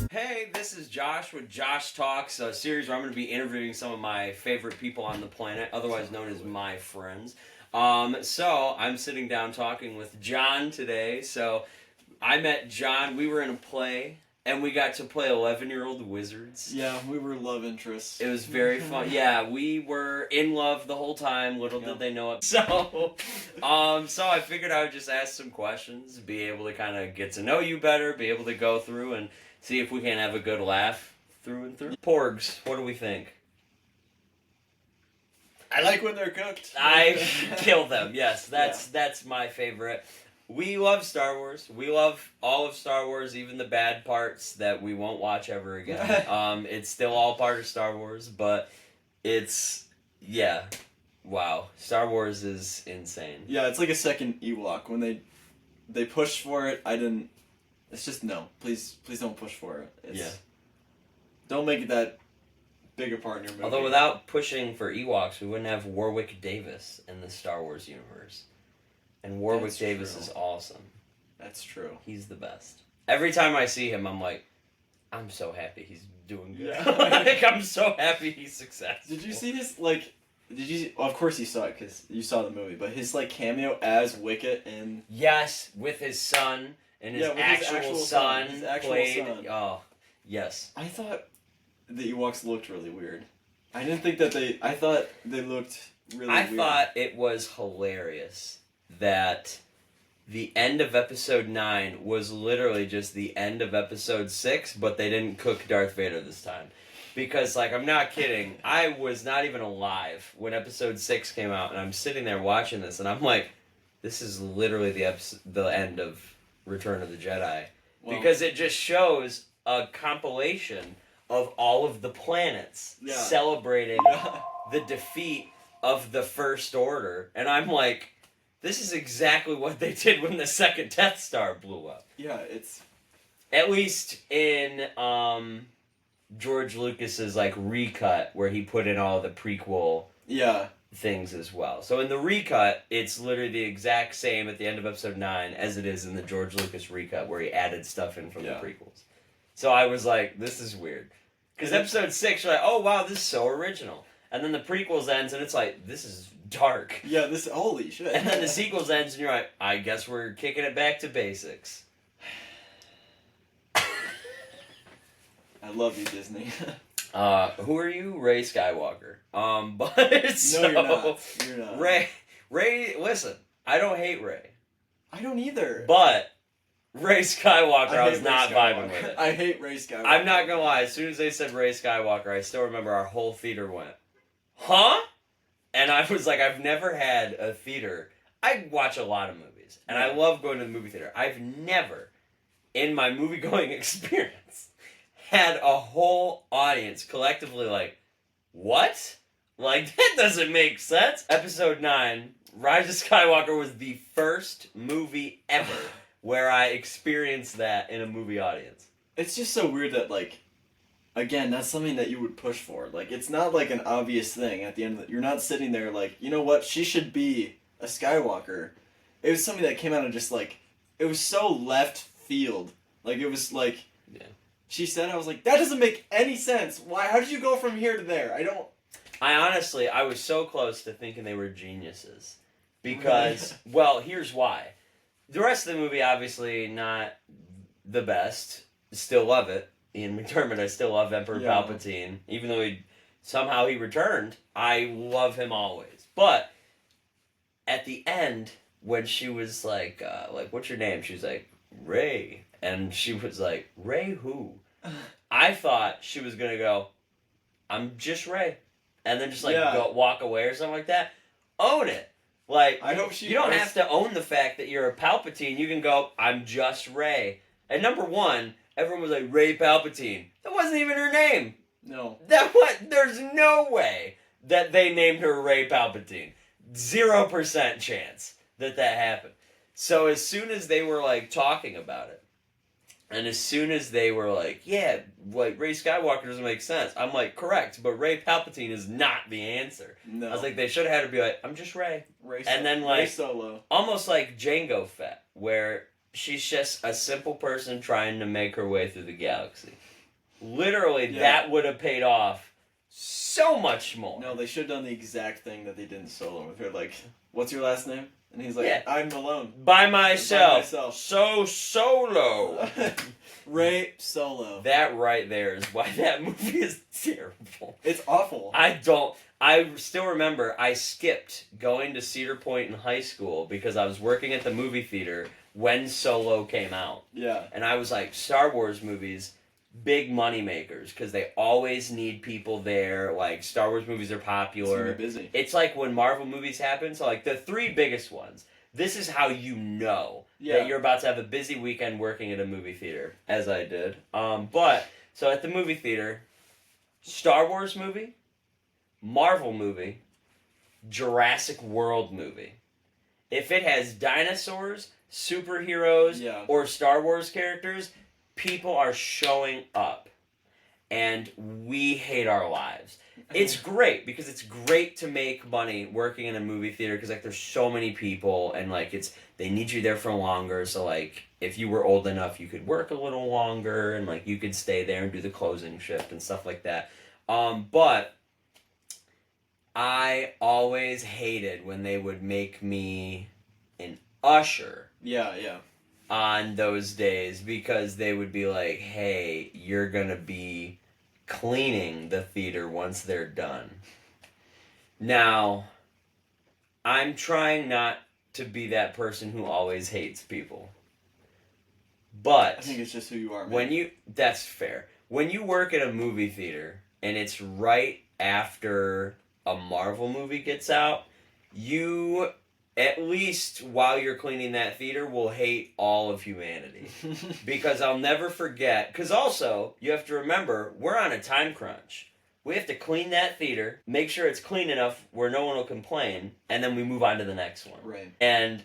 Hey, this is Josh with Josh Talks, a series where I'm going to be interviewing some of my favorite people on the planet, otherwise known as my friends. So I'm sitting down talking with John today. So I met John. We were in a play, and we got to play 11-year-old wizards. Yeah, we were love interests. It was very fun. Yeah, we were in love the whole time. Little did they know it. So I figured I would just ask some questions, be able to kind of get to know you better, be able to go through and see if we can have a good laugh through and through. Porgs, what do we think? I like when they're cooked. I kill them. Yes, that's my favorite. We love Star Wars. We love all of Star Wars, even the bad parts that we won't watch ever again. It's still all part of Star Wars, but wow. Star Wars is insane. Yeah, it's like a second Ewok. When they pushed for it, I didn't. It's just no. Please don't push for it. Don't make it that big a part in your movie. Although without pushing for Ewoks, we wouldn't have Warwick Davis in the Star Wars universe. And Warwick Davis is awesome. That's true. He's the best. Every time I see him, I'm like, I'm so happy he's doing good. Yeah. Like, I'm so happy he's successful. Did you see his, like... Well, of course you saw it, because you saw the movie, but his, like, cameo as Wicket in... Yes, with his son, and his actual son played... Son. Oh, yes. I thought the Ewoks looked really weird. I didn't think that they... I thought they looked really weird. I thought it was hilarious that the end of episode 9 was literally just the end of episode 6, but they didn't cook Darth Vader this time. Because, like, I'm not kidding, I was not even alive when episode 6 came out, and I'm sitting there watching this, and I'm like, this is literally the end of Return of the Jedi. Well, because it just shows a compilation of all of the planets celebrating the defeat of the First Order, and I'm like... This is exactly what they did when the second Death Star blew up. Yeah, it's... At least in George Lucas's, like, recut, where he put in all the prequel things as well. So in the recut, it's literally the exact same at the end of episode 9 as it is in the George Lucas recut, where he added stuff in from the prequels. So I was like, this is weird. Because episode 6, you're like, oh, wow, this is so original. And then the prequels ends, and it's like, this is dark. Yeah, holy shit. And then the sequels ends, and you're like, I guess we're kicking it back to basics. I love you, Disney. Who are you? Rey Skywalker. But so... No, you're not. Rey, listen, I don't hate Rey. I don't either. But Rey Skywalker, I was not vibing with it. I hate Rey Skywalker. I'm not gonna lie, as soon as they said Rey Skywalker, I still remember our whole theater went, huh? And I was like, I've never had a theater. I watch a lot of movies, and I love going to the movie theater. I've never, in my movie-going experience, had a whole audience collectively like, what? Like, that doesn't make sense. Episode 9, Rise of Skywalker was the first movie ever where I experienced that in a movie audience. It's just so weird that, like, again, that's something that you would push for. Like, it's not, like, an obvious thing at the end of it. You're not sitting there like, you know what, she should be a Skywalker. It was something that came out of just, like, it was so left field. Like, it was, like, she said, I was like, that doesn't make any sense. Why? How did you go from here to there? I was so close to thinking they were geniuses. Because, well, here's why. The rest of the movie, obviously, not the best. Still love it. Ian McDiarmid, I still love Emperor Palpatine. Even though he returned, I love him always. But, at the end, when she was like, what's your name? She was like, Rey. And she was like, Rey who? I thought she was going to go, I'm just Rey. And then just, go walk away or something like that. Own it. Like, you don't have to own the fact that you're a Palpatine. You can go, I'm just Rey. And number one, everyone was like, Rey Palpatine. That wasn't even her name. No. There's no way that they named her Rey Palpatine. 0% chance that happened. So as soon as they were, like, talking about it, And as soon as they were like, yeah, like Ray Skywalker doesn't make sense, I'm like, correct, but Ray Palpatine is not the answer. No. I was like, they should have had to be like, I'm just Ray. And then, Ray like, Solo. almost like Jango Fett, where she's just a simple person trying to make her way through the galaxy. Literally, Yeah. that would have paid off so much more. No, they should have done the exact thing that they did in Solo. With her, like, what's your last name? And he's like, Yeah. I'm alone. By myself. myself. So solo. Ray Solo. That right there is why that movie is terrible. It's awful. I still remember I skipped going to Cedar Point in high school because I was working at the movie theater when Solo came out. Yeah. And I was like, Star Wars movies, big money makers, because they always need people there. Like, Star Wars movies are It's popular. gonna be busy. It's like when Marvel movies happen. So, like, the three biggest ones. This is how you know Yeah. that you're about to have a busy weekend working at a movie theater, as I did. But, so at the movie theater, Star Wars movie, Marvel movie, Jurassic World movie. If it has dinosaurs, superheroes, Yeah. or Star Wars characters, people are showing up. And we hate our lives. It's great because it's great to make money working in a movie theater because like there's so many people and like they need you there for longer. So like if you were old enough, you could work a little longer and like you could stay there and do the closing shift and stuff like that. But I always hated when they would make me an usher Yeah. on those days because they would be like, hey, you're gonna be cleaning the theater once they're done. Now, I'm trying not to be that person who always hates people. But I think it's just who you are, man. that's fair. When you work at a movie theater and it's right after a Marvel movie gets out, you, at least while you're cleaning that theater, will hate all of humanity. Because I'll never forget, because also, you have to remember, we're on a time crunch. We have to clean that theater, make sure it's clean enough where no one will complain, and then we move on to the next one. Right. And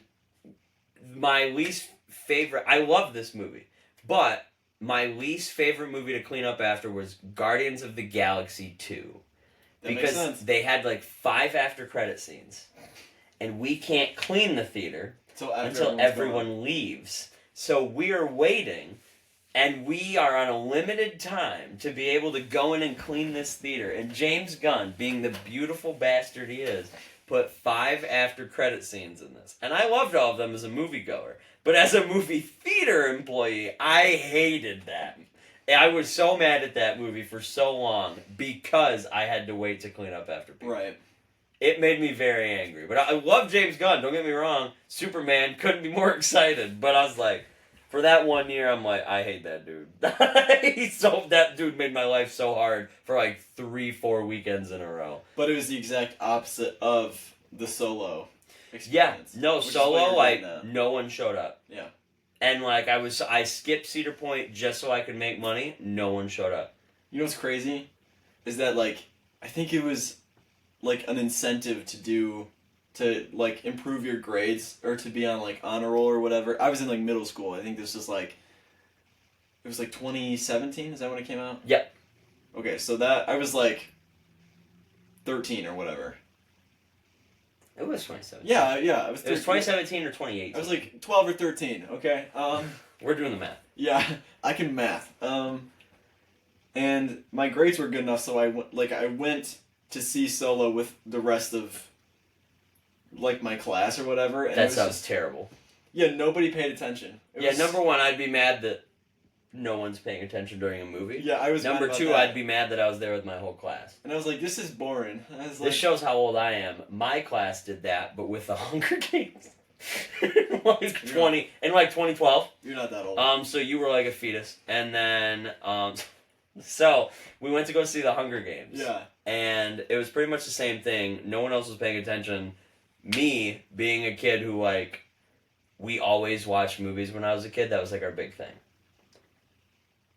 my least favorite, I love this movie, but my least favorite movie to clean up after was Guardians of the Galaxy 2. That makes Because sense. they had like 5 after credit scenes. And we can't clean the theater until everyone leaves. So we're waiting, and we are on a limited time to be able to go in and clean this theater. And James Gunn, being the beautiful bastard he is, put 5 after credit scenes in this. And I loved all of them as a moviegoer. But as a movie theater employee, I hated that. I was so mad at that movie for so long because I had to wait to clean up after people. Right. It made me very angry. But I love James Gunn, don't get me wrong. Superman, couldn't be more excited. But I was like, for that 1 year, I'm like, I hate that dude. That dude made my life so hard for like 3-4 weekends in a row. But it was the exact opposite of the Solo Yeah, experience. no, which is what Solo, you're like, getting at. no one showed up. Yeah. And like, I skipped Cedar Point just so I could make money. No one showed up. You know what's crazy? Is that, like, I think it was, like, an incentive to like, improve your grades, or to be on, like, honor roll or whatever. I was in, like, middle school. I think this was, like, it was, like, 2017? Is that when it came out? Yep. Okay, so that, I was, like, 13 or whatever. It was 2017. Yeah, I was 13. It was 2017 or 2018. I was, like, 12 or 13, okay? We're doing the math. Yeah, I can math. And my grades were good enough, so I went to see Solo with the rest of, like, my class or whatever. And That it was sounds just, terrible. yeah, nobody paid attention. Number one, I'd be mad that no one's paying attention during a movie. Yeah, I was mad Number about two, that. I'd be mad that I was there with my whole class. And I was like, this is boring. I was This like, shows how old I am. My class did that, but with the Hunger Games. in like 2012. you're not that old. So you were like a fetus. And then, so we went to go see the Hunger Games. Yeah. And it was pretty much the same thing. No one else was paying attention. Me, being a kid who, like, we always watched movies when I was a kid, that was, like, our big thing.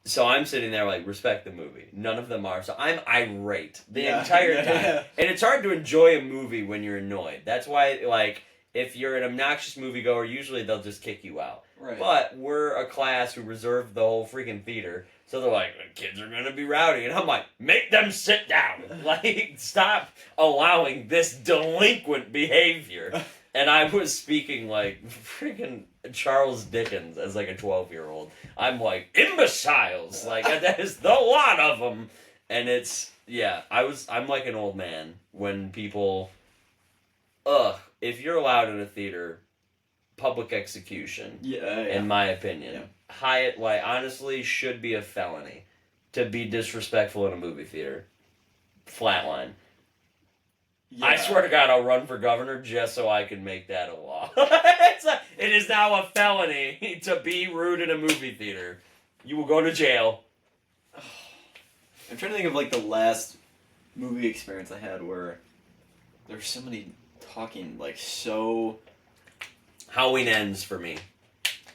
So I'm sitting there, like, respect the movie. None of them are. So I'm irate the entire time. Yeah. And it's hard to enjoy a movie when you're annoyed. That's why, like, if you're an obnoxious moviegoer, usually they'll just kick you out. Right. But we're a class who reserved the whole freaking theater. So they're like, the kids are gonna be rowdy. And I'm like, make them sit down. Like, stop allowing this delinquent behavior. And I was speaking like freaking Charles Dickens as like a 12-year-old. I'm like, imbeciles. Like, there's a lot of them. And it's, yeah, I'm like an old man when people, if you're allowed in a theater, public execution, in my opinion. Yeah. Hyatt White honestly should be a felony to be disrespectful in a movie theater. Flatline. Yeah. I swear to God, I'll run for governor just so I can make that a law. It is now a felony to be rude in a movie theater. You will go to jail. I'm trying to think of like the last movie experience I had where there's somebody talking like so. Halloween Ends for me.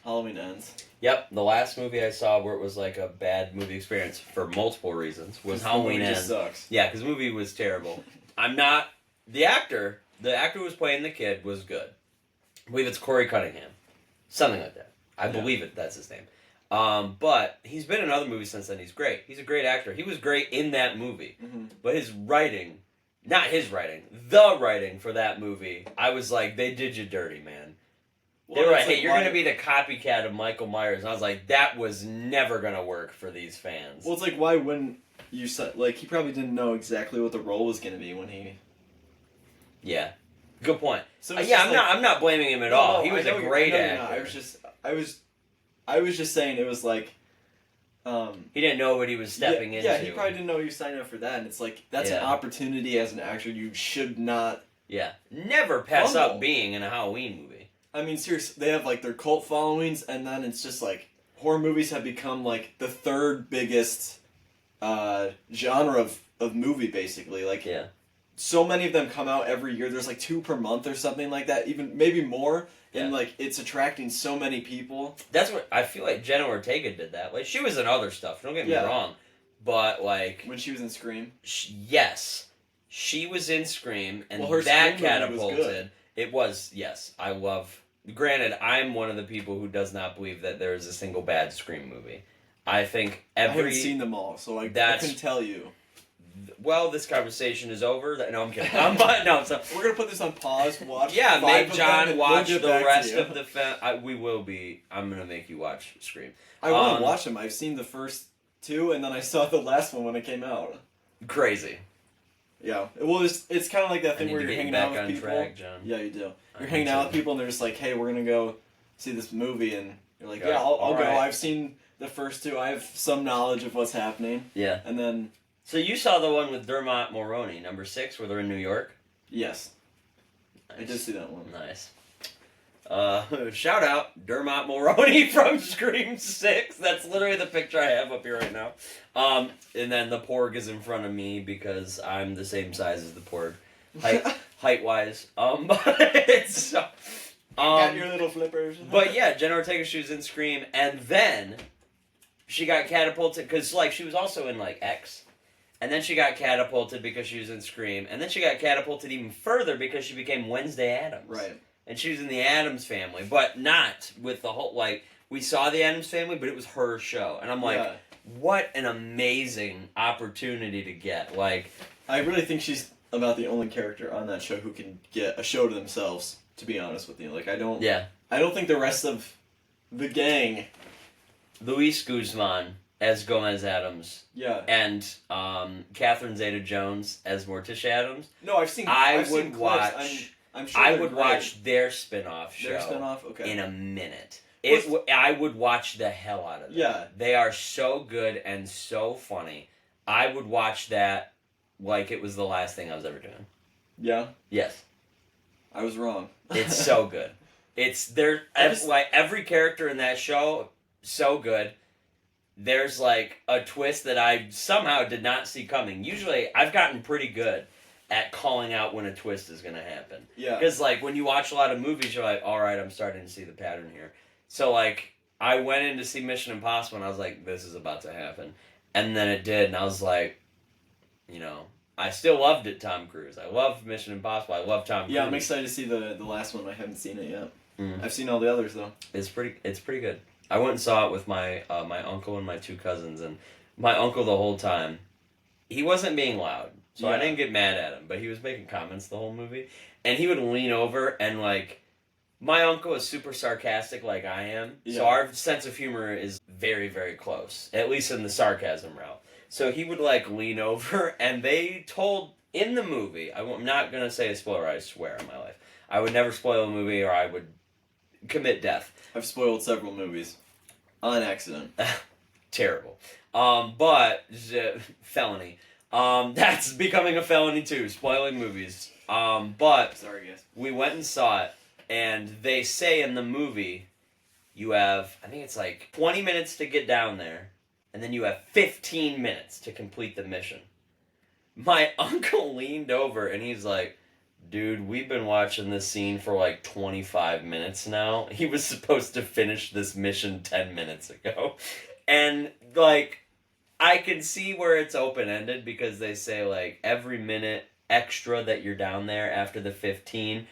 Halloween Ends. Yep, the last movie I saw where it was like a bad movie experience for multiple reasons was Halloween The movie Ends. just sucks. Yeah, because the movie was terrible. I'm not... The actor who was playing the kid was good. I believe it's Corey Cunningham. Something like that. I believe that's his name. But he's been in other movies since then. He's great. He's a great actor. He was great in that movie. Mm-hmm. But his writing... Not his writing. The writing for that movie, I was like, they did you dirty, man. They were like, hey, you're going to be the copycat of Michael Myers. And I was like, that was never going to work for these fans. Well, it's like, why wouldn't you say... Like, he probably didn't know exactly what the role was going to be when he... Yeah. Good point. So I'm not blaming him at all. He was a great actor. I was just saying it was like... he didn't know what he was stepping into. Yeah, he probably didn't know he was signing up for that. And it's like, that's an opportunity as an actor you should not... Yeah. Never pass fumble. up being in a Halloween movie. I mean, seriously, they have like their cult followings, and then it's just like horror movies have become like the third biggest genre of movie, basically. Like, so many of them come out every year. There's like 2 per month or something like that, even maybe more. Yeah. And like it's attracting so many people. That's what I feel like. Jenna Ortega did that. Like, she was in other stuff. Don't get me wrong, but like when she was in Scream. Yes, she was in Scream, and her that Scream movie catapulted. was good. It was, yes. I love. Granted, I'm one of the people who does not believe that there is a single bad Scream movie. I think I haven't seen them all, so I couldn't tell you. Well, this conversation is over. No, I'm kidding. We're gonna put this on pause. Watch. Yeah, 5 make of John them, watch we'll the get back rest to you. of the film. We will be. I'm gonna make you watch Scream. I want to watch them. I've seen the first 2, and then I saw the last one when it came out. Crazy. Yeah. Well, it's kind of like that thing where you're hanging out with people. Track, John. Yeah, you do. You're hanging out with people, and they're just like, "Hey, we're gonna go see this movie," and you're like, "Yeah, I'll go. I've seen the first 2. I have some knowledge of what's happening." Yeah. And then. So you saw the one with Dermot Mulroney, number 6, where they're in New York? Yes. Nice. I did see that one. Nice. Shout out Dermot Mulroney from Scream 6. That's literally the picture I have up here right now. And then the porg is in front of me because I'm the same size as the porg, height wise. But it's got your little flippers. But yeah, Jenna Ortega, she was in Scream, and then she got catapulted because like she was also in like X. And then she got catapulted because she was in Scream. And then she got catapulted even further because she became Wednesday Addams. Right. And she was in the Addams Family. But not with the whole, like, we saw the Addams Family, but it was her show. And I'm like, what an amazing opportunity to get. Like, I really think she's about the only character on that show who can get a show to themselves, to be honest with you. Like, I don't think the rest of the gang... Luis Guzman as Gomez Addams. Yeah. And Catherine Zeta-Jones as Morticia Addams. No, I've seen watch. I'm sure I would watch their spin-off show. Their spin-off? Okay. In a minute. I would watch the hell out of them. Yeah. They are so good and so funny. I would watch that like it was the last thing I was ever doing. Yeah? Yes. I was wrong. It's so good. Every character in that show, so good. There's like a twist that I somehow did not see coming. Usually, I've gotten pretty good at calling out when a twist is going to happen. Yeah. Because like when you watch a lot of movies, you're like, all right, I'm starting to see the pattern here. So like I went in to see Mission Impossible and I was like, this is about to happen. And then it did, and I was like, I still loved it, Tom Cruise. I love Mission Impossible. I love Tom Cruise. Yeah, I'm excited to see the last one. I haven't seen it yet. Mm. I've seen all the others though. It's pretty good. I went and saw it with my my uncle and my 2 cousins, and my uncle the whole time, he wasn't being loud, so I Yeah. didn't get mad at him, but he was making comments the whole movie, and he would lean over and like, my uncle is super sarcastic like I am, so Yeah. our sense of humor is very, very close, at least in the sarcasm route. So he would like lean over, and they told in the movie, I'm not gonna say a spoiler, I swear on my life, I would never spoil a movie or I would commit death. I've spoiled several movies on accident. Terrible. Felony. That's becoming a felony too, spoiling movies. But Sorry, guys. we went and saw it, and they say in the movie, you have, I think it's like 20 minutes to get down there, and then you have 15 minutes to complete the mission. My uncle leaned over and he's like, dude, we've been watching this scene for like 25 minutes now. He was supposed to finish this mission 10 minutes ago. And like, I can see where it's open-ended because they say like every minute extra that you're down there after the 15,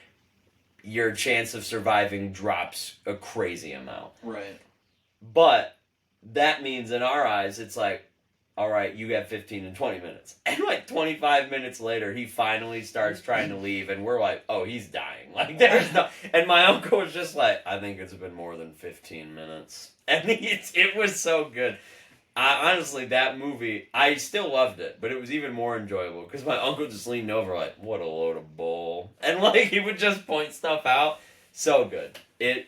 your chance of surviving drops a crazy amount. Right. But that means in our eyes, it's like, all right, you got 15 and 20 minutes. And like 25 minutes later, he finally starts trying to leave, and we're like, oh, he's dying. Like, there's no... And my uncle was just like, I think it's been more than 15 minutes. And it was so good. Honestly, that movie, I still loved it, but it was even more enjoyable because my uncle just leaned over like, what a load of bull. And like, he would just point stuff out. So good.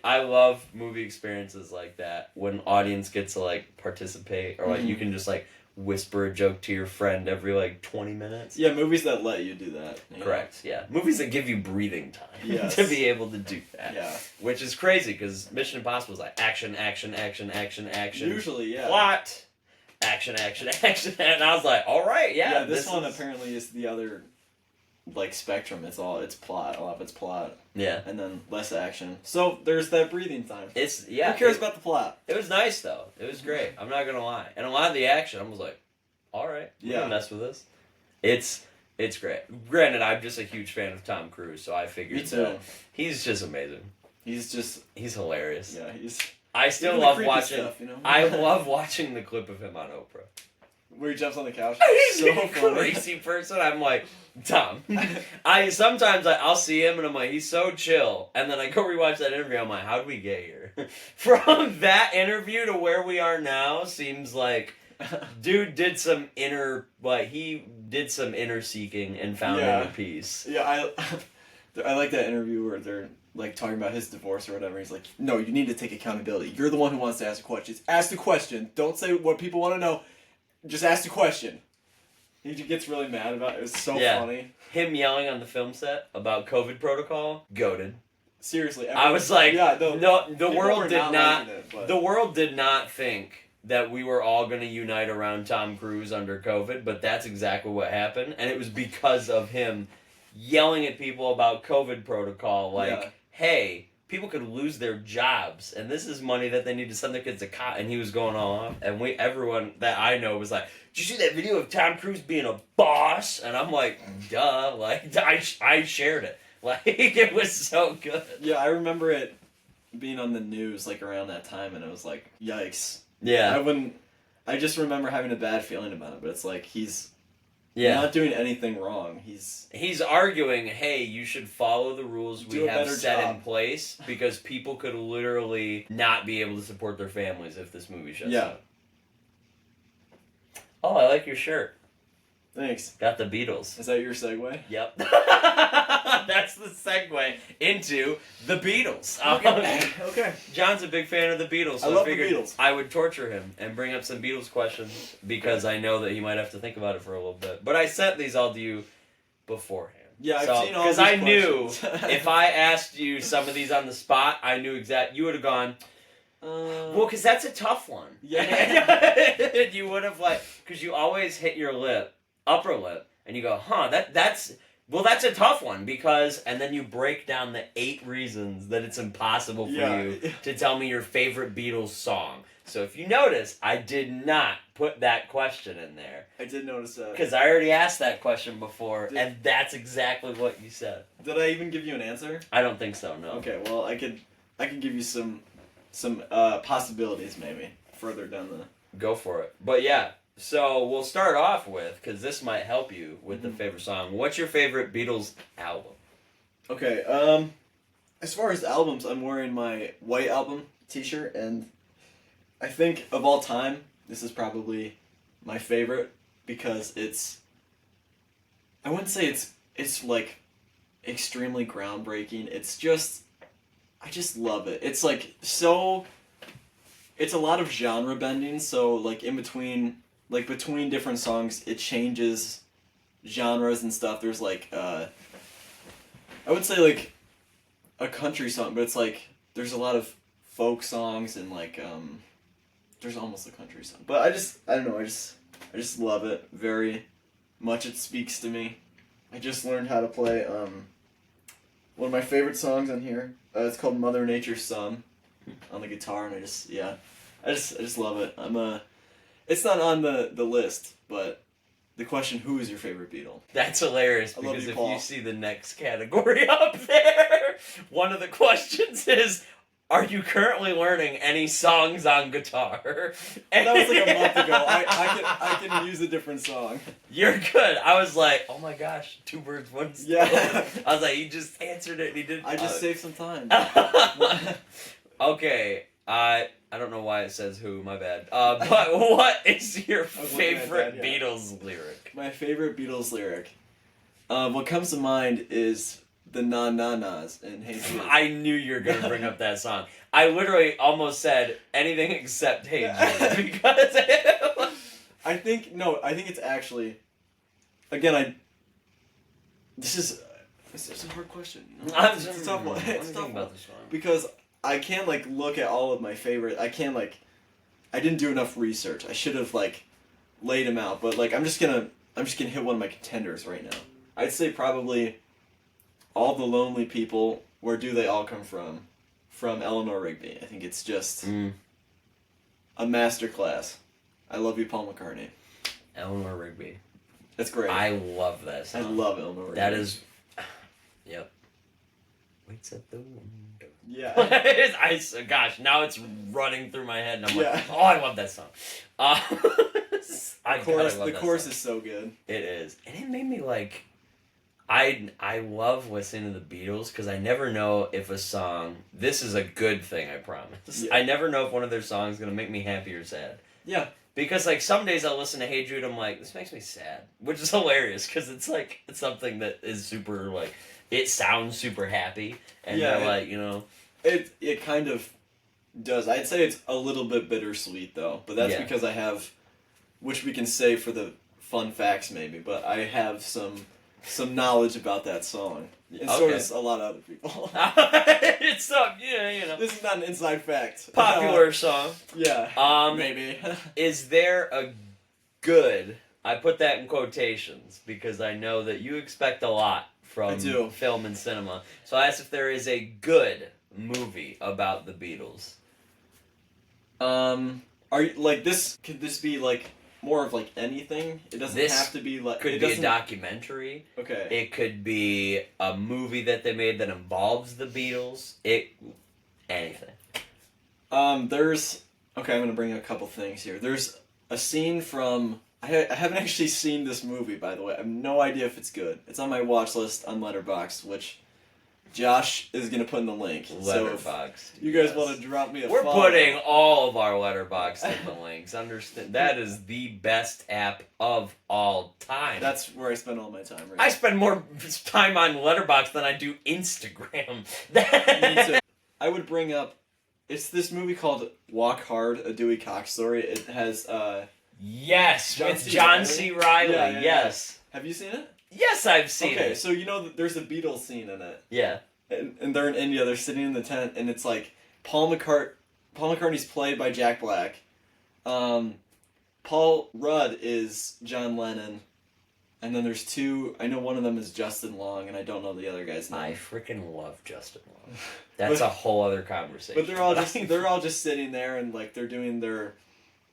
I love movie experiences like that when audience gets to like participate, or like you can just like whisper a joke to your friend every like 20 minutes. Yeah, movies that let you do that. Correct, yeah. Movies that give you breathing time Yes. to be able to do that. Yeah. Which is crazy because Mission Impossible is like action, action, action, action, action. Usually, yeah. Plot. Action, action, action. And I was like, all right, yeah. Yeah, this one apparently is the other, like, spectrum. It's plot. A lot of it's plot. Yeah. And then less action. So there's that breathing time. Yeah. Who cares about the plot? It was nice though. It was great. I'm not gonna lie. And a lot of the action, I was like, all right, we're gonna mess with this. It's great. Granted, I'm just a huge fan of Tom Cruise, so I figured Me too. that he's just amazing. He's hilarious. Yeah, he's. I still even the love creepy watching. stuff, you know? I love watching the clip of him on Oprah. Where he jumps on the couch. He's So a funny. crazy person. I'm like, Tom. Sometimes I'll see him and I'm like, he's so chill. And then I go rewatch that interview. I'm like, how did we get here? From that interview to where we are now seems like dude did some inner seeking and found inner peace. Yeah, I like that interview where they're like talking about his divorce or whatever. He's like, no, you need to take accountability. You're the one who wants to ask questions. Ask the question. Don't say what people want to know. Just ask the question. He gets really mad about it. It was so funny. Him yelling on the film set about COVID protocol, goated. Seriously. I was like, the world did not. Liking it, The world did not think that we were all going to unite around Tom Cruise under COVID, but that's exactly what happened, and it was because of him yelling at people about COVID protocol, like, hey, people could lose their jobs, and this is money that they need to send their kids to college, and he was going all off, and everyone that I know was like, did you see that video of Tom Cruise being a boss? And I'm like, duh, like, I shared it. Like, it was so good. Yeah, I remember it being on the news, like, around that time, and it was like, yikes. Yeah. I just remember having a bad feeling about it, but it's like, he's not doing anything wrong. He's arguing, hey, you should follow the rules we have set job. in place because people could literally not be able to support their families if this movie shuts down. Oh, I like your shirt. Thanks. Got the Beatles. Is that your segue? Yep. That's the segue into the Beatles. Okay. John's a big fan of the Beatles, so I love the figured Beatles. I would torture him and bring up some Beatles questions because I know that he might have to think about it for a little bit. But I sent these all to you beforehand. Yeah, I've seen all because these I knew questions. if I asked you some of these on the spot, I knew you would have gone. Well, because that's a tough one. Yeah. You would have because you always hit your upper lip, and you go, huh? Well, that's a tough one because, and then you break down the 8 reasons that it's impossible for you to tell me your favorite Beatles song. So if you notice, I did not put that question in there. I did notice that. Because I already asked that question before, and that's exactly what you said. Did I even give you an answer? I don't think so, no. Okay, well, I can give you some possibilities maybe further down the... Go for it. But yeah, so we'll start off with, because this might help you with the favorite song. What's your favorite Beatles album? Okay, as far as albums, I'm wearing my White Album t-shirt, and I think of all time, this is probably my favorite because it's... I wouldn't say it's like extremely groundbreaking. It's just... I just love it. It's like so... It's a lot of genre bending, so like in between... Like between different songs, it changes genres and stuff. There's like... I would say like a country song, but it's like... There's a lot of folk songs and like... There's almost a country song. But I don't know, I just love it very much. It speaks to me. I just learned how to play one of my favorite songs on here. It's called Mother Nature's Son on the guitar, and I just love it. It's not on the list, but the question, who is your favorite Beatle? That's hilarious, because if Paul. you see the next category up there, one of the questions is, are you currently learning any songs on guitar? And That was like a month ago. I can use a different song. You're good. I was like, oh my gosh, 2 birds, 1 stone. Yeah. I was like, he just answered it and he didn't. I just saved some time. Okay, I don't know why it says who, my bad. But what is your looking at favorite that, yeah. Beatles lyric? My favorite Beatles lyric. What comes to mind is the na-na-nas in Hey Jude. I knew you were going to bring up that song. I literally almost said anything except Hey Jude, because I think it's actually, again, this is a hard question. You know? It's a tough one. It's a tough one. about this one. Because I can't like look at all of my favorite. I didn't do enough research. I should have like laid them out. But like I'm just gonna hit one of my contenders right now. I'd say probably All the Lonely People. Where Do They All Come From? From Eleanor Rigby. I think it's just a masterclass. I love you, Paul McCartney. Eleanor Rigby. That's great. I love that song. I love Eleanor Rigby. That is... Yep. Waits at the window. Yeah. Gosh, now it's running through my head, and I'm Yeah. like, oh, I love that song. The chorus is so good. It is. And it made me like... I love listening to the Beatles because I never know if a song... This is a good thing, I promise. Yeah. I never know if one of their songs is going to make me happy or sad. Yeah. Because, like, some days I'll listen to Hey Jude, I'm like, this makes me sad. Which is hilarious, because it's, like, it's something that is super, like, it sounds super happy. And Yeah, they're like, you know... It kind of does. I'd say it's a little bit bittersweet, though. But that's Yeah. because I have... Which we can say for the fun facts, maybe. But I have some knowledge about that song. And so Okay. does a lot of other people. It's so, yeah, you know. This is not an inside fact. Popular song. Yeah. Maybe. Is there a good... I put that in quotations, because I know that you expect a lot from I do. film and cinema. So I asked if there is a good movie about the Beatles. Are you like this? Could this be like more of like anything? It doesn't This have to be like. Could it be a doesn't- documentary. Okay. It could be a movie that they made that involves the Beatles. Anything. There's okay. I'm gonna bring a couple things here. There's a scene from. I haven't actually seen this movie, by the way. I have no idea if it's good. It's on my watch list on Letterboxd, which Josh is gonna put in the link. So if Letterboxd. you guys yes. want to drop me a We're follow. putting all of our Letterboxd in the links. Understand? That is the best app of all time. That's where I spend all my time. Right I spend more time on Letterboxd than I do Instagram. Me too. I would bring up. It's this movie called Walk Hard: A Dewey Cox Story. It has. Yes, John with C. John Reilly? C. Reilly. Yeah, yeah, yes. Have you seen it? Yes, I've seen Okay, it. so you know that there's a Beatles scene in it. Yeah. And they're in India. They're sitting in the tent, and it's like Paul McCartney's played by Jack Black. Paul Rudd is John Lennon. And then there's two. I know one of them is Justin Long, and I don't know the other guy's name. I freaking love Justin Long. That's a whole other conversation. But they're all just sitting there and like they're doing their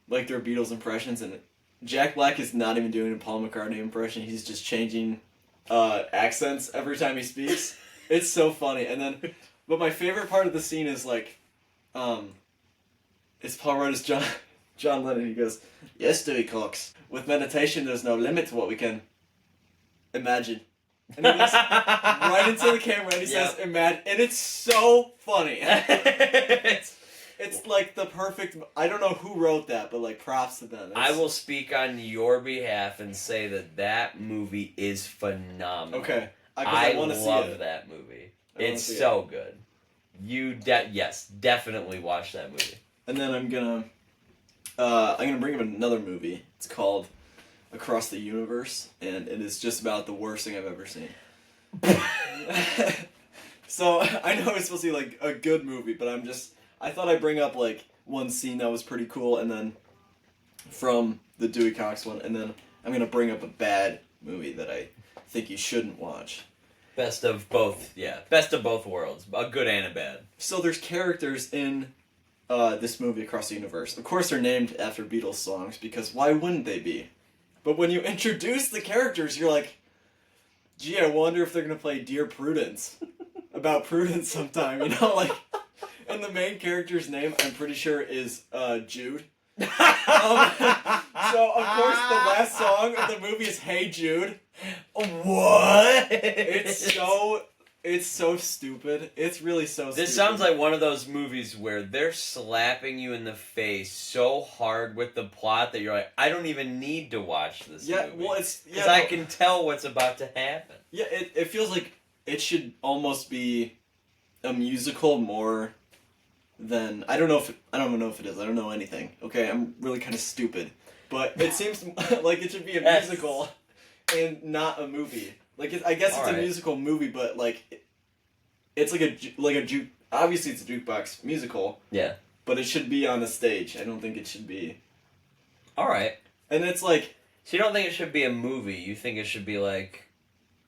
Beatles impressions, and Jack Black is not even doing a Paul McCartney impression. He's just changing accents every time he speaks. It's so funny. And then, but my favorite part of the scene is like, it's Paul Rudd as John Lennon. He goes, "Yes, Dewey Cox. With meditation, there's no limit to what we can imagine." And he looks right into the camera and he says, "Imagine," and it's so funny. It's like the perfect. I don't know who wrote that, but like props to them. I will speak on your behalf and say that movie is phenomenal. Okay, I want to see love it. that movie. It's so good. You yes, definitely watch that movie. And then I'm gonna bring up another movie. It's called Across the Universe, and it is just about the worst thing I've ever seen. So I know it's supposed to be like a good movie, but I thought I'd bring up like one scene that was pretty cool, and then from the Dewey Cox one, and then I'm gonna bring up a bad movie that I think you shouldn't watch. Best of both worlds, a good and a bad. So there's characters in this movie Across the Universe. Of course, they're named after Beatles songs because why wouldn't they be? But when you introduce the characters, you're like, gee, I wonder if they're gonna play Dear Prudence about Prudence sometime. You know, like, and the main character's name, I'm pretty sure, is Jude. So of course, the last song of the movie is "Hey Jude." What? It's so stupid. It's really so stupid. This sounds like one of those movies where they're slapping you in the face so hard with the plot that you're like, I don't even need to watch this movie. Well, it's... Because I can tell what's about to happen. Yeah, it feels like it should almost be a musical more than... I don't know if it is. I don't know anything. Okay, I'm really kind of stupid. But it seems like it should be a musical and not a movie. Like, I guess it's a musical movie, but, like, it's like a juke... Obviously, it's a jukebox musical. Yeah. But it should be on a stage. I don't think it should be... Alright. And it's like... So you don't think it should be a movie, you think it should be, like,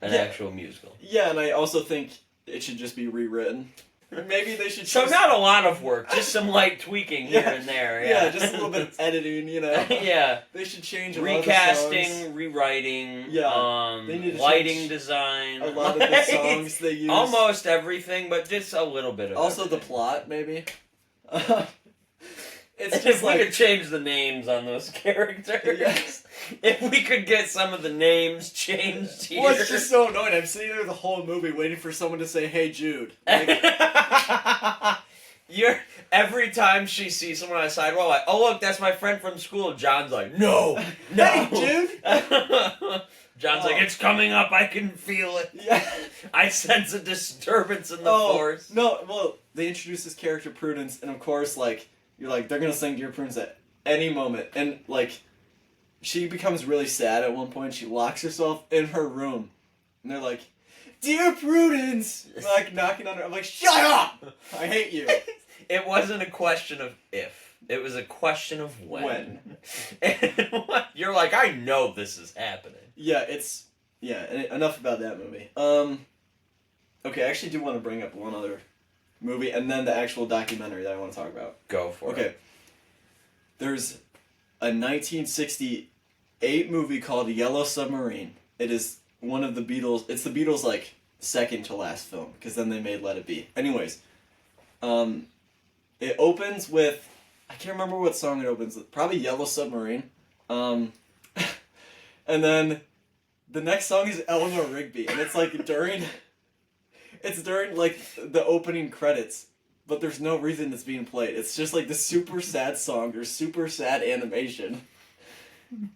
an actual musical? Yeah, and I also think it should just be rewritten. Maybe they should... So not a lot of work, just some light tweaking here and there. Yeah, just a little bit of editing, you know. Yeah. They should change a recasting, lot of the songs. Rewriting, they need to lighting design. A lot of the songs they use. Almost everything, but just a little bit of also everything. The plot, maybe. It's just if like... we could change the names on those characters. Yes. If we could get some of the names changed here. Well, it's just so annoying. I'm sitting there the whole movie waiting for someone to say, "Hey, Jude." Like... Every time she sees someone on the sidewalk, like, oh look, that's my friend from school. John's like, no. Hey, Jude. John's like, it's coming up. I can feel it. Yeah. I sense a disturbance in the force. No, well, they introduce this character Prudence, and of course, like, you're like, they're gonna sing Dear Prudence at any moment, and like, she becomes really sad at one point. She locks herself in her room, and they're like, "Dear Prudence," like knocking on her. I'm like, shut up! I hate you. It wasn't a question of if. It was a question of when. And you're like, I know this is happening. Yeah, enough about that movie. Okay, I actually do want to bring up one other movie, and then the actual documentary that I want to talk about. Go for it. Okay. There's a 1968 movie called Yellow Submarine. It is one of the Beatles... It's the Beatles', like, second to last film, because then they made Let It Be. Anyways, it opens with... I can't remember what song it opens with. Probably Yellow Submarine. And then the next song is Eleanor Rigby, and it's, like, during... It's during, like, the opening credits, but there's no reason it's being played. It's just, like, the super sad song or super sad animation.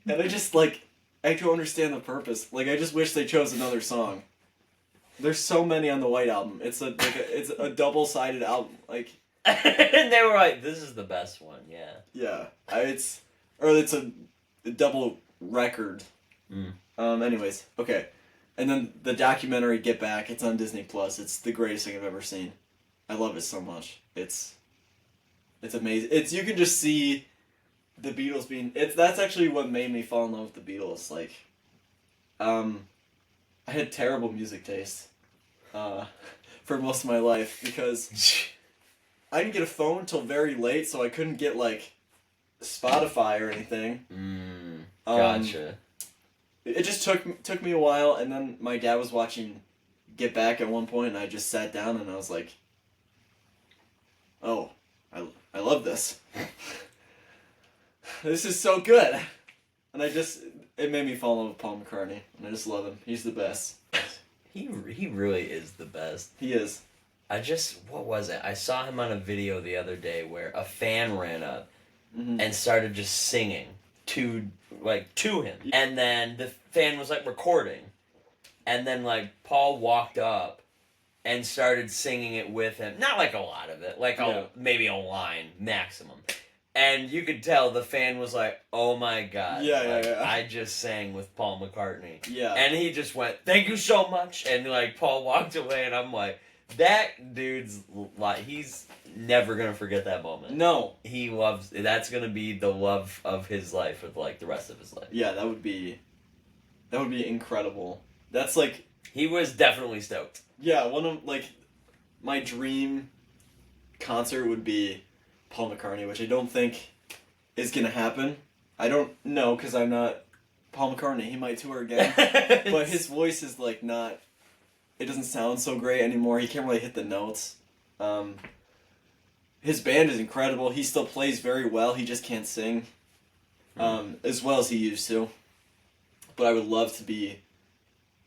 And I just, like, I don't understand the purpose. Like, I just wish they chose another song. There's so many on the White Album. It's a double-sided album. Like... And they were like, this is the best one, yeah. Yeah. It's a double record. Anyways, okay. And then the documentary Get Back, it's on Disney Plus. It's the greatest thing I've ever seen. I love it so much. It's amazing. You can just see the Beatles being... That's actually what made me fall in love with the Beatles. Like, I had terrible music taste for most of my life because I didn't get a phone until very late, so I couldn't get like Spotify or anything. Gotcha. It just took me a while, and then my dad was watching Get Back at one point, and I just sat down and I was like, "Oh, I love this. This is so good." And it made me fall in love with Paul McCartney, and I just love him. He's the best. He really is the best. He is. What was it? I saw him on a video the other day where a fan ran up Mm-hmm. and started just singing to him. And then the fan was like recording. And then like Paul walked up and started singing it with him. Not like a lot of it, like maybe a line maximum. And you could tell the fan was like, "Oh my god, Yeah. I just sang with Paul McCartney." Yeah. And he just went, "Thank you so much." And like Paul walked away, and I'm like, that dude's like, he's never gonna forget that moment. No. That's gonna be the love of his life for like the rest of his life. Yeah, that would be incredible. That's like, He was definitely stoked. yeah, one of like my dream concert would be Paul McCartney, which I don't think is gonna happen. I don't know because I'm not Paul McCartney. He might tour again, but his voice is like not. It doesn't sound so great anymore. He can't really hit the notes. His band is incredible. He still plays very well. He just can't sing as well as he used to. But I would love to be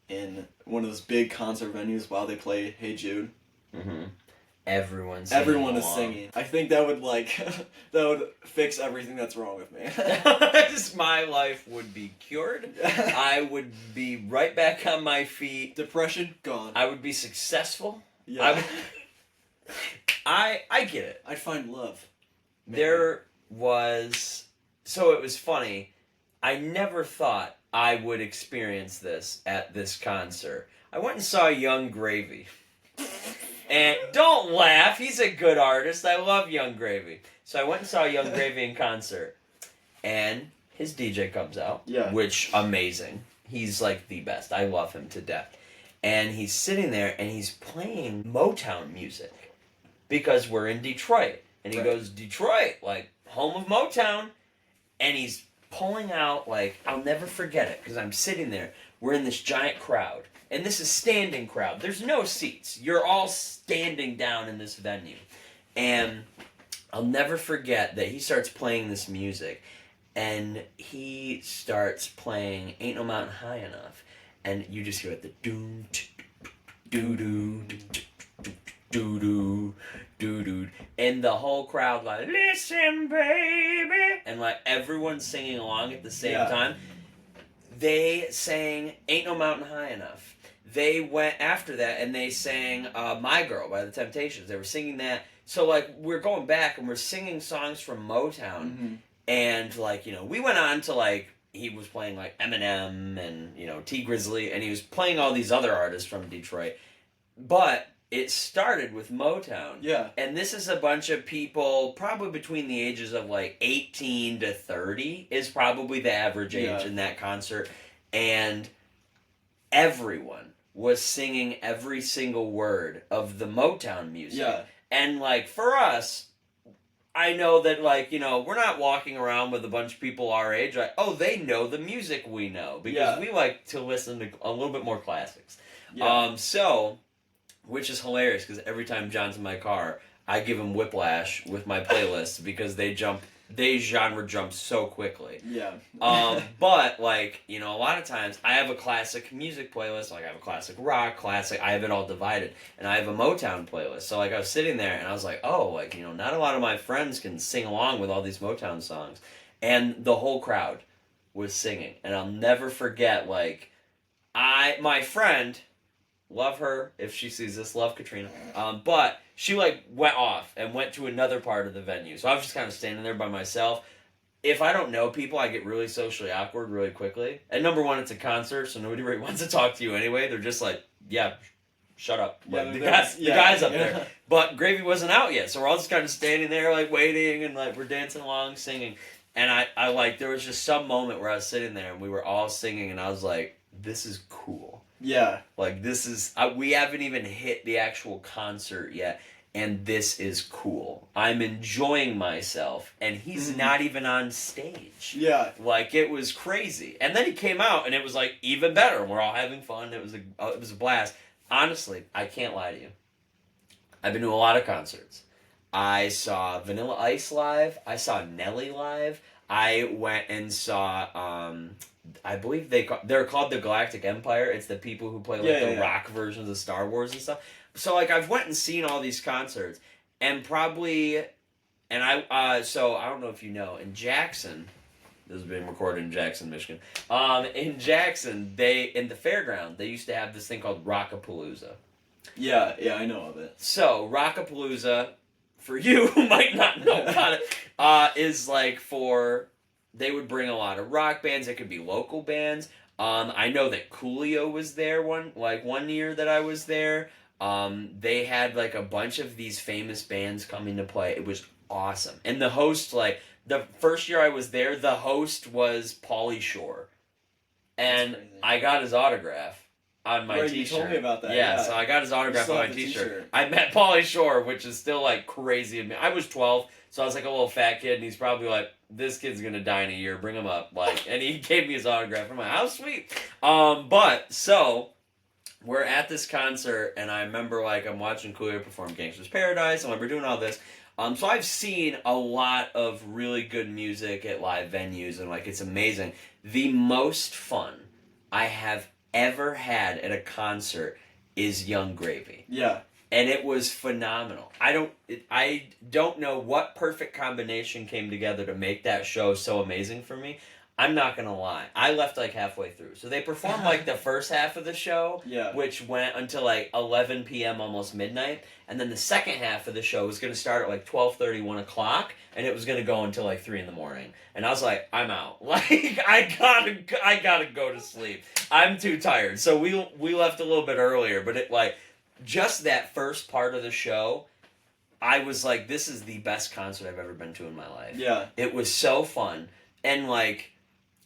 in one of those big concert venues while they play Hey Jude. Mm-hmm. Everyone is singing. I think that would that would fix everything that's wrong with me. My life would be cured. I would be right back on my feet. Depression gone. I would be successful. Yeah. I get it. I'd find love. Maybe. It was funny. I never thought I would experience this at this concert. I went and saw Young Gravy. And don't laugh, he's a good artist. I love Young Gravy. So I went and saw Young Gravy in concert. And his DJ comes out. Yeah. Which, amazing. He's like the best. I love him to death. And he's sitting there and he's playing Motown music. Because we're in Detroit. And he goes, Detroit, like, home of Motown. And he's pulling out, like, I'll never forget it. Because I'm sitting there. We're in this giant crowd. And this is standing crowd. There's no seats. You're all standing down in this venue. And I'll never forget that he starts playing this music. And he starts playing Ain't No Mountain High Enough. And you just hear it, the doo doo doo doo doo doo doo doo. And the whole crowd like, listen, baby. And like everyone's singing along at the same time. They sang Ain't No Mountain High Enough. They went after that and they sang My Girl by the Temptations. They were singing that. So, like, we're going back and we're singing songs from Motown. Mm-hmm. And, like, you know, we went on to, like, he was playing, like, Eminem and, you know, T. Grizzly. And he was playing all these other artists from Detroit. But it started with Motown. Yeah. And this is a bunch of people probably between the ages of, like, 18 to 30 is probably the average age in that concert. And everyone was singing every single word of the Motown music. Yeah. And, like, for us, I know that, like, you know, we're not walking around with a bunch of people our age. Like, oh, they know the music we know. Because we like to listen to a little bit more classics. Yeah. Which is hilarious, because every time John's in my car, I give him whiplash with my playlist, because they genre jump so quickly. Yeah. But, like, you know, a lot of times I have a classic music playlist, like I have a classic rock, I have it all divided, and I have a Motown playlist. So, like, I was sitting there and I was like, oh, like, you know, not a lot of my friends can sing along with all these Motown songs. And the whole crowd was singing. And I'll never forget, like, my friend, love her if she sees this, love Katrina, but she, like, went off and went to another part of the venue. So I was just kind of standing there by myself. If I don't know people, I get really socially awkward really quickly. And number one, it's a concert, so nobody really wants to talk to you anyway. They're just like, yeah, shut up. Like, the guy's up there. But Gravy wasn't out yet, so we're all just kind of standing there, like, waiting, and, like, we're dancing along, singing. And I like, there was just some moment where I was sitting there, and we were all singing, and I was like, this is cool. Yeah. Like, this is, we haven't even hit the actual concert yet, and this is cool. I'm enjoying myself, and he's not even on stage. Yeah. Like, it was crazy. And then he came out, and it was, like, even better. We're all having fun. It was a blast. Honestly, I can't lie to you. I've been to a lot of concerts. I saw Vanilla Ice live. I saw Nelly live. I went and saw, I believe they're called the Galactic Empire. It's the people who play like rock versions of Star Wars and stuff. So like I've went and seen all these concerts, and so I don't know if you know, in Jackson, this is being recorded in Jackson, Michigan. In Jackson, in the fairground, they used to have this thing called Rockapalooza. Yeah, I know of it. So Rockapalooza, for you who might not know about it, is like they would bring a lot of rock bands. It could be local bands. I know that Coolio was there one year that I was there. They had like a bunch of these famous bands coming to play. It was awesome. And the host, like the first year I was there, the host was Pauly Shore, and I got his autograph on my T-shirt. You told me about that. Yeah, so I got his autograph on my T-shirt. I met Pauly Shore, which is still like crazy. I was 12, so I was like a little fat kid, and he's probably like, "This kid's gonna die in a year. Bring him up." Like, and he gave me his autograph. I'm like, "How sweet." But so we're at this concert, and I remember like I'm watching Coolio perform Gangsta's Paradise, and we're doing all this. So I've seen a lot of really good music at live venues, and like it's amazing. The most fun I have ever had at a concert is Young Gravy. Yeah. And it was phenomenal. I don't know what perfect combination came together to make that show so amazing for me. I'm not gonna lie. I left like halfway through. So they performed like the first half of the show, which went until like 11 p.m. almost midnight, and then the second half of the show was gonna start at like 12:30, 1 o'clock, and it was gonna go until like 3 in the morning. And I was like, I'm out. Like I gotta go to sleep. I'm too tired. So we left a little bit earlier, but it like just that first part of the show, I was like, this is the best concert I've ever been to in my life. Yeah. It was so fun. And like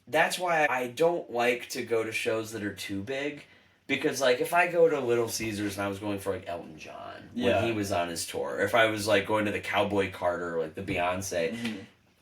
that's why I don't like to go to shows that are too big, because like if I go to Little Caesars and I was going for like Elton John when he was on his tour, or if I was like going to the Cowboy Carter or like the Beyonce,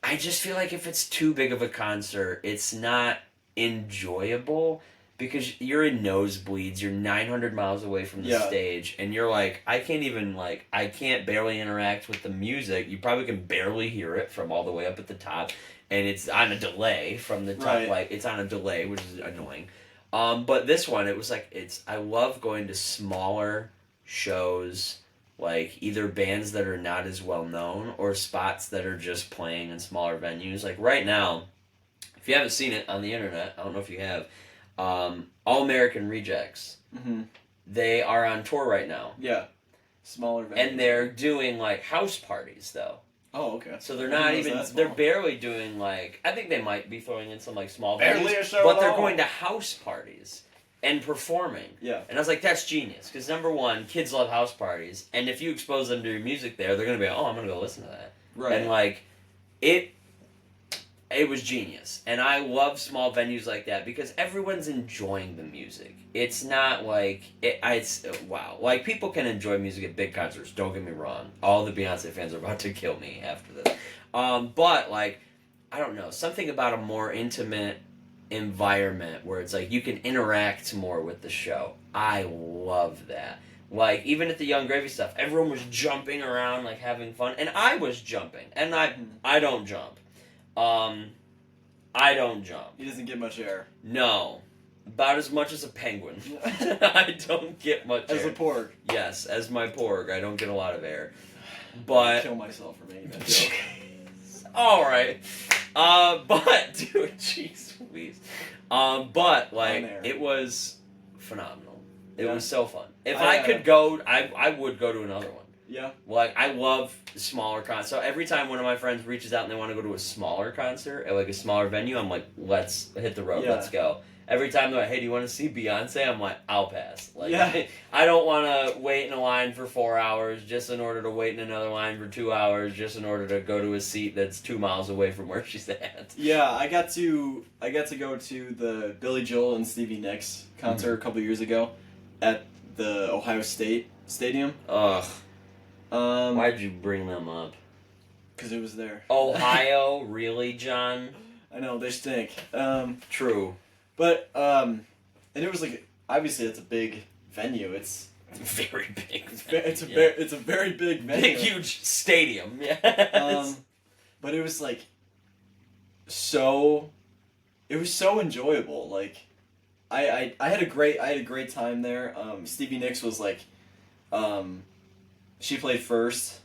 I just feel like if it's too big of a concert, it's not enjoyable, because you're in nosebleeds, you're 900 miles away from the stage, and you're like, I can't barely interact with the music. You probably can barely hear it from all the way up at the top. And it's on a delay from the top, like it's on a delay, which is annoying. But this one, it was like I love going to smaller shows, like either bands that are not as well known or spots that are just playing in smaller venues. Like right now, if you haven't seen it on the internet, I don't know if you have, All American Rejects. Mm-hmm. They are on tour right now. Yeah, smaller venues. And they're doing like house parties though. Oh, okay. So they're not even, they're barely doing like, I think they might be throwing in some like small barely venues, a show but they're going to house parties and performing. Yeah. And I was like, that's genius, because number one, kids love house parties, and if you expose them to your music there, they're going to be like, oh, I'm going to go listen to that. Right. And like, it was genius. And I love small venues like that because everyone's enjoying the music. It's not like, it's wow. Like, people can enjoy music at big concerts, don't get me wrong. All the Beyonce fans are about to kill me after this. But, like, I don't know, something about a more intimate environment where it's like you can interact more with the show. I love that. Like, even at the Young Gravy stuff, everyone was jumping around, like, having fun. And I was jumping. And I don't jump. I don't jump. He doesn't get much air. No. About as much as a penguin. I don't get much air. As a porg. Yes, as my porg. I don't get a lot of air. But... I'll kill myself for making that joke. Alright. But, dude, jeez Louise. But, like, it was phenomenal. It was so fun. If I could go, I would go to another one. Yeah. Like, I love smaller concerts. So every time one of my friends reaches out and they want to go to a smaller concert at, like, a smaller venue, I'm like, let's hit the road, let's go. every time they're like, hey, do you want to see Beyonce? I'm like, I'll pass. Like, Yeah. I don't want to wait in a line for 4 hours just in order to wait in another line for 2 hours just in order to go to a seat that's 2 miles away from where she's at. Yeah, I got to go to the Billy Joel and Stevie Nicks concert a couple years ago at the Ohio State Stadium. Ugh. Um, Why'd you bring them up? Because it was there. Ohio? Really, John? I know, they stink. True. But and it was like, obviously it's a big venue. It's Very big. it's a very big venue. Big, huge stadium. Yeah. But it was like so enjoyable. Like I had a great time there. Stevie Nicks was like she played first.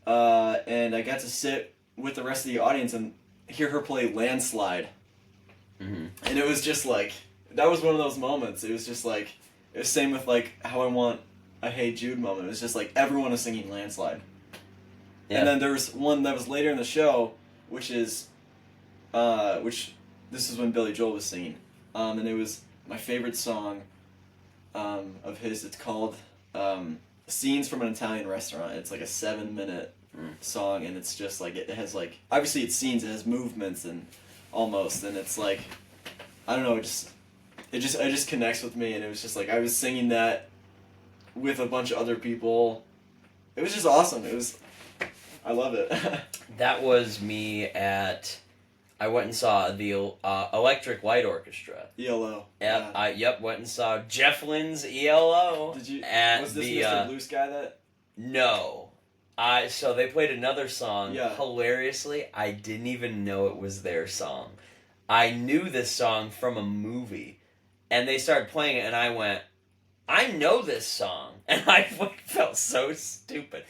And I got to sit with the rest of the audience and hear her play Landslide. Mm-hmm. And it was just like, that was one of those moments. It was just like, it was same with like how I want a Hey Jude moment. It was just like everyone was singing Landslide. Yeah. And then there was one that was later in the show, which is, this is when Billy Joel was singing. And it was my favorite song of his. It's called Scenes from an Italian Restaurant. It's like a 7-minute song, and it's just like, it has like, obviously it's scenes, it has movements and almost, and it's like, I don't know, it just connects with me, and it was just like, I was singing that with a bunch of other people. It was just awesome. I love it. That was me at, I went and saw the Electric Light Orchestra. ELO. Yep, I went and saw Jeff Lynne's ELO. Did you? At Was this the, Mr. Blue Sky that? No. So they played another song. Yeah. Hilariously, I didn't even know it was their song. I knew this song from a movie. And they started playing it, and I went, I know this song. And I felt so stupid.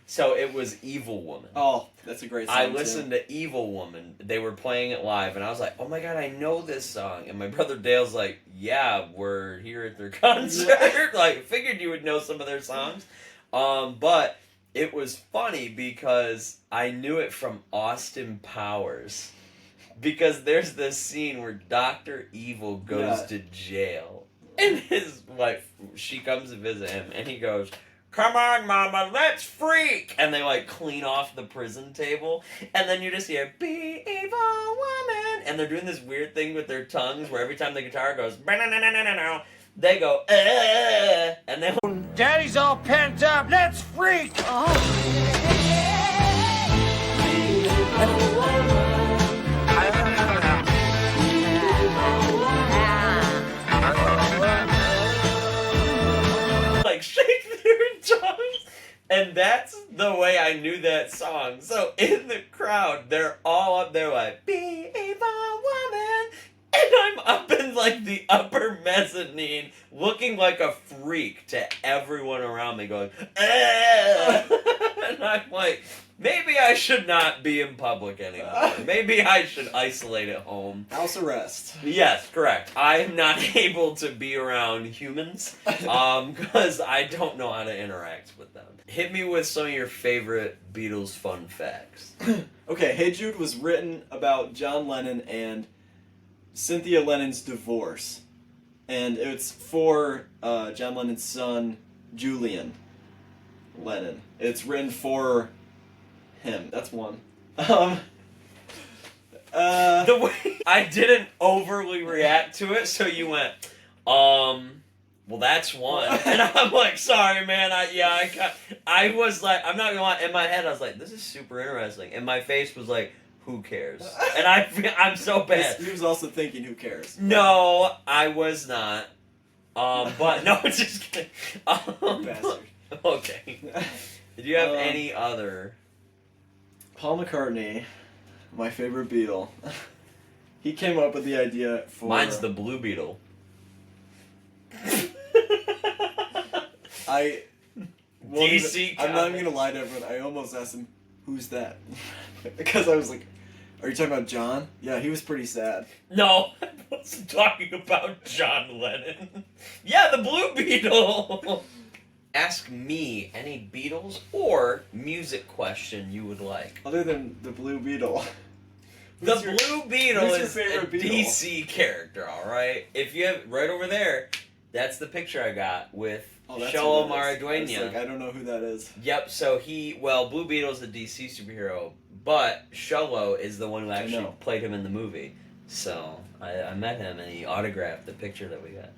So it was Evil Woman. Oh, that's a great song. I listened to Evil Woman. They were playing it live, and I was like, oh my god, I know this song. And my brother Dale's like, yeah, we're here at their concert. Like, figured you would know some of their songs. But it was funny because I knew it from Austin Powers. Because there's this scene where Dr. Evil goes to jail. And his wife, she comes to visit him, and he goes, come on, mama, let's freak! And they, like, clean off the prison table. And then you just hear, be evil woman! And they're doing this weird thing with their tongues where every time the guitar goes, they go, and they Daddy's all pent up. Let's freak! like shake their tongues. And that's the way I knew that song. So in the crowd, they're all up there like, be evil woman. And I'm up in like the upper mezzanine looking like a freak to everyone around me going, and I'm like, maybe I should not be in public anymore. Maybe I should isolate at home. House arrest. Yes, correct. I am not able to be around humans because I don't know how to interact with them. Hit me with some of your favorite Beatles fun facts. Okay, Hey Jude was written about John Lennon and Cynthia Lennon's divorce. And it's for John Lennon's son, Julian Lennon. It's written for him. That's one. The way I didn't overly react to it, so you went, well, that's one. And I'm like, sorry, man. I was like, I'm not gonna lie. In my head, I was like, this is super interesting. And my face was like, who cares? And I'm so bad. He was also thinking, who cares? No, I was not. But no, just kidding. Bastard. Okay. Did you have any other? Paul McCartney, my favorite Beatle. He came up with the idea for. Mine's the Blue Beetle. DC I'm not even Comics. gonna lie to everyone. I almost asked him, "Who's that?" Because I was like, "Are you talking about John?" Yeah, he was pretty sad. No, I wasn't talking about John Lennon. Yeah, the Blue Beetle. Ask me any Beatles or music question you would like. Other than the Blue Beetle. The Who's your- Blue Beetle who's your is a favorite Beetle? DC character, all right. If you have right over there, that's the picture I got with That's Showa who that is. I was Maraduena. like, I don't know who that is. Yep. So Blue Beetle's a DC superhero, but Sholo is the one who actually know. played him in the movie. So I met him and he autographed the picture that we got.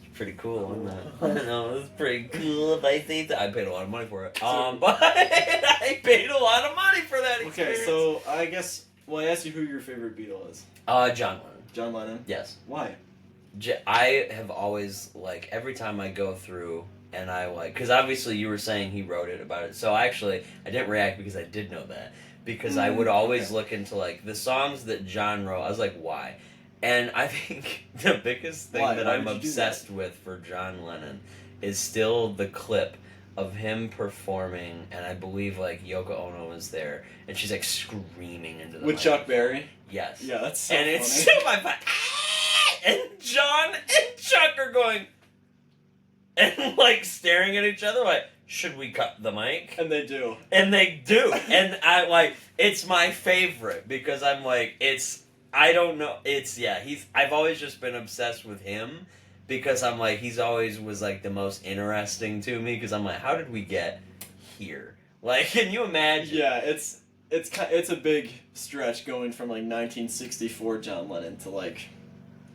It's pretty cool, isn't it? I know, it's pretty cool. If I say so. I paid a lot of money for it. But I paid a lot of money for that experience. Okay, so I guess, well, I asked you who your favorite Beatle is. John Lennon. John Lennon? Yes. Why? I have always, like, every time I go through and I, like, because obviously you were saying he wrote it about it. So actually, I didn't react because I did know that. Because I would always look into, like, the songs that John wrote. I was like, why? And I think the biggest thing that Why I'm would you do obsessed with for John Lennon is still the clip of him performing, and I believe, like, Yoko Ono was there, and she's, like, screaming into the With mic. Chuck Berry? Yes. Yeah, that's so And funny. it's still my butt. And John and Chuck are going and like staring at each other like, should we cut the mic? And they do. And they do. And I like it's my favorite because I'm like I don't know. I've always just been obsessed with him because I'm like he's always was like the most interesting to me because I'm like how did we get here? Like can you imagine? Yeah, it's a big stretch going from like 1964 John Lennon to like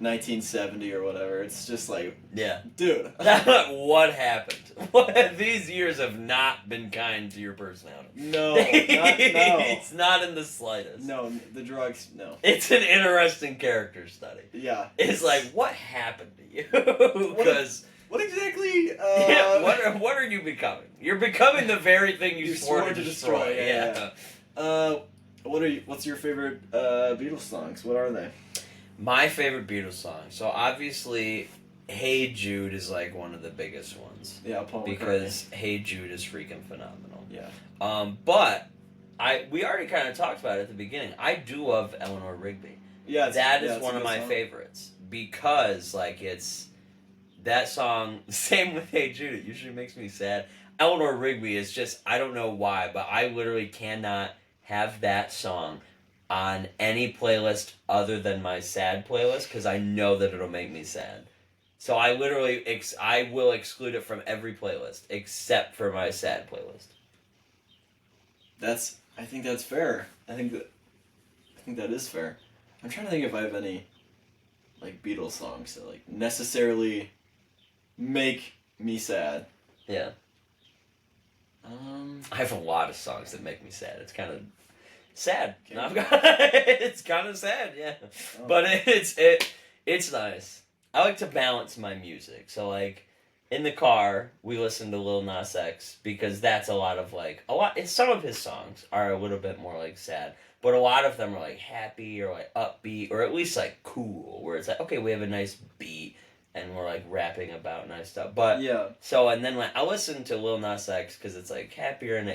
1970 or whatever. It's just like, Yeah. dude. What happened? These years have not been kind to your personality. No, It's not in the slightest. no, the drugs, no. It's an interesting character study. Yeah. It's like, what happened to you? Because What exactly? what are you becoming? You're becoming the very thing you swore to destroy. Yeah. What's your favorite Beatles songs? What are they? My favorite Beatles song. So obviously, "Hey Jude" is like one of the biggest ones Yeah, Paul McCartney. because "Hey Jude" is freaking phenomenal. Yeah. But we already kind of talked about it at the beginning. I do love Eleanor Rigby. Yeah, That is it's a one of good my song. favorites because like it's that song. Same with "Hey Jude." It usually makes me sad. Eleanor Rigby is just I don't know why, but I literally cannot have that song on any playlist other than my sad playlist because I know that it'll make me sad. So I literally I will exclude it from every playlist except for my sad playlist. I think that's fair. I think that is fair. I'm trying to think if I have any like Beatles songs that like necessarily make me sad. Yeah. I have a lot of songs that make me sad. It's kind of sad. Okay. No, it's kind of sad, yeah. Oh. But it's nice. I like to balance my music. So like in the car, we listen to Lil Nas X because that's a lot. Some of his songs are a little bit more like sad, but a lot of them are like happy or like upbeat or at least like cool, where it's like okay, we have a nice beat and we're like rapping about nice stuff. But Yeah. so and then like I listen to Lil Nas X because it's like happier and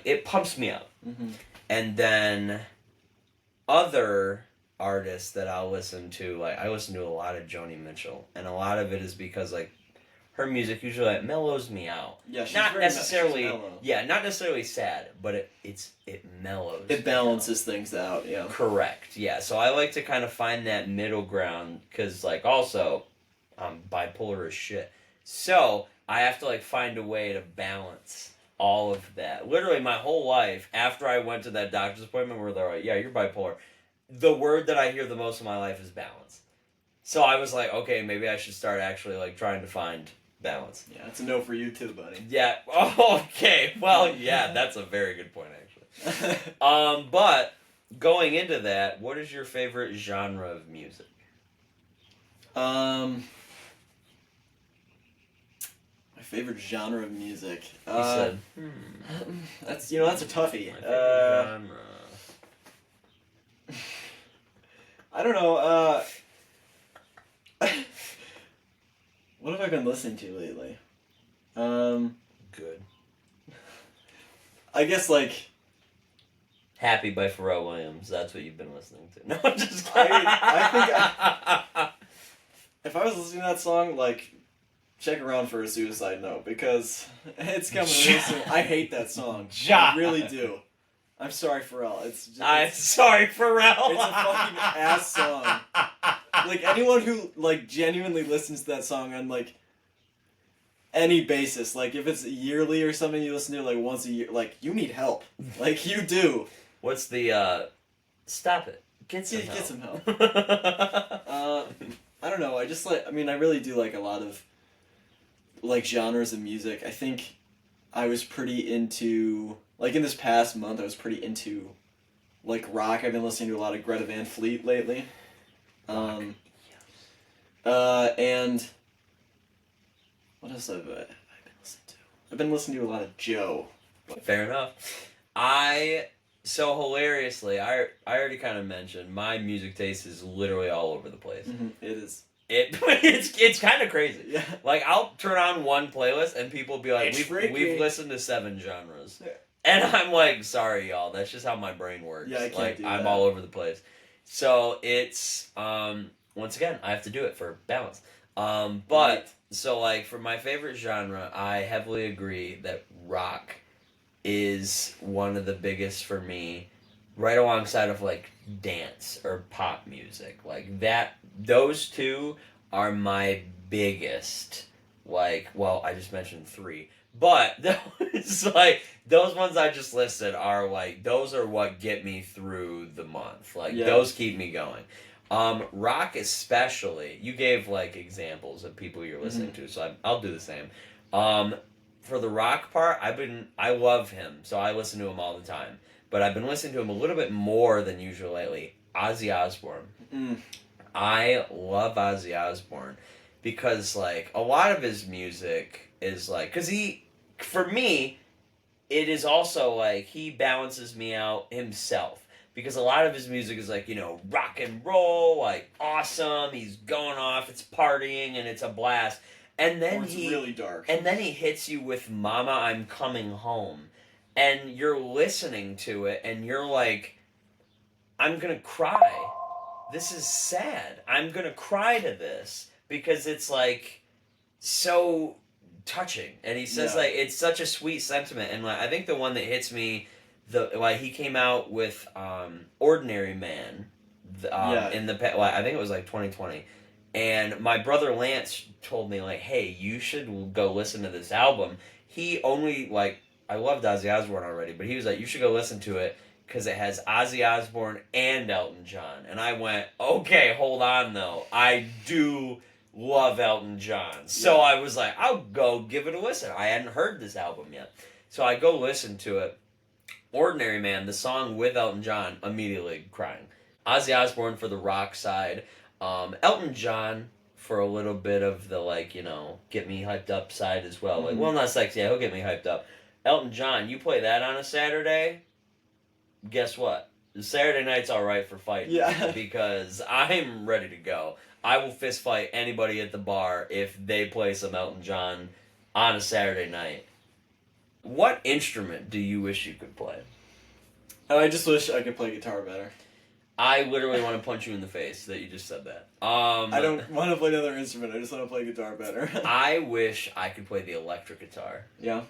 it pumps me up. Mm-hmm. And then other artists that I'll listen to, like I listen to a lot of Joni Mitchell, and a lot of it is because like her music usually like mellows me out. Yeah, she's Not very necessarily, she's mellow. yeah, not necessarily sad, but it mellows. me It balances things out. Yeah. out. Correct. Yeah. So I like to kind of find that middle ground because like also I'm bipolar as shit, so I have to like find a way to balance all of that. Literally my whole life, after I went to that doctor's appointment where they're like, yeah, you're bipolar, the word that I hear the most in my life is balance. So I was like, okay, maybe I should start actually like trying to find balance. Yeah, it's a no for you too, buddy. Yeah, okay, well, yeah, that's a very good point actually. But going into that, what is your favorite genre of music? My favorite genre of music. You said, That's that's a toughie. my favorite genre. I don't know. What have I been listening to lately? Good. I guess like Happy by Pharrell Williams. That's what you've been listening to. No, I'm just kidding. I if I was listening to that song, like check around for a suicide note because it's coming real soon. I hate that song. John. I really do. I'm sorry, Pharrell. It's just, I'm sorry, Pharrell. it's a fucking ass song. Like, anyone who, like, genuinely listens to that song on, like, any basis, like, if it's yearly or something you listen to, like, once a year, like, you need help. Like, you do. What's the, stop it. Get some help. Get some help. I don't know, I just, like, I mean, I really do like a lot of, like, genres of music. I think I was pretty into, like, in this past month, I was pretty into, like, rock. I've been listening to a lot of Greta Van Fleet lately. And what else have I been listening to? I've been listening to a lot of Joe. Fair enough. So hilariously, I already kind of mentioned, my music taste is literally all over the place. Mm-hmm. It is. It's kind of crazy. Yeah. Like, I'll turn on one playlist and people will be like, It's we've listened to 7 genres. Yeah. And I'm like, sorry, y'all. That's just how my brain works. Yeah, I can't like, do I'm that. all over the place. So it's, once again, I have to do it for balance. But, so, like, for my favorite genre, I heavily agree that rock is one of the biggest for me, right alongside of, like, dance or pop music. Like, those two are my biggest, like, well, I just mentioned 3. But those ones I just listed are, like, those are what get me through the month. Like, Yeah. those keep me going. Rock especially, you gave, like, examples of people you're listening to, so I'll do the same. For the rock part, I love him, so I listen to him all the time. But I've been listening to him a little bit more than usual lately. Ozzy Osbourne. I love Ozzy Osbourne because, like, a lot of his music is, like, because for me, it is also, like, he balances me out himself. Because a lot of his music is, like, you know, rock and roll, like, awesome, he's going off, it's partying, and it's a blast. And then it's really dark. And then he hits you with Mama, I'm Coming Home. And you're listening to it, and you're like, I'm gonna cry. This is sad. I'm gonna cry to this. Because it's, like, so touching. And he says, like, it's such a sweet sentiment. And, like, I think the one that hits me, he came out with Ordinary Man in the I think it was, like, 2020. And my brother Lance told me, like, hey, you should go listen to this album. He only, like, I loved Ozzy Osbourne already, but he was like, you should go listen to it because it has Ozzy Osbourne and Elton John. And I went, okay, hold on, though. I do love Elton John. So I was like, I'll go give it a listen. I hadn't heard this album yet. So I go listen to it. Ordinary Man, the song with Elton John, immediately crying. Ozzy Osbourne for the rock side. Elton John for a little bit of the, like, you know, get me hyped up side as well. Like, well, not sexy, yeah, he'll get me hyped up. Elton John, you play that on a Saturday, guess what? The Saturday night's alright for fighting. Yeah. Because I'm ready to go. I will fist fight anybody at the bar if they play some Elton John on a Saturday night. What instrument do you wish you could play? I just wish I could play guitar better. I literally want to punch you in the face that you just said that. I don't want to play another instrument. I just want to play guitar better. I wish I could play the electric guitar. Yeah.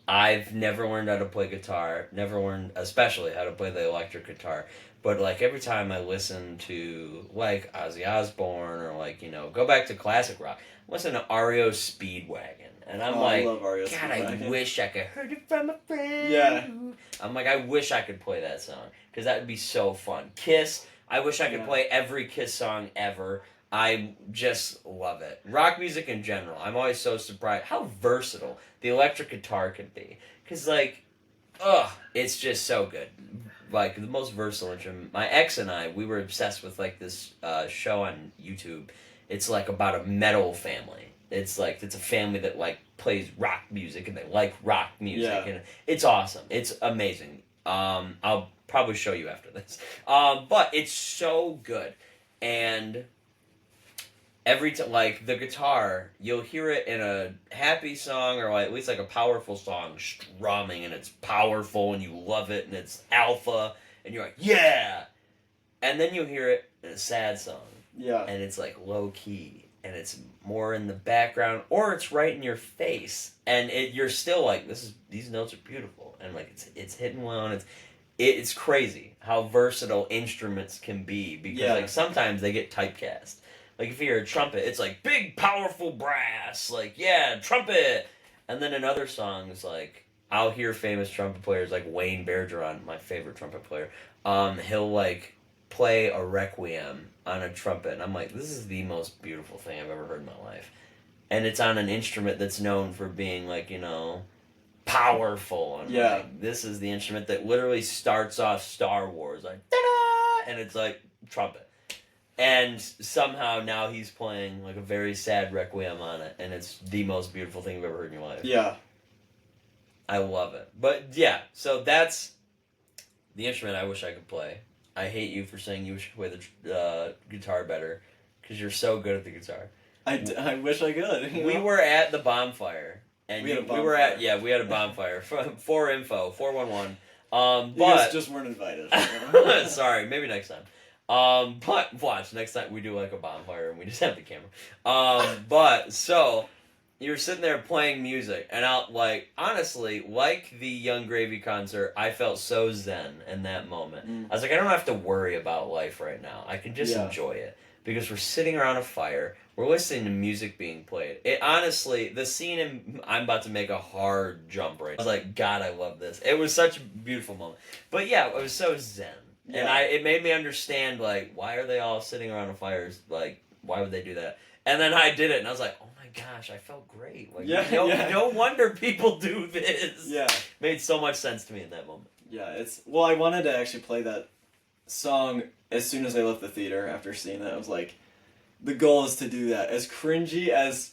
I've never learned how to play guitar. Never learned, especially, how to play the electric guitar. But, like, every time I listen to, like, Ozzy Osbourne or, like, you know, go back to classic rock, listen to REO Speedwagon. And I'm like, I love REO God, Speedwagon. I wish I could heard it from a friend. Yeah. I'm like, I wish I could play that song. Because that would be so fun. Kiss, I wish I could play every Kiss song ever. I just love it. Rock music in general, I'm always so surprised how versatile the electric guitar can be. Because, like, it's just so good. Like, the most versatile instrument. My ex and I, we were obsessed with, like, this show on YouTube. It's, like, about a metal family. It's, like, it's a family that, like, plays rock music, and they like rock music. Yeah. And it's awesome. It's amazing. I'll probably show you after this. But it's so good. And every time, like, the guitar, you'll hear it in a happy song or, like, at least, like, a powerful song strumming, and it's powerful, and you love it, and it's alpha, and you're like, yeah! And then you'll hear it in a sad song. Yeah. And it's, like, low-key, and it's more in the background, or it's right in your face, and you're still like, these notes are beautiful, and, like, it's hitting well, and it's crazy how versatile instruments can be because Yeah. like sometimes they get typecast. Like if you hear a trumpet, it's like big powerful brass, like yeah, trumpet. And then in other songs, like I'll hear famous trumpet players like Wayne Bergeron, my favorite trumpet player. He'll like play a requiem on a trumpet, and I'm like, this is the most beautiful thing I've ever heard in my life. And it's on an instrument that's known for being like, you know, powerful. And Yeah. like, this is the instrument that literally starts off Star Wars, like, ta-da! And it's like trumpet. And somehow now he's playing like a very sad requiem on it, and it's the most beautiful thing you've ever heard in your life. Yeah. I love it. But yeah, so that's the instrument I wish I could play. I hate you for saying you wish you could play the guitar better, because you're so good at the guitar. I wish I could. you We know? were at the bonfire, and We had a we were at bonfire. we had a bonfire for info 411. You guys But just weren't invited. you know? sorry, maybe next time. But watch next time we do like a bonfire and we just have the camera. But so you're sitting there playing music, and I'll like honestly, like the Young Gravy concert, I felt so zen in that moment. Mm. I was like, I don't have to worry about life right now. I can just Yeah. enjoy it because we're sitting around a fire. We're listening to music being played. It honestly, the scene in I'm about to make a hard jump right. I was like, God, I love this. It was such a beautiful moment. But yeah, it was so zen. And Yeah. it made me understand like why are they all sitting around a fire? Like why would they do that? And then I did it, and I was like, oh my gosh, I felt great. Like Yeah, no, yeah. no wonder people do this. Yeah. Made so much sense to me in that moment. Yeah, it's well. I wanted to actually play that song as soon as I left the theater after seeing that. I was like, the goal is to do that. As cringy as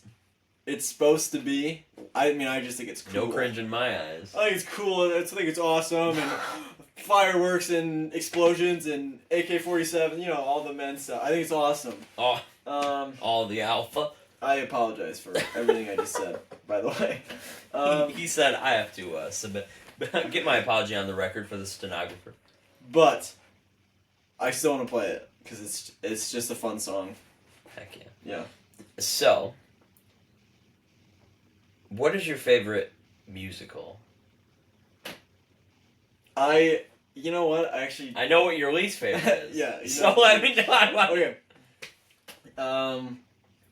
it's supposed to be, I mean, I just think it's cool. No cringe in my eyes. I think it's cool. I think it's awesome, and fireworks and explosions and AK-47. You know, all the men stuff. I think it's awesome. Oh, Um, the alpha. I apologize for everything I just said. By the way, He said I have to submit, get my apology on the record for the stenographer. but I still want to play it because it's just a fun song. Heck yeah. Yeah. So, what is your favorite musical? You know what? I actually. I know what your least favorite is. Yeah, you So know- let me know. Okay.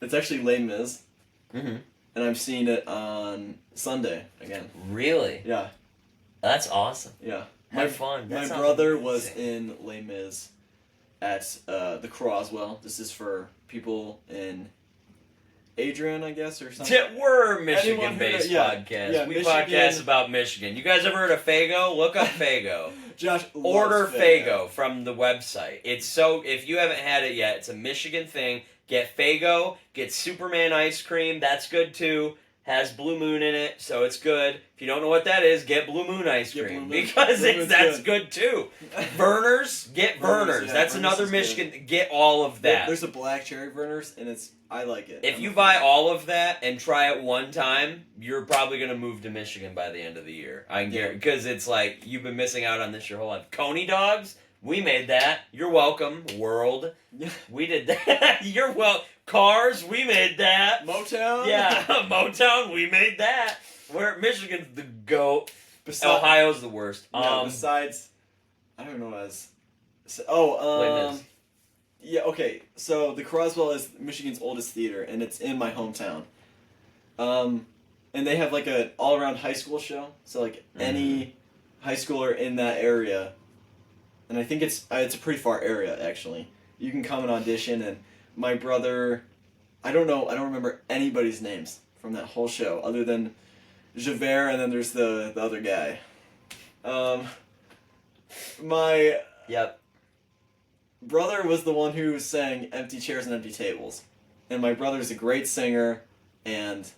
It's actually Les Mis, Mm-hmm. and I'm seeing it on Sunday again. Really? Yeah, That's awesome. yeah. Have fun. That My sounds brother was amazing. in Les Mis at the Croswell. This is for people in Adrian, I guess, or something. We're a Anyone Michigan-based who- yeah, podcast. yeah, we Michigan. podcast about Michigan. You guys ever heard of Fago? Look up Fago. Josh loves Order Faygo. Fago from the website. It's so if you haven't had it yet, it's a Michigan thing. Get Fago, get Superman ice cream, that's good too. Has Blue Moon in it, so it's good. If you don't know what that is, get Blue Moon ice Get cream Blue Moon. because Blue Moon's that's good too. Verner's, get Verner's. yeah, That's Verner's another is Michigan. Get all of that. There's a black cherry Verner's, and I like it. If I'm you a buy fan. all of that and try it one time, you're probably gonna move to Michigan by the end of the year. I can Yeah. guarantee, because it's like you've been missing out on this your whole life. Coney dogs, we made that. You're welcome, world. Yeah. We did that. You're well. Cars, we made that. Motown. Yeah, Motown, we made that. Where Michigan's the goat. Ohio's the worst. Yeah, besides, I don't know as. Les Mis. Yeah. Okay. So the Croswell is Michigan's oldest theater, and it's in my hometown. And they have like an all-around high school show. So like any high schooler in that area, and I think it's a pretty far area actually. You can come and audition, and my brother, I don't remember anybody's names from that whole show other than Javert, and then there's the other guy. My Yep. brother was the one who sang Empty Chairs and Empty Tables. And my brother's a great singer, and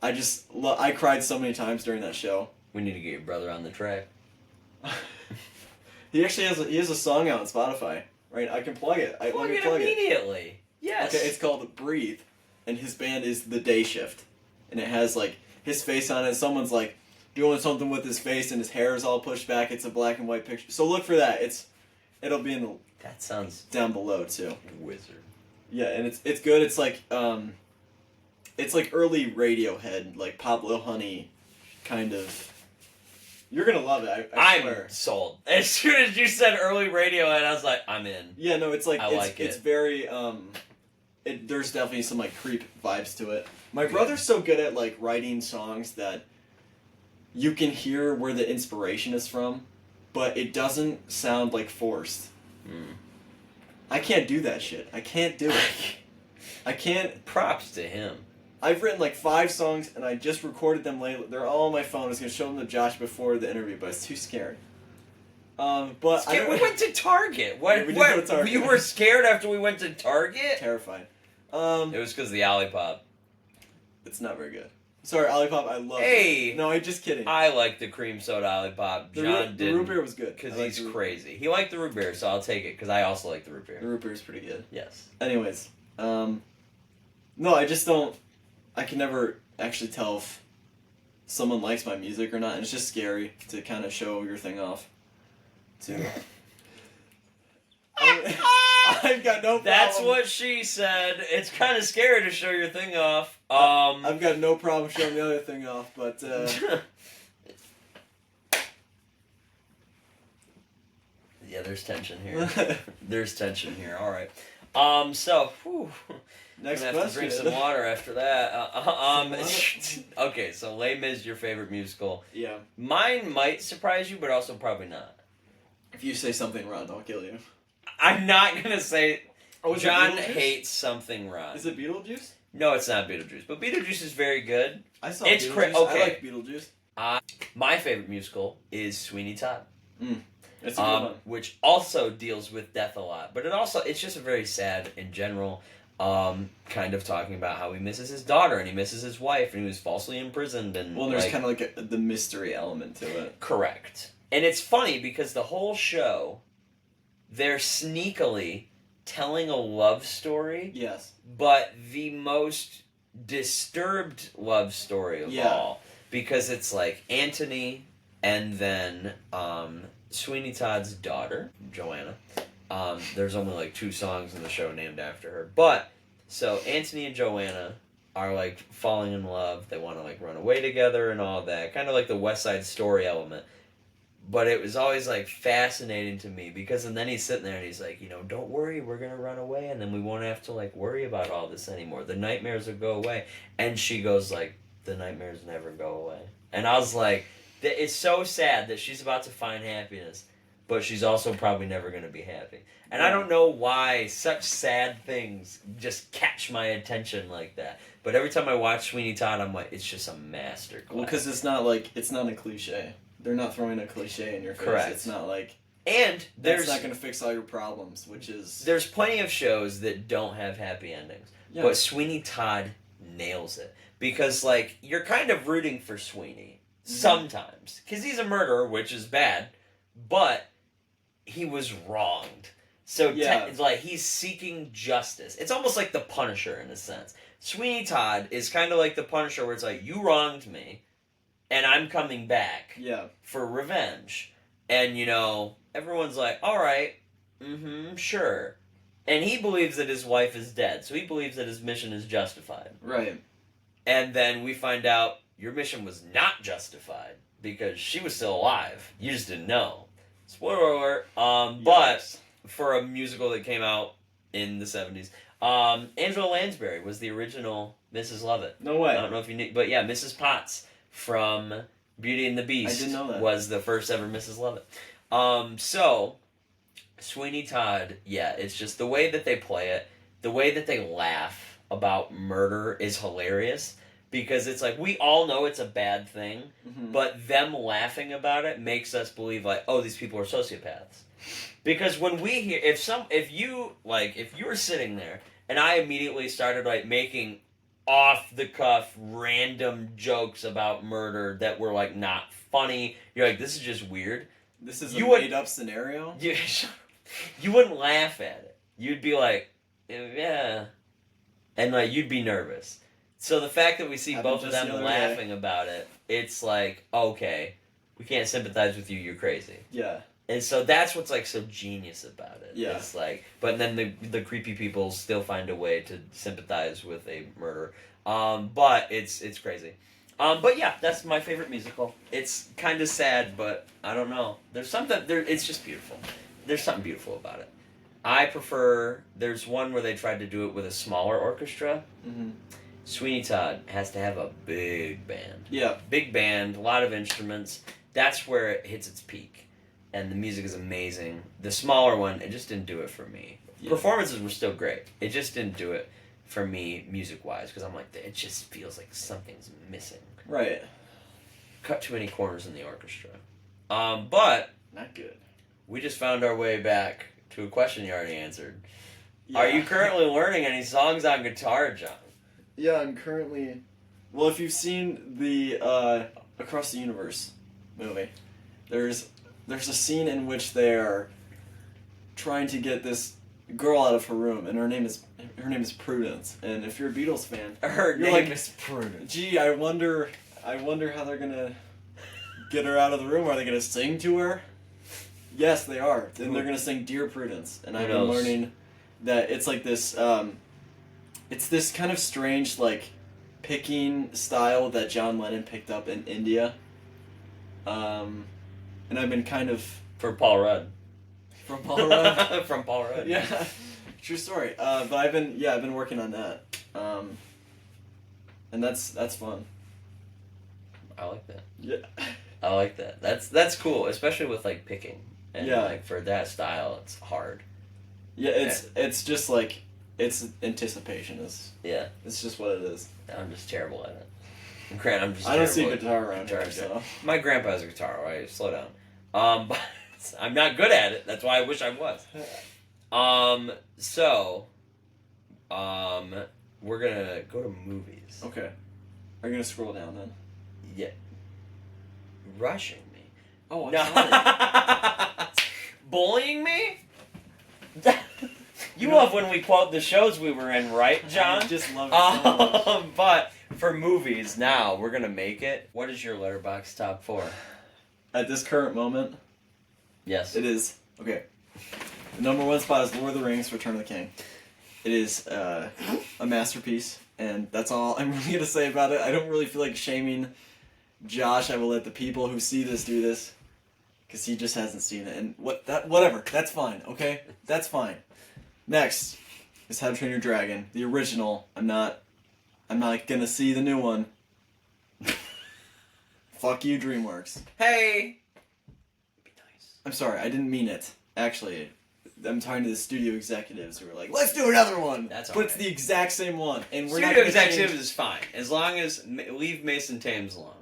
I cried so many times during that show. We need to get your brother on the track. He actually has a song out on Spotify, right? I can plug it. Let Plug me it plug it. immediately. Yes. Okay, it's called Breathe, and his band is The Day Shift. And it has like his face on it. Someone's like doing something with his face, and his hair is all pushed back. It's a black and white picture. So look for that. It'll be in the That sounds down below too. wizard. Yeah, and it's good. It's like early Radiohead, like Pablo Honey, kind of You're gonna love it. I swear. I'm sold. As soon as you said early Radiohead, I was like, I'm in. Yeah, no, it's like I it's like it's it. very there's definitely some like creep vibes to it. My brother's so good at like writing songs that you can hear where the inspiration is from, but it doesn't sound like forced. Mm. I can't do that shit. I can't do it. I can't. Props to him. I've written like 5 songs and I just recorded them lately. They're all on my phone. I was gonna show them to Josh before the interview, but I was too scared. But I don't, We went to Target. What? Yeah, we did what? go to Target. You were scared after we went to Target? terrified. It was because of the Olipop. It's not very good. Sorry, Olipop. I love. Hey! it. No, I'm just kidding. I like the cream soda Olipop. The John the root didn't beer was good because I like he's the root- crazy. He liked the root beer, so I'll take it because I also like the root The beer. root beer is pretty good. Yes. Anyways, no, I just don't. I can never actually tell if someone likes my music or not, and it's just scary to kind of show your thing off. Too. I've got no problem. That's what she said. It's kind of scary to show your thing off. I've got no problem showing the other thing off, but yeah, there's tension here. There's tension here. All right. So, whew, next I'm gonna have to question. drink some water after that. Some Okay, so Les Mis, your favorite musical. Yeah. Mine might surprise you, but also probably not. If you say something wrong, I'll kill you. I'm not gonna say. Oh, is it John Beetlejuice? hates something wrong. Is it Beetlejuice? No, it's not Beetlejuice, but Beetlejuice is very good. I saw It's Beetlejuice. okay. I like Beetlejuice. My favorite musical is Sweeney Todd. It's a good one. Which also deals with death a lot, but it's just a very sad in general, kind of talking about how he misses his daughter and he misses his wife and he was falsely imprisoned and Well, there's like, kind of like the mystery element to it. correct. And it's funny because the whole show, they're sneakily telling a love story, Yes. but the most disturbed love story of Yeah. all, because it's like Antony and then Sweeney Todd's daughter, Joanna. There's only like 2 songs in the show named after her. But, so Antony and Joanna are like falling in love. They want to like run away together and all that. Kind of like the West Side Story element. But it was always like fascinating to me because and then he's sitting there and he's like, don't worry, we're going to run away and then we won't have to like worry about all this anymore. The nightmares will go away. And she goes like, the nightmares never go away. And I was like, it's so sad that she's about to find happiness, but she's also probably never going to be happy. And I don't know why such sad things just catch my attention like that. But every time I watch Sweeney Todd, I'm like, it's just a masterclass. Well, because it's not a cliche. They're not throwing a cliche in your face. Correct. It's not like and that's not going to fix all your problems, which is there's plenty of shows that don't have happy endings, yeah. but Sweeney Todd nails it because like you're kind of rooting for Sweeney sometimes because he's a murderer, which is bad, but he was wronged. So Yeah. like he's seeking justice. It's almost like the Punisher in a sense. Sweeney Todd is kind of like the Punisher, where it's like you wronged me, and I'm coming back yeah. for revenge. And, everyone's like, all right, sure. And he believes that his wife is dead, so he believes that his mission is justified. Right. And then we find out your mission was not justified because she was still alive. You just didn't know. Spoiler alert. But Yikes. for a musical that came out in the 70s, Angela Lansbury was the original Mrs. Lovett. No way. I don't know if you knew, but yeah, Mrs. Potts from Beauty and the Beast I didn't know that. was the first ever Mrs. Lovett. So, Sweeney Todd, yeah, it's just the way that they play it, the way that they laugh about murder is hilarious because it's like, we all know it's a bad thing, but them laughing about it makes us believe like, oh, these people are sociopaths. Because when we hear, if you were sitting there and I immediately started like making off the cuff random jokes about murder that were like not funny, you're like, this is just weird. This is You a would- made up scenario. You wouldn't laugh at it. You'd be like, yeah, and like you'd be nervous. So the fact that we see Happened both of just them the other laughing about it, it's like, okay, we can't sympathize with you. You're crazy. Yeah. And so that's what's like so genius about it. Yeah. It's like, but then the creepy people still find a way to sympathize with a murderer. But it's crazy. But yeah, that's my favorite musical. It's kind of sad, but I don't know. There's something there. It's just beautiful. There's something beautiful about it. I prefer. There's one where they tried to do it with a smaller orchestra. Mm-hmm. Sweeney Todd has to have a big band. Yeah. Big band, a lot of instruments. That's where it hits its peak, and the music is amazing. The smaller one, it just didn't do it for me. Yeah. Performances were still great. It just didn't do it for me music-wise, because I'm like, it just feels like something's missing. Right. Cut too many corners in the orchestra. But Not good. we just found our way back to a question you already answered. Yeah. Are you currently learning any songs on guitar, John? Yeah, I'm currently. Well, if you've seen the Across the Universe movie, there's a scene in which they are trying to get this girl out of her room, and her name is Prudence. And if you're a Beatles fan, Her You're name like- is Prudence. gee, I wonder how they're gonna get her out of the room. Are they gonna sing to her? Yes, they are. And they're gonna sing "Dear Prudence," and Who I've been knows? learning that it's like this. It's this kind of strange like picking style that John Lennon picked up in India. And I've been kind of For Paul Rudd. from Paul Rudd. From Paul Rudd. Yeah, true story. But I've been working on that. And that's fun. I like that. Yeah. I like that. That's cool, especially with like picking. And Yeah. like for that style, it's hard. Yeah, it's just like it's anticipation is Yeah. it's just what it is. I'm just terrible at it. Grant, I'm just I don't see a terrible at guitar around guitar here, stuff. so My grandpa has a guitar, alright? Slow down. But I'm not good at it. That's why I wish I was. We're gonna go to movies. okay. Are you gonna scroll down then? Yeah. Rushing me. Oh, I'm No. sorry. Bullying me? You love when we quote the shows we were in, right, John? I just love it so much. But for movies now, we're gonna make it. What is your Letterboxd top 4? At this current moment, Yes. it is okay. The number one spot is Lord of the Rings: Return of the King. It is a masterpiece, and that's all I'm really gonna say about it. I don't really feel like shaming Josh. I will let the people who see this do this, because he just hasn't seen it. And whatever. That's fine. Okay, that's fine. Next is How to Train Your Dragon, the original. I'm not gonna see the new one. Fuck you, DreamWorks. Hey. Be nice. I'm sorry, I didn't mean it. Actually, I'm talking to the studio executives who are like, "Let's do another one." That's but it's alright. the exact same one, and we're not Studio gonna executives change is fine as long as leave Mason Thames alone.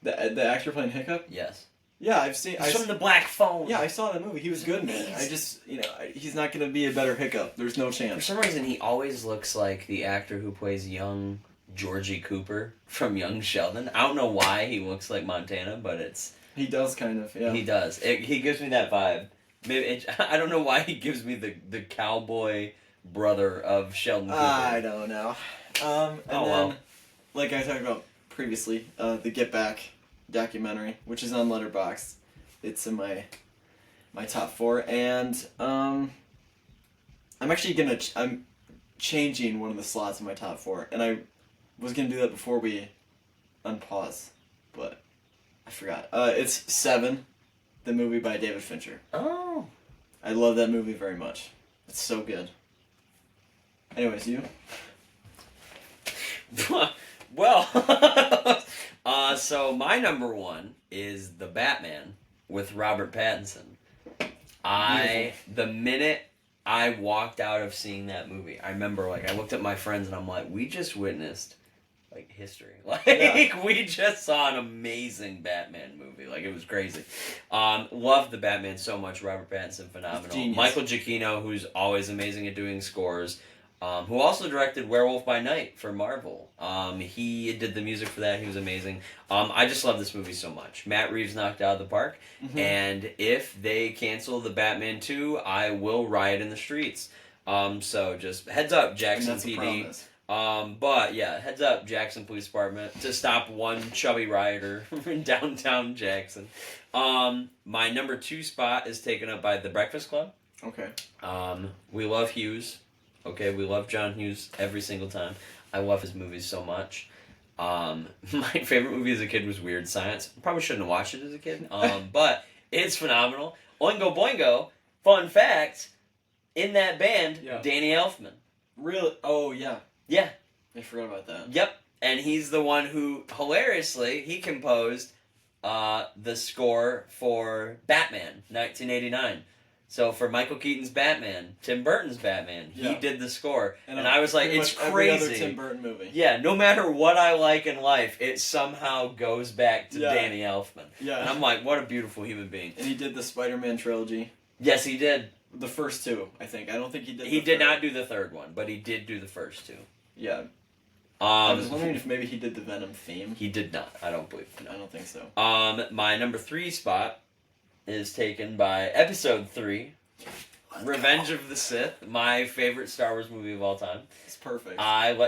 the actor playing Hiccup. Yes. Yeah, I've seen. He's from the Black Phone. Yeah, I saw that movie. He was good in it. I just, he's not gonna be a better Hiccup. There's no For chance. some reason, he always looks like the actor who plays young Georgie Cooper from Young Sheldon. I don't know why he looks like Montana, but He does kind of. Yeah. he does. He gives me that vibe. Maybe I don't know why he gives me the cowboy brother of Sheldon Cooper. I don't know. And Oh, then, well. like I talked about previously, the Get Back documentary, which is on Letterboxd. It's in my top 4, and I'm actually I'm changing one of the slots in my top 4, and I was gonna do that before we unpause, but I forgot. It's Seven, the movie by David Fincher. Oh. I love that movie very much. It's so good. Anyways, you? Well, so my number 1 is The Batman with Robert Pattinson. The minute I walked out of seeing that movie, I remember I looked at my friends and I'm like, we just witnessed history. Yeah. We just saw an amazing Batman movie. It was crazy. Loved the Batman so much. Robert Pattinson, phenomenal. Genius. Michael Giacchino, who's always amazing at doing scores. Who also directed Werewolf by Night for Marvel. He did the music for that. He was amazing. I just love this movie so much. Matt Reeves knocked it out of the park. Mhm. And if they cancel the Batman 2, I will riot in the streets. So just heads up, And Jackson that's a PD. promise. But yeah, heads up, Jackson Police Department, to stop one chubby rioter in downtown Jackson. My number 2 spot is taken up by The Breakfast Club. Okay. We love Hughes. Okay, we love John Hughes every single time. I love his movies so much. My favorite movie as a kid was Weird Science. Probably shouldn't have watched it as a kid, but it's phenomenal. Oingo Boingo, fun fact, in that band, Yeah. Danny Elfman. Really? Oh, yeah. Yeah. I forgot about that. Yep. And he's the one who, hilariously, he composed the score for Batman, 1989. So for Michael Keaton's Batman, Tim Burton's Batman, he Yeah. did the score. And I was like, pretty it's much every other crazy. Tim Burton movie. Yeah, no matter what I like in life, it somehow goes back to Yeah. Danny Elfman. Yeah. And I'm like, what a beautiful human being. And he did the Spider-Man trilogy. Yes, he did. The first two, I think. I don't think he did He the did third. not do the third one, but he did do the first two. Yeah. I was Um, wondering if maybe he did the Venom theme. he did not. I don't believe. I don't think so. My number 3 spot is taken by Episode 3, Revenge of the Sith, my favorite Star Wars movie of all time. It's perfect.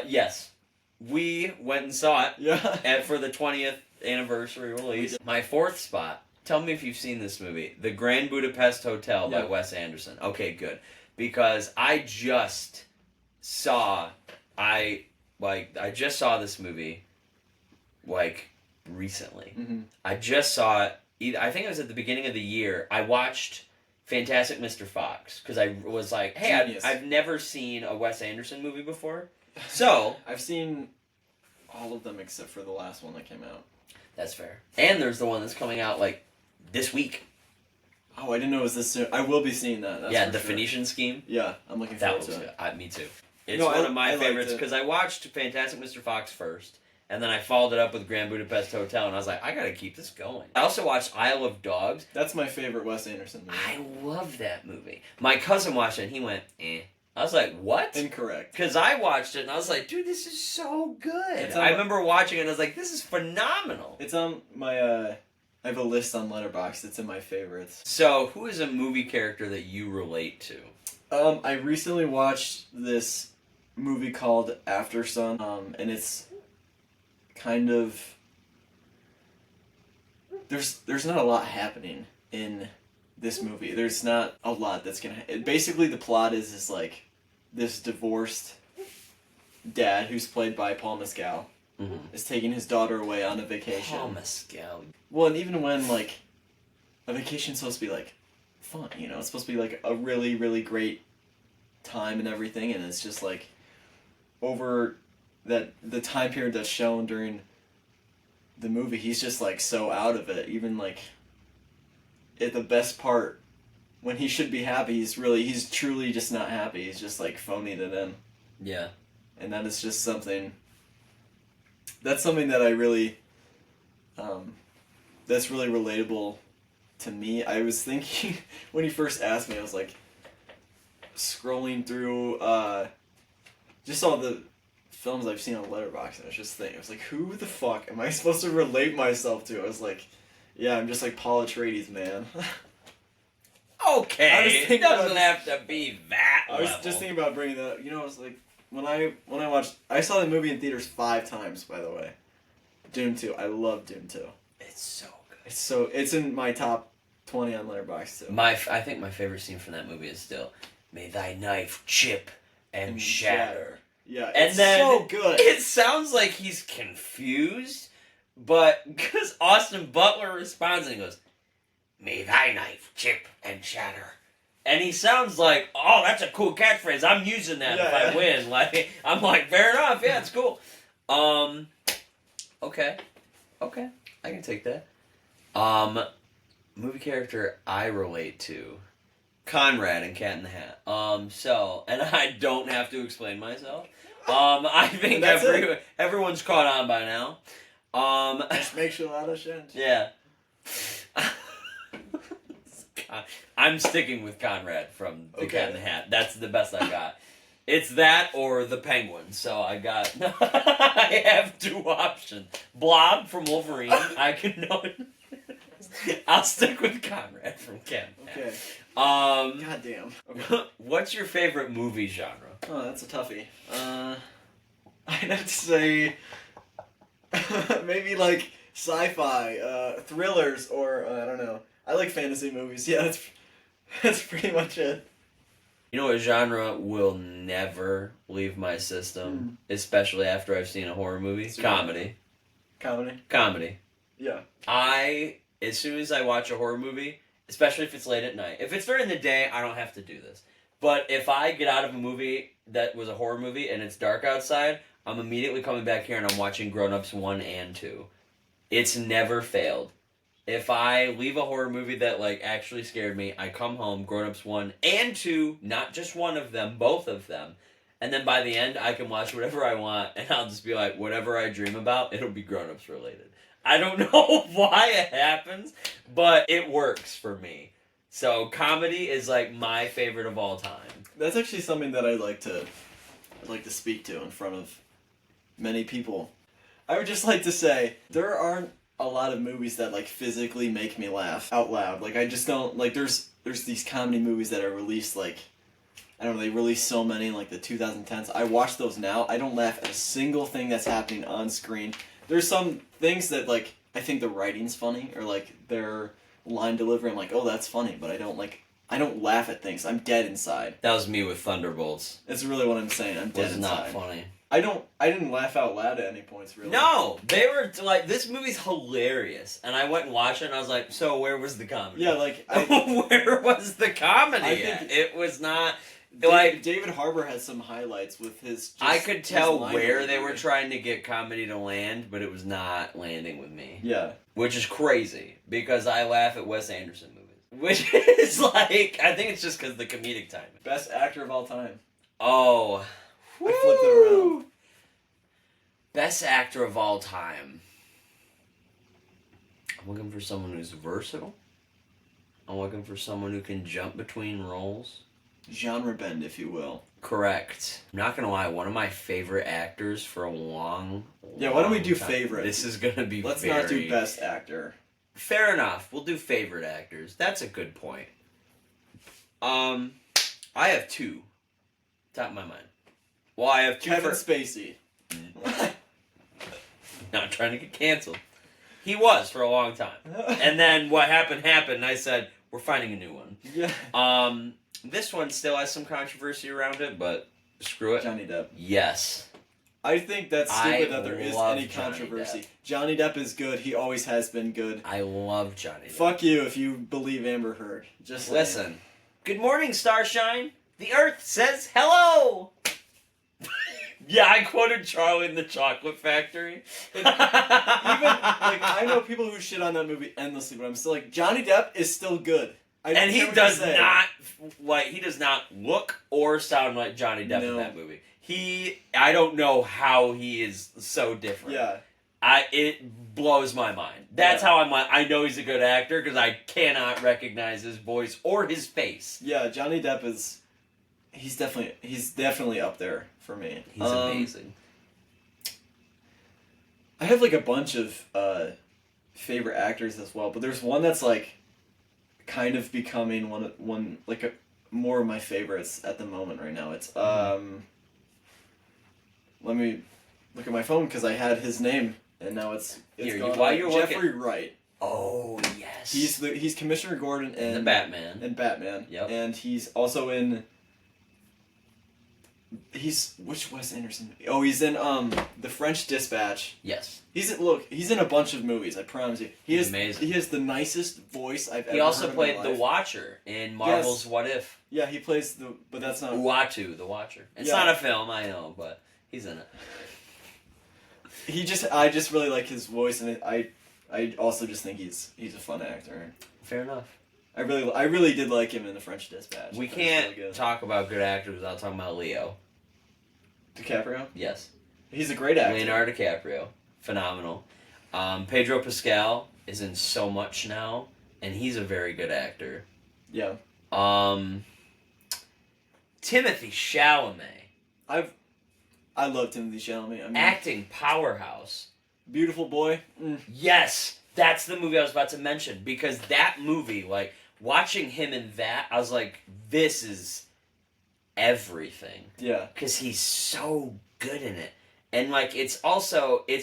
Yes, we went and saw it yeah. for the 20th anniversary release. My 4th spot. Tell me if you've seen this movie, The Grand Budapest Hotel by Yeah. Wes Anderson. Okay, good, because I just saw this movie recently. Mm-hmm. I just saw it. I think it was at the beginning of the year. I watched Fantastic Mr. Fox because I was like, hey, Genius. I've never seen a Wes Anderson movie before. So I've seen all of them except for the last one that came out. that's fair. And there's the one that's coming out this week. Oh, I didn't know it was this soon. I will be seeing that. That's Yeah, for The sure. Phoenician Scheme. Yeah, I'm looking That forward was to good. it. Me too. It's No, one I of my liked favorites it. because I watched Fantastic Mr. Fox first, and then I followed it up with Grand Budapest Hotel, and I was like, I gotta keep this going. I also watched Isle of Dogs. That's my favorite Wes Anderson movie. I love that movie. My cousin watched it, and he went, eh. I was like, what? Incorrect. Because I watched it, and I was like, dude, this is so good. It's I on- remember watching it, and I was like, this is phenomenal. It's on my, I have a list on Letterboxd. It's in my favorites. So, who is a movie character that you relate to? I recently watched this movie called After Sun, and it's kind of... There's not a lot happening in this movie. There's not a lot that's gonna... Basically, the plot is like this divorced dad, who's played by Paul Mescal, Mm-hmm. is taking his daughter away on a vacation. Paul Mescal. Well, and even when, a vacation's supposed to be, fun, it's supposed to be, a really, really great time and everything, and it's just, over the time period that's shown during the movie, he's just, so out of it. Even, at the best part, when he should be happy, he's truly just not happy. He's just, phoning it in. Yeah. And that is just something... That's something that I really... that's really relatable to me. I was thinking... when he first asked me, I was, scrolling through, just all the films I've seen on Letterboxd, and I was just thinking, I was like, who the fuck am I supposed to relate myself to? I was like, yeah, I'm just like Paul Atreides, man. I was Okay, it thinking doesn't about- have to be that I was level. just thinking about bringing that up. I was like, when I watched... I saw the movie in theaters 5 times, by the way. Dune 2. I love Dune 2. It's so good. It's in my top 20 on Letterboxd, too. I think my favorite scene from that movie is still, may thy knife chip and shatter. Yeah, And it's then so good. It sounds like he's confused, but because Austin Butler responds and he goes, may thy knife chip and shatter. And he sounds like, oh, that's a cool catchphrase. I'm using that if I win. I'm like, fair enough. Yeah, it's cool. Okay. I can take that. Movie character I relate to. Conrad in Cat in the Hat. And I don't have to explain myself. I think That's it. everyone's caught on by now. Just makes you a lot of sense. Yeah. I'm sticking with Conrad from The Cat in the Hat. That's the best I got. It's that or the Penguin. So I got. I have 2 options. Blob from Wolverine. I can know. I'll stick with Conrad from Cat in the Hat. Okay. God damn. Okay. What's your favorite movie genre? Oh, that's a toughie. I'd have to say maybe sci-fi, thrillers, or I don't know. I like fantasy movies. Yeah, that's pretty much it. You know what genre will never leave my system, especially after I've seen a horror movie? Super. Comedy. Comedy? Yeah. As soon as I watch a horror movie, especially if it's late at night, if it's during the day, I don't have to do this. But if I get out of a movie that was a horror movie and it's dark outside, I'm immediately coming back here and I'm watching Grown Ups 1 and 2. It's never failed. If I leave a horror movie that like actually scared me, I come home, Grown Ups 1 and 2, not just one of them, both of them. And then by the end, I can watch whatever I want, and I'll just be like, whatever I dream about, it'll be Grown Ups related. I don't know why it happens, but it works for me. So comedy is like my favorite of all time. That's actually something that I'd like to speak to in front of many people. I would just like to say there aren't a lot of movies that like physically make me laugh out loud. Like I just don't like. There's these comedy movies that are released like, I don't know, they released so many in like the 2010s. I watch those now. I don't laugh at a single thing that's happening on screen. There's some things that like I think the writing's funny or like their line delivery. I'm like, oh, that's funny, but I don't laugh at things. I'm dead inside. That was me with Thunderbolts. That's really what I'm saying. I'm dead Was inside. not funny. I didn't laugh out loud at any points really. No, they were like, this movie's hilarious, and I went and watched it, and I was like, so where was the comedy? Yeah, like where was the comedy? I think- at? It was not. like David Harbour has some highlights with his. I could tell his line where they delivery. were trying to get comedy to land, but it was not landing with me. Yeah. Which is crazy, because I laugh at Wes Anderson movies. Which is like, I think it's just because the comedic timing. Best actor of all time. Oh. I flipped it around. Best actor of all time. I'm looking for someone who's versatile. I'm looking for someone who can jump between roles. Genre bend, if you will. Correct. I'm not gonna lie, one of my favorite actors for a long Yeah, why don't we do time. favorite? This is gonna be Let's very... not do best actor. Fair enough. We'll do favorite actors. That's a good point. I have two. Top of my mind. Well, I have two Kevin for... Spacey. Not trying to get canceled. He was for a long time. And then what happened, and I said, we're finding a new one. Yeah. This one still has some controversy around it, but screw it. Johnny Depp. Yes. I think that's stupid that there is love any Johnny controversy. Depp. Johnny Depp is good. He always has been good. I love Johnny Depp. Fuck you if you believe Amber Heard. Just saying. Listen. Good morning, Starshine. The Earth says hello. Yeah, I quoted Charlie in the Chocolate Factory. Even like I know people who shit on that movie endlessly, but I'm still like Johnny Depp is still good. I don't And he care what does you say. not look or sound like Johnny Depp in No. that movie. I don't know how he is so different. Yeah. It blows my mind. That's Yeah. how I'm like, I know he's a good actor because I cannot recognize his voice or his face. Yeah, Johnny Depp is. He's definitely up there for me. He's amazing. I have like a bunch of favorite actors as well, but there's one that's like kind of becoming one like more of my favorites at the moment right now. It's let me look at my phone because I had his name and now it's Here, gone. while you're Jeffrey Wright. Oh, yes. He's Commissioner Gordon in the Batman. and Batman. Yep. And he's also in. Which Wes Anderson movie? Oh, he's in The French Dispatch. Yes. He's in a bunch of movies. I promise you. He's amazing. He has the nicest voice I've ever. He also heard in played my the life. Watcher in Marvel's What If. Yeah, he plays but that's not. Uatu, the Watcher. It's Yeah. not a film, I know, but he's in it. I just really like his voice, and I also just think he's a fun actor. Fair enough. I really did like him in The French Dispatch. We I thought he was can't really good. talk about good actors without talking about Leo. DiCaprio. Yes. He's a great actor. Leonardo DiCaprio. Phenomenal. Pedro Pascal is in so much now, and he's a very good actor. Yeah. Timothy Chalamet. I love Timothy Chalamet. I mean, Acting powerhouse. Beautiful Boy. Yes, that's the movie I was about to mention, because that movie, like, watching him in that, I was like, this is everything. Yeah. Because he's so good in it. And, like, it's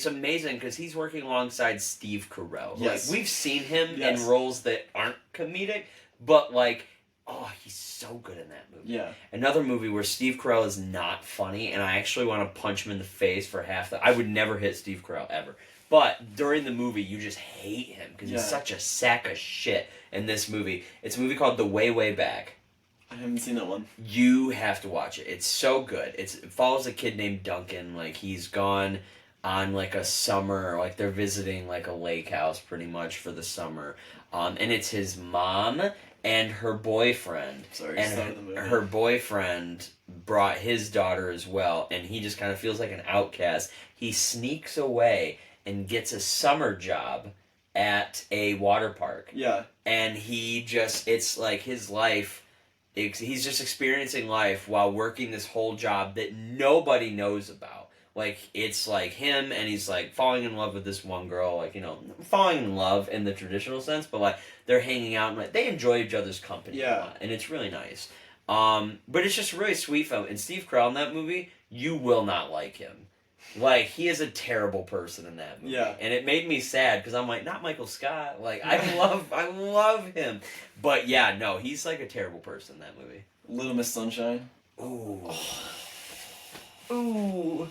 amazing because he's working alongside Steve Carell. Yes. Like, we've seen him Yes. in roles that aren't comedic, but, like, Oh, he's so good in that movie. Yeah. Another movie where Steve Carell is not funny, and I actually want to punch him in the face for half the... I would never hit Steve Carell, ever. But during the movie, you just hate him, because he's such a sack of shit in this movie. It's a movie called The Way, Way Back. I haven't seen that one. You have to watch it. It's so good. It follows a kid named Duncan. Like, he's gone on, like, a summer... Like, they're visiting, like, a lake house, pretty much, for the summer. And it's his mom... and her boyfriend. Sorry, and her boyfriend brought his daughter as well, and he just kind of feels like an outcast. He sneaks away and gets a summer job at a water park. Yeah. And he just, it's like his life, he's just experiencing life while working this whole job that nobody knows about. Like, it's like him, and he's like falling in love with this one girl, like, you know, falling in love in the traditional sense, but like they're hanging out and like they enjoy each other's company a lot, and it's really nice. But it's just a really sweet film. And Steve Carell in that movie, you will not like him. Like, he is a terrible person in that movie. Yeah. And it made me sad because I'm like, not Michael Scott. Like, I love him. But yeah, no, he's like a terrible person in that movie. Little Miss Sunshine. Ooh. Ooh.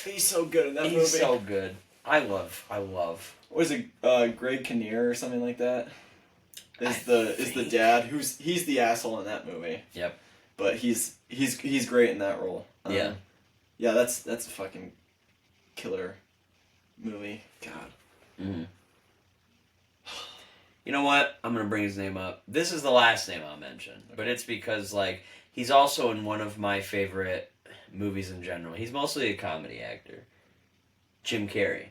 He's so good in that movie. He's so good. I love. What is it? Greg Kinnear or something like that? Is the dad he's the asshole in that movie. Yep. But he's great in that role. Yeah. Yeah, that's a fucking killer movie. God. Mm-hmm. You know what? I'm gonna bring his name up. This is the last name I'll mention, but it's because like he's also in one of my favorite movies in general. He's mostly a comedy actor. Jim Carrey.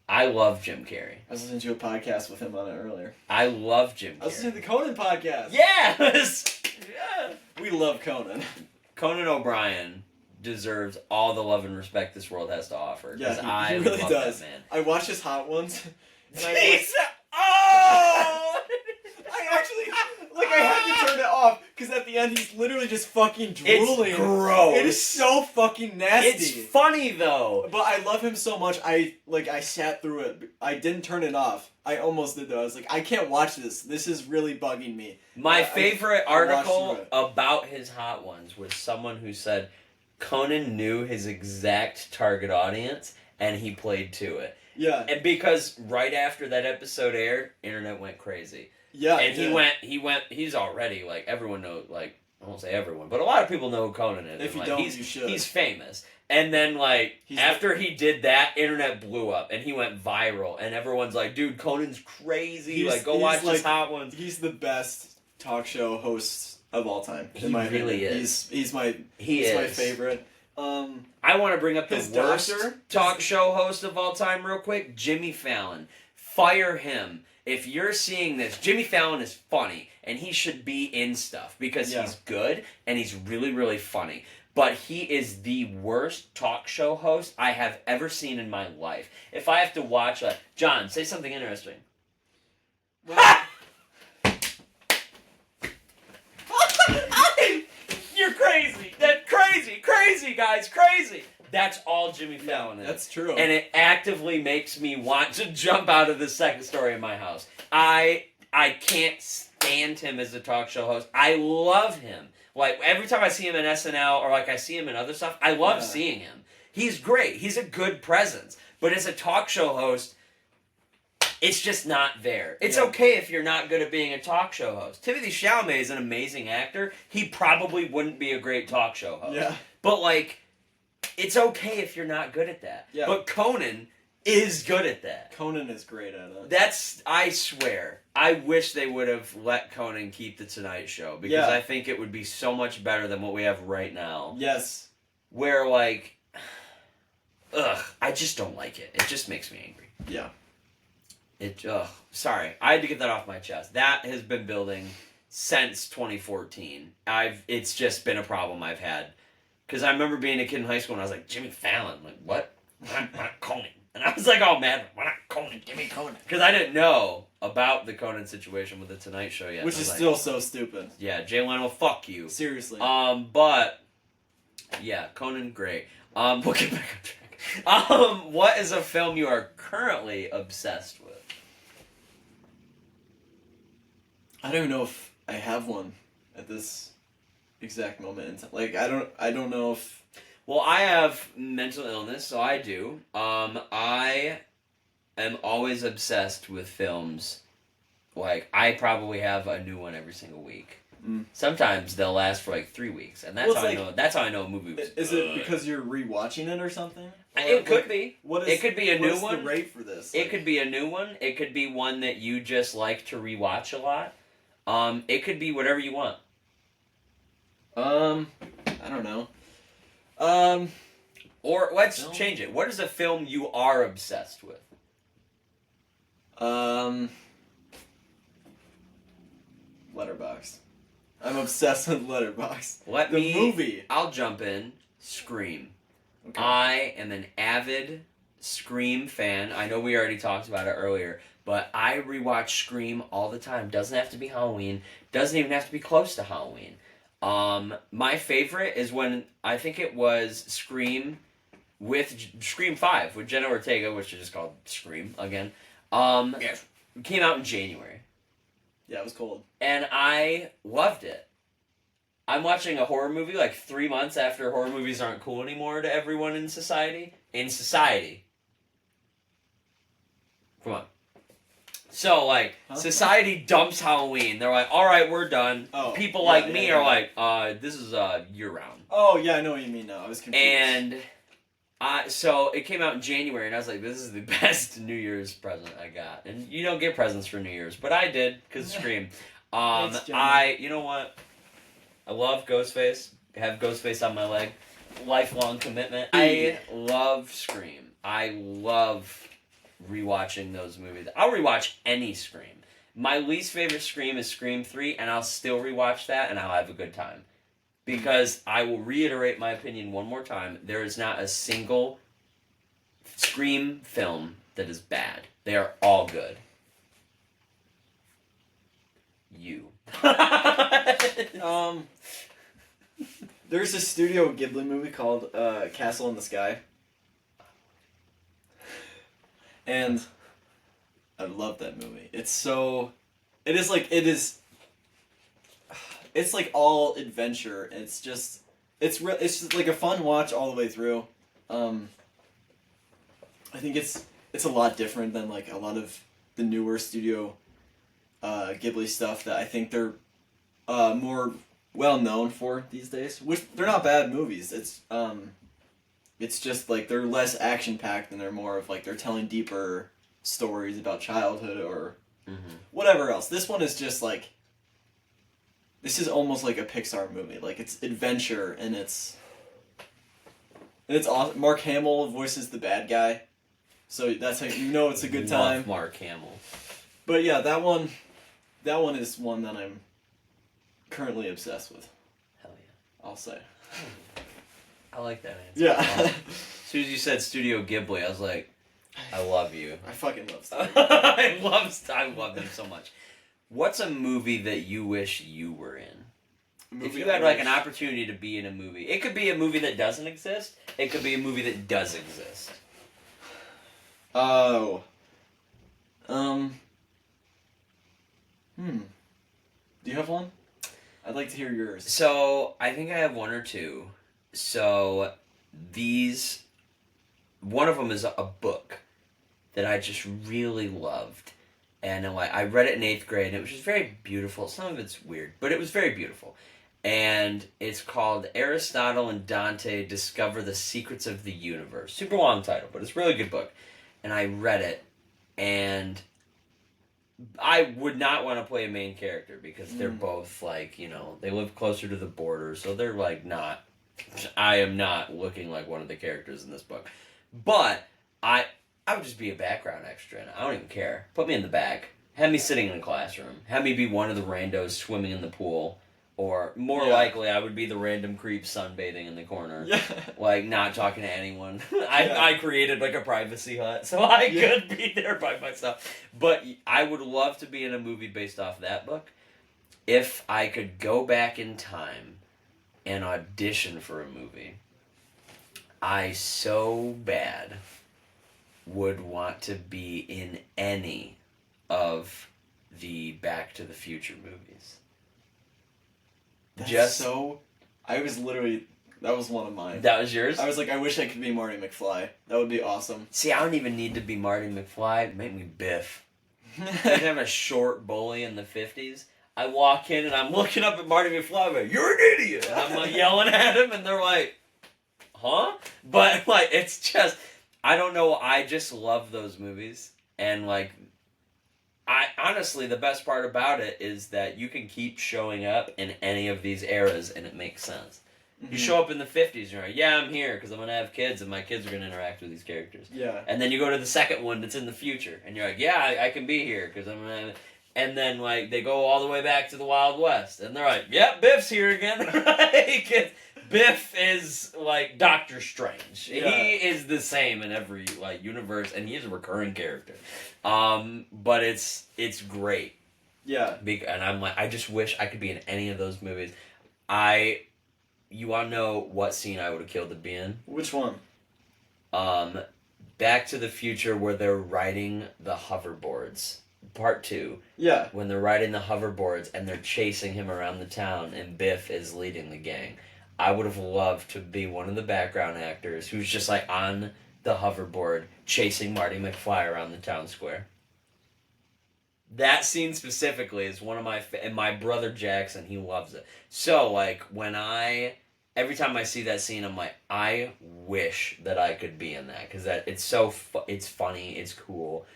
I love Jim Carrey. I was listening to a podcast with him on it earlier. I love Jim Carrey. I was listening to the Conan podcast. Yes! Yeah! We love Conan. Conan O'Brien deserves all the love and respect this world has to offer. Yeah, he really love does. That man. I watched his Hot Ones. Oh! I had to turn it off because at the end he's literally just fucking drooling. It's gross. It is so fucking nasty. It's funny though. But I love him so much. I sat through it. I didn't turn it off. I almost did though. I was like, I can't watch this. This is really bugging me. My favorite article through it. about his Hot Ones was someone who said Conan knew his exact target audience and he played to it. Yeah. And because right after that episode aired, internet went crazy. Yeah. And he's already, like, everyone knows, like, I won't say everyone, but a lot of people know who Conan is. If you like, don't, you should. He's famous. And then, like, after he did that, internet blew up, and he went viral, and everyone's like, dude, Conan's crazy, go watch his Hot Ones. He's the best talk show host of all time. He really is. He's my favorite. I want to bring up the worst talk show host of all time real quick, Jimmy Fallon. Fire him. If you're seeing this, Jimmy Fallon is funny, and he should be in stuff because he's good, and he's really, really funny. But he is the worst talk show host I have ever seen in my life. If I have to watch, John, say something interesting. Well, You're crazy. That's crazy, guys, crazy. That's all Jimmy Fallon is. That's true. And it actively makes me want to jump out of the second story of my house. I can't stand him as a talk show host. I love him. Like, every time I see him in SNL or, like, I see him in other stuff, I love seeing him. He's great. He's a good presence. But as a talk show host, it's just not there. It's okay if you're not good at being a talk show host. Timothée Chalamet is an amazing actor. He probably wouldn't be a great talk show host. Yeah. But, like, it's okay if you're not good at that. Yeah. But Conan is good at that. Conan is great at it. I swear, I wish they would have let Conan keep The Tonight Show because I think it would be so much better than what we have right now. Yes. Where, like, I just don't like it. It just makes me angry. Yeah. Sorry. I had to get that off my chest. That has been building since 2014. It's just been a problem I've had. Because I remember being a kid in high school and I was like, Jimmy Fallon, like, what? Why not Conan? And I was like, oh man, why not Conan? Give me Conan. Because I didn't know about the Conan situation with The Tonight Show yet. Which is still so stupid. Yeah, Jay Leno, fuck you. Seriously. But, yeah, Conan, great. We'll get back on track. What is a film you are currently obsessed with? I don't know if I have one at this exact moment in time. Like I don't know if Well, I have mental illness, so I do. I am always obsessed with films. Like, I probably have a new one every single week. Mm. Sometimes they'll last for like 3 weeks, and that's Well, how I it's know. That's how I know a movie was is good. it because you're rewatching it or something? Or, It could like, be. What is It could be a new what's one. the rate for this? It could be a new one. It could be one that you just like to rewatch a lot. It could be whatever you want. I don't know. Or let's Film? change it. What is a film you are obsessed with? Letterboxd. I'm obsessed with Letterboxd. Let The me. movie. I'll jump in. Scream. Okay. I am an avid Scream fan. I know we already talked about it earlier, but I rewatch Scream all the time. Doesn't have to be Halloween. Doesn't even have to be close to Halloween. My favorite is when I think it was Scream Scream 5 with Jenna Ortega, which is just called Scream again. Yes. Came out in January. Yeah, it was cold. And I loved it. I'm watching a horror movie like 3 months after horror movies aren't cool anymore to everyone in society. In society. Come on. So, like, society dumps Halloween. They're like, alright, we're done. Oh, People yeah, like yeah, me yeah. are like, this is year-round. Oh yeah, I know what you mean now. I was confused. And so it came out in January, and I was like, this is the best New Year's present I got. And you don't get presents for New Year's, but I did, because Scream. Thanks, Johnny. You know what? I love Ghostface. Have Ghostface on my leg. Lifelong commitment. I love Scream. I love rewatching those movies. I'll rewatch any Scream. My least favorite Scream is Scream 3, and I'll still rewatch that, and I'll have a good time. Because I will reiterate my opinion one more time. There is not a single Scream film that is bad. They are all good. You. There's a Studio Ghibli movie called Castle in the Sky. And I love that movie. It's like all adventure. It's just like a fun watch all the way through. I think it's a lot different than like a lot of the newer Studio Ghibli stuff that I think they're more well known for these days. Which they're not bad movies. It's just like they're less action packed and they're more of like they're telling deeper stories about childhood or whatever else. This one is just like this is almost like a Pixar movie. Like it's adventure and it's awesome. Mark Hamill voices the bad guy, so that's how you know it's a good time. Love Mark Hamill. But yeah, that one is one that I'm currently obsessed with. Hell yeah. I'll say. I like that answer. Yeah. As soon as you said Studio Ghibli, I was like, I love you. I fucking love stuff. I love them so much. What's a movie that you wish you were in? If you had like an opportunity to be in a movie, it could be a movie that doesn't exist. It could be a movie that does exist. Oh. Do you have one? I'd like to hear yours. So I think I have one or two. So one of them is a book that I just really loved. And I read it in 8th grade, and it was just very beautiful. Some of it's weird, but it was very beautiful. And it's called Aristotle and Dante Discover the Secrets of the Universe. Super long title, but it's a really good book. And I read it, and I would not want to play a main character because they're both like, they live closer to the border, so they're like not... I am not looking like one of the characters in this book. But I would just be a background extra, and I don't even care. Put me in the back. Have me sitting in a classroom. Have me be one of the randos swimming in the pool. Or, more likely, I would be the random creep sunbathing in the corner. Yeah. Like, not talking to anyone. I created, like, a privacy hut, so I could be there by myself. But I would love to be in a movie based off that book. If I could go back in time and audition for a movie, I so bad would want to be in any of the Back to the Future movies. That's Just so. I was literally. That was one of mine. that was yours. I was like, I wish I could be Marty McFly. That would be awesome. See, I don't even need to be Marty McFly. Make me Biff. They'd have a short bully in the 50s. I walk in and I'm looking up at Marty McFly, I'm like, you're an idiot! And I'm like yelling at him, and they're like, huh? But like, it's just, I don't know, I just love those movies. And like, I honestly, the best part about it is that you can keep showing up in any of these eras and it makes sense. You show up in the 50s, you're like, yeah, I'm here because I'm going to have kids and my kids are going to interact with these characters. Yeah. And then you go to the second one that's in the future and you're like, yeah, I can be here because I'm going to... And then, like, they go all the way back to the Wild West and they're like, yep, Biff's here again. Like, Biff is, like, Doctor Strange. Yeah. He is the same in every, like, universe and he's a recurring character. But it's great. Yeah. And I'm like, I just wish I could be in any of those movies. You want to know what scene I would have killed to be in? Which one? Back to the Future where they're riding the hoverboards. Part 2. Yeah. When they're riding the hoverboards and they're chasing him around the town and Biff is leading the gang. I would have loved to be one of the background actors who's just like on the hoverboard chasing Marty McFly around the town square. That scene specifically is one of and my brother Jackson, he loves it. So, like, every time I see that scene, I'm like, I wish that I could be in that, because it's it's funny, it's cool,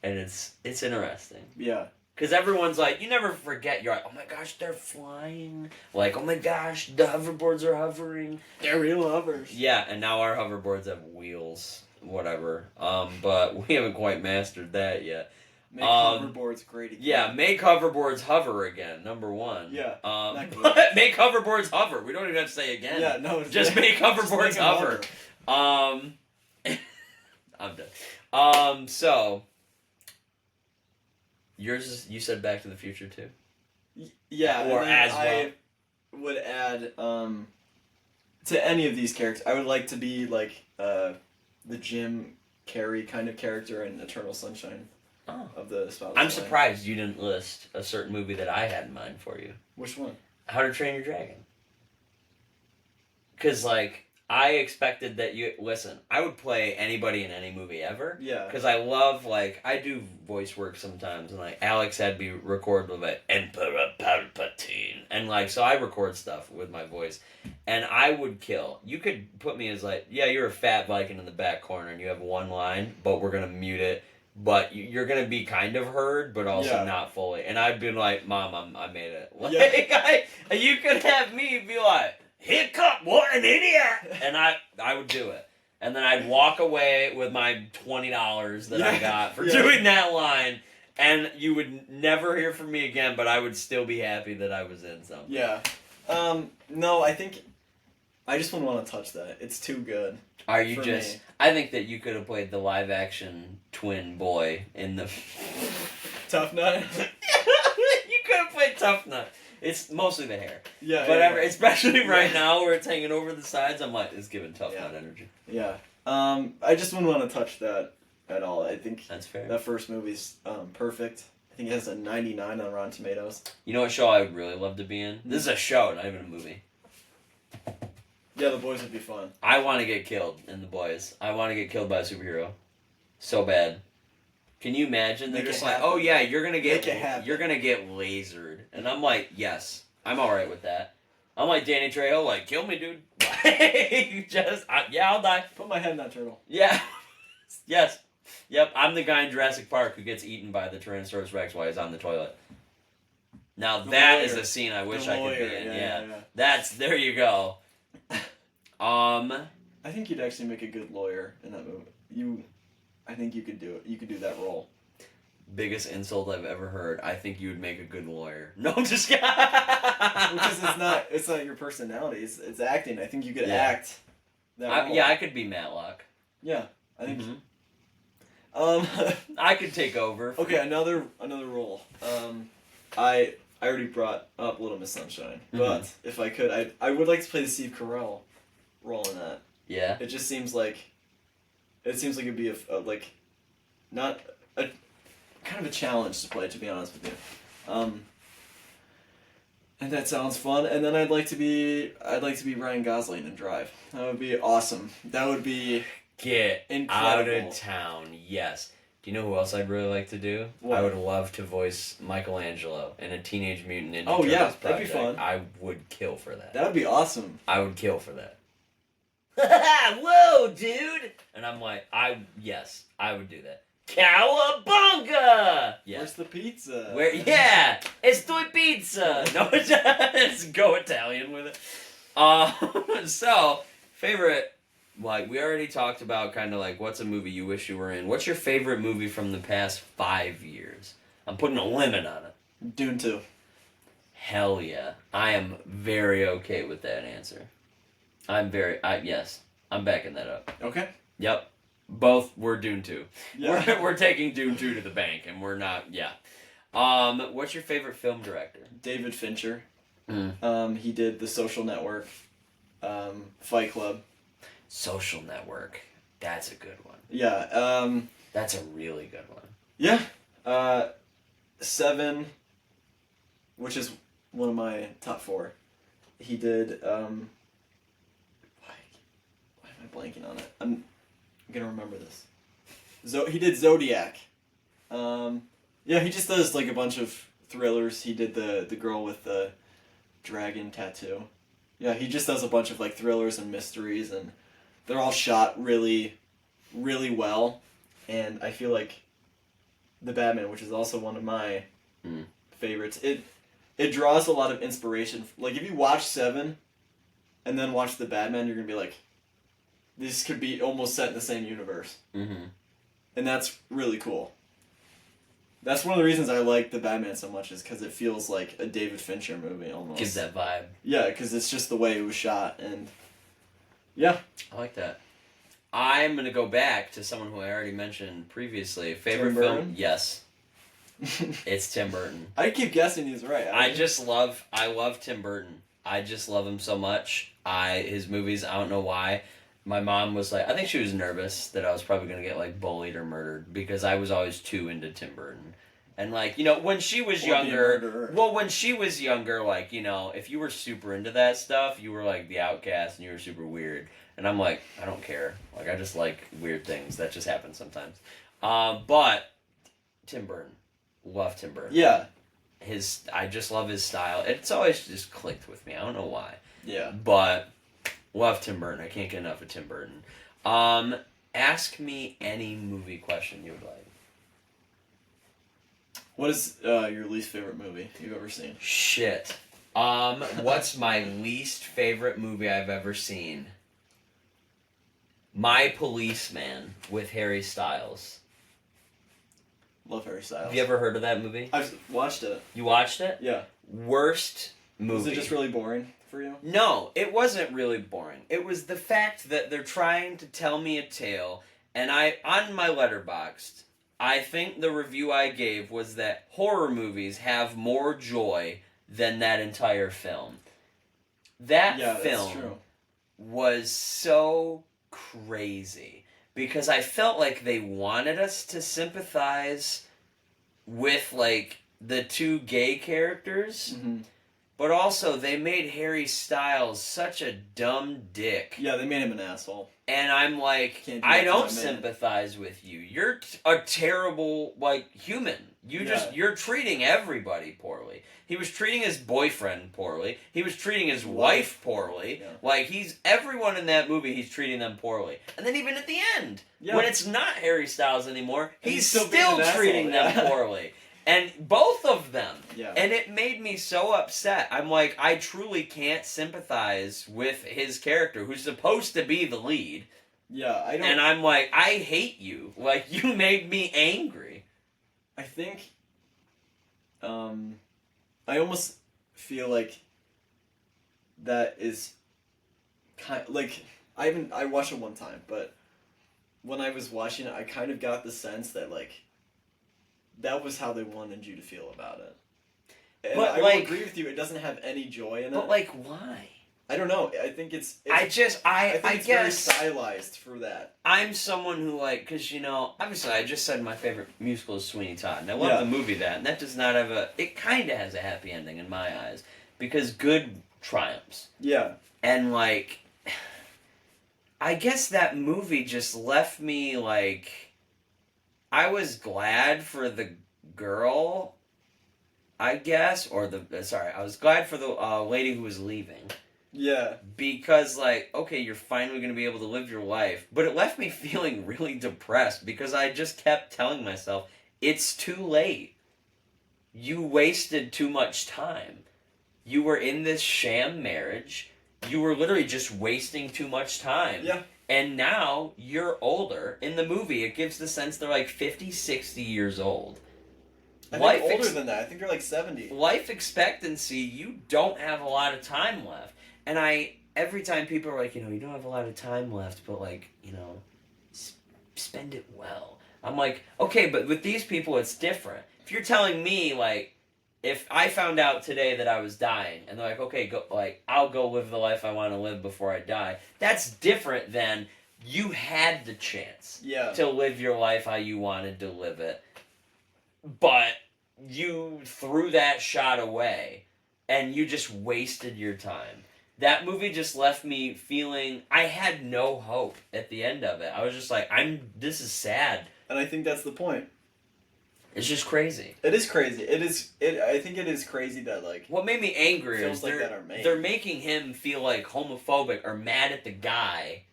and it's interesting. Yeah. Because everyone's like, you never forget, you're like, oh my gosh, they're flying. Like, oh my gosh, the hoverboards are hovering. They're real hovers. Yeah, and now our hoverboards have wheels, whatever. But we haven't quite mastered that yet. Make hoverboards great again. Yeah, make hoverboards hover again, number one. Yeah. But make hoverboards hover. We don't even have to say again. Yeah, no. Just make hoverboards just make 'em hover. I'm done. So, yours is, you said Back to the Future too? Yeah. Or and then as well. I would add, to any of these characters, I would like to be like, the Jim Carrey kind of character in Eternal Sunshine. Oh. Of the Spotless I'm Mind. surprised you didn't list a certain movie that I had in mind for you. Which one? How to Train Your Dragon. Because, like, I expected that you... Listen, I would play anybody in any movie ever. Yeah. Because I love, like... I do voice work sometimes. And, like, Alex had me record with, like, Emperor Palpatine. And, like, so I record stuff with my voice. And I would kill. You could put me as, like... Yeah, you're a fat Viking in the back corner and you have one line, but we're going to mute it. But you're going to be kind of heard, but also not fully. And I'd be like, Mom, I made it. Like, you could have me be like, hiccup, what an idiot! And I would do it. And then I'd walk away with my $20 that I got for doing that line. And you would never hear from me again, but I would still be happy that I was in something. Yeah. No, I think... I just wouldn't want to touch that. It's too good. Are you for just... me. I think that you could have played the live-action twin boy in the... Tough Nut? You could have played Tough Nut. It's mostly the hair. Yeah. But especially right now where it's hanging over the sides, I'm like, it's giving Tough Nut energy. Yeah. I just wouldn't want to touch that at all. I think That's fair. that first movie's perfect. I think it has a 99 on Rotten Tomatoes. You know what show I would really love to be in? This is a show, not even a movie. Yeah, The Boys would be fun. I want to get killed in The Boys. I want to get killed by a superhero. So bad. Can you imagine? They're Make it just like, happen. oh yeah, you're gonna Make it happen. get lasered. And I'm like, yes. I'm alright with that. I'm like Danny Trejo, like, kill me, dude. I'll die. Put my head in that turtle. Yeah. Yes. Yep, I'm the guy in Jurassic Park who gets eaten by the Tyrannosaurus Rex while he's on the toilet. Now that is a scene I wish I could be in. Yeah. There you go. I think you'd actually make a good lawyer in that movie. I think you could do it. You could do that role. Biggest insult I've ever heard. I think you would make a good lawyer. No, I'm just kidding. Because it's not your personality. It's acting. I think you could act that role. Yeah, I could be Matlock. Yeah, I think. I could take over. Okay, another role. I already brought up Little Miss Sunshine, but if I could, I would like to play the Steve Carell role in that. Yeah. It just seems like it'd be not a kind of a challenge to play, to be honest with you. And that sounds fun. And then I'd like to be Ryan Gosling and Drive. That would be awesome. That would be Get incredible. out of town. Yes. Do you know who else I'd really like to do? What? I would love to voice Michelangelo in a Teenage Mutant Ninja Oh, Turtles yeah, that'd be project. fun. I would kill for that. That would be awesome. I would kill for that. Whoa, dude! And I'm like, I would do that. Cowabunga! Yeah. Where's the pizza? Yeah, it's toy pizza. No, it's go Italian with it. So favorite, like we already talked about, kind of like what's a movie you wish you were in. What's your favorite movie from the past 5 years? I'm putting a limit on it. Dune 2. Hell yeah, I am very okay with that answer. Yes, I'm backing that up. Okay. Yep. Both were Dune 2. Yeah. We're taking Dune 2 to the bank, and we're not, yeah. What's your favorite film director? David Fincher. Mm. He did The Social Network, Fight Club. Social Network. That's a good one. Yeah. That's a really good one. Yeah. Seven, which is one of my top 4. He did, why am I blanking on it? I'm gonna remember this. He did Zodiac. Yeah, he just does like a bunch of thrillers. He did the girl with the dragon tattoo. Yeah, he just does a bunch of like thrillers and mysteries, and they're all shot really, really well. And I feel like The Batman, which is also one of my favorites, it draws a lot of inspiration. Like if you watch Seven, and then watch The Batman, you're gonna be like, this could be almost set in the same universe. Mm-hmm. And that's really cool. That's one of the reasons I like The Batman so much, is because it feels like a David Fincher movie almost. Gives that vibe. Yeah, because it's just the way it was shot, and yeah. I like that. I'm going to go back to someone who I already mentioned previously. Favorite Tim film? Burton? Yes. It's Tim Burton. I keep guessing he's right. I love Tim Burton. I just love him so much. His movies, I don't know why. My mom was like, I think she was nervous that I was probably going to get like bullied or murdered because I was always too into Tim Burton. And like, you know, when she was younger, like, you know, if you were super into that stuff, you were like the outcast and you were super weird. And I'm like, I don't care. Like, I just like weird things. That just happens sometimes. But Tim Burton. Love Tim Burton. Yeah. I just love his style. It's always just clicked with me. I don't know why. Yeah. But love Tim Burton. I can't get enough of Tim Burton. Ask me any movie question you would like. What is your least favorite movie you've ever seen? Shit. What's my least favorite movie I've ever seen? My Policeman with Harry Styles. Love Harry Styles. Have you ever heard of that movie? I've watched it. You watched it? Yeah. Worst movie. Was it just really boring for you? No, it wasn't really boring. It was the fact that they're trying to tell me a tale, and on my Letterboxd, I think the review I gave was that horror movies have more joy than that entire film. That film that's true. was so crazy because I felt like they wanted us to sympathize with like the two gay characters. Mm-hmm. But also, they made Harry Styles such a dumb dick. Yeah, they made him an asshole. And I'm like, Can't do I that to don't my man. sympathize with you. You're a terrible, like, human. You're treating everybody poorly. He was treating his boyfriend poorly. He was treating his wife poorly. Yeah. Like, everyone in that movie, he's treating them poorly. And then even at the end, Yeah. when it's not Harry Styles anymore, And he's he's still being still an treating asshole, them yeah. poorly. And both of them. Yeah. And it made me so upset. I'm like, I truly can't sympathize with his character, who's supposed to be the lead. Yeah, I don't. And I'm like, I hate you. Like, you made me angry. I think. I almost feel like that is kind like I watched it one time, but when I was watching it, I kind of got the sense that like that was how they wanted you to feel about it. And But, I will like- agree with you. It doesn't have any joy in it. But, like, why? I don't know. I think it's I think it's very guess stylized for that. I'm someone who, like, because, you know, obviously I just said my favorite musical is Sweeney Todd, and I love Yeah. the movie that, and that does not have it kind of has a happy ending in my eyes, because good triumphs. Yeah. And, like, I guess that movie just left me, like, I was glad for the girl, I guess, or I was glad for the lady who was leaving. Yeah. Because, like, okay, you're finally going to be able to live your life. But it left me feeling really depressed because I just kept telling myself, it's too late. You wasted too much time. You were in this sham marriage. You were literally just wasting too much time. Yeah. And now you're older. In the movie, it gives the sense they're like 50, 60 years old. I think older than that. I think they're like 70. Life expectancy, you don't have a lot of time left. And every time people are like, you don't have a lot of time left, but like, spend it well. I'm like, okay, but with these people, it's different. If you're telling me, like, if I found out today that I was dying, and they're like, okay, go, like, I'll go live the life I want to live before I die, that's different than you had the chance to live your life how you wanted to live it, but you threw that shot away, and you just wasted your time. That movie just left me feeling I had no hope at the end of it. I was just like, this is sad. And I think that's the point. It's just crazy. It is crazy. I think it is crazy that, like... What made me angry feels is like that are made. they're making him feel, like, homophobic or mad at the guy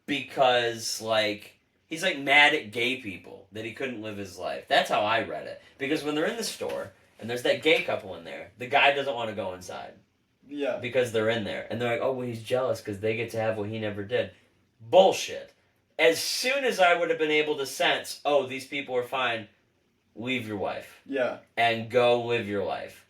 because, like, he's, like, mad at gay people that he couldn't live his life. That's how I read it. Because when they're in the store and there's that gay couple in there, the guy doesn't want to go inside. Yeah. Because they're in there. And they're like, oh, well, he's jealous because they get to have what he never did. Bullshit. As soon as I would have been able to sense, oh, these people are fine, leave your wife. Yeah. And go live your life.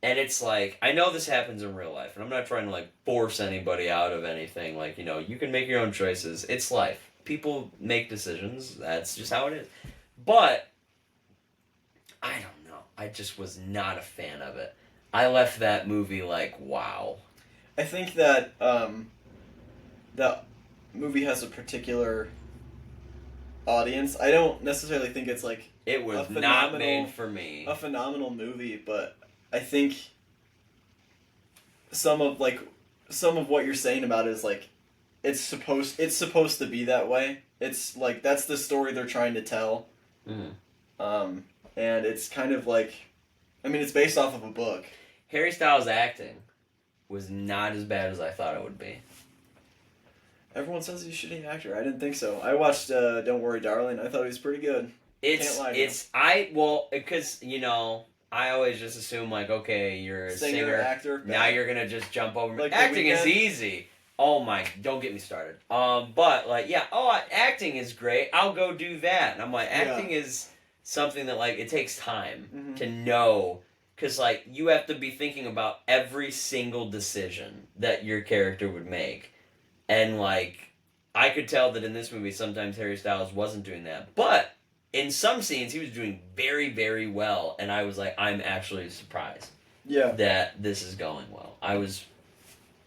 And it's like, I know this happens in real life, and I'm not trying to, like, force anybody out of anything. Like, you can make your own choices. It's life. People make decisions. That's just how it is. But, I don't know. I just was not a fan of it. I left that movie like, wow. I think that that movie has a particular audience. I don't necessarily think it's like it was not made for me. A phenomenal movie, but I think some of what you're saying about it is like it's supposed to be that way. It's like that's the story they're trying to tell. Mm-hmm. And it's kind of like, I mean, it's based off of a book. Harry Styles' acting was not as bad as I thought it would be. Everyone says he's a shitty actor. I didn't think so. I watched Don't Worry, Darling. I thought he was pretty good. Because I always just assume like, okay, you're a singer, actor. Now you're gonna just jump over. Like acting is easy. Oh my, don't get me started. But like, yeah, acting is great. I'll go do that. And I'm like, acting is something that like it takes time to know. Because, like, you have to be thinking about every single decision that your character would make. And, like, I could tell that in this movie sometimes Harry Styles wasn't doing that. But in some scenes he was doing very, very well. And I was like, I'm actually surprised that this is going well. I was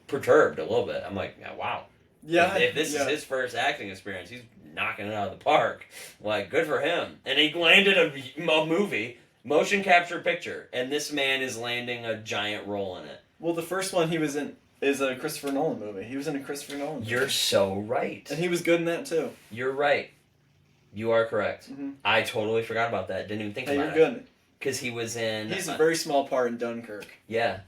perturbed a little bit. I'm like, yeah, wow. Yeah. If this is his first acting experience, he's knocking it out of the park. Like, good for him. And he landed a movie... motion capture picture, and this man is landing a giant role in it. Well, the first one he was in is a Christopher Nolan movie. He was in a Christopher Nolan movie. You're so right. And he was good in that, too. You're right. You are correct. Mm-hmm. I totally forgot about that. Didn't even think about it. You're good. Because he was in... He's a very small part in Dunkirk. Yeah.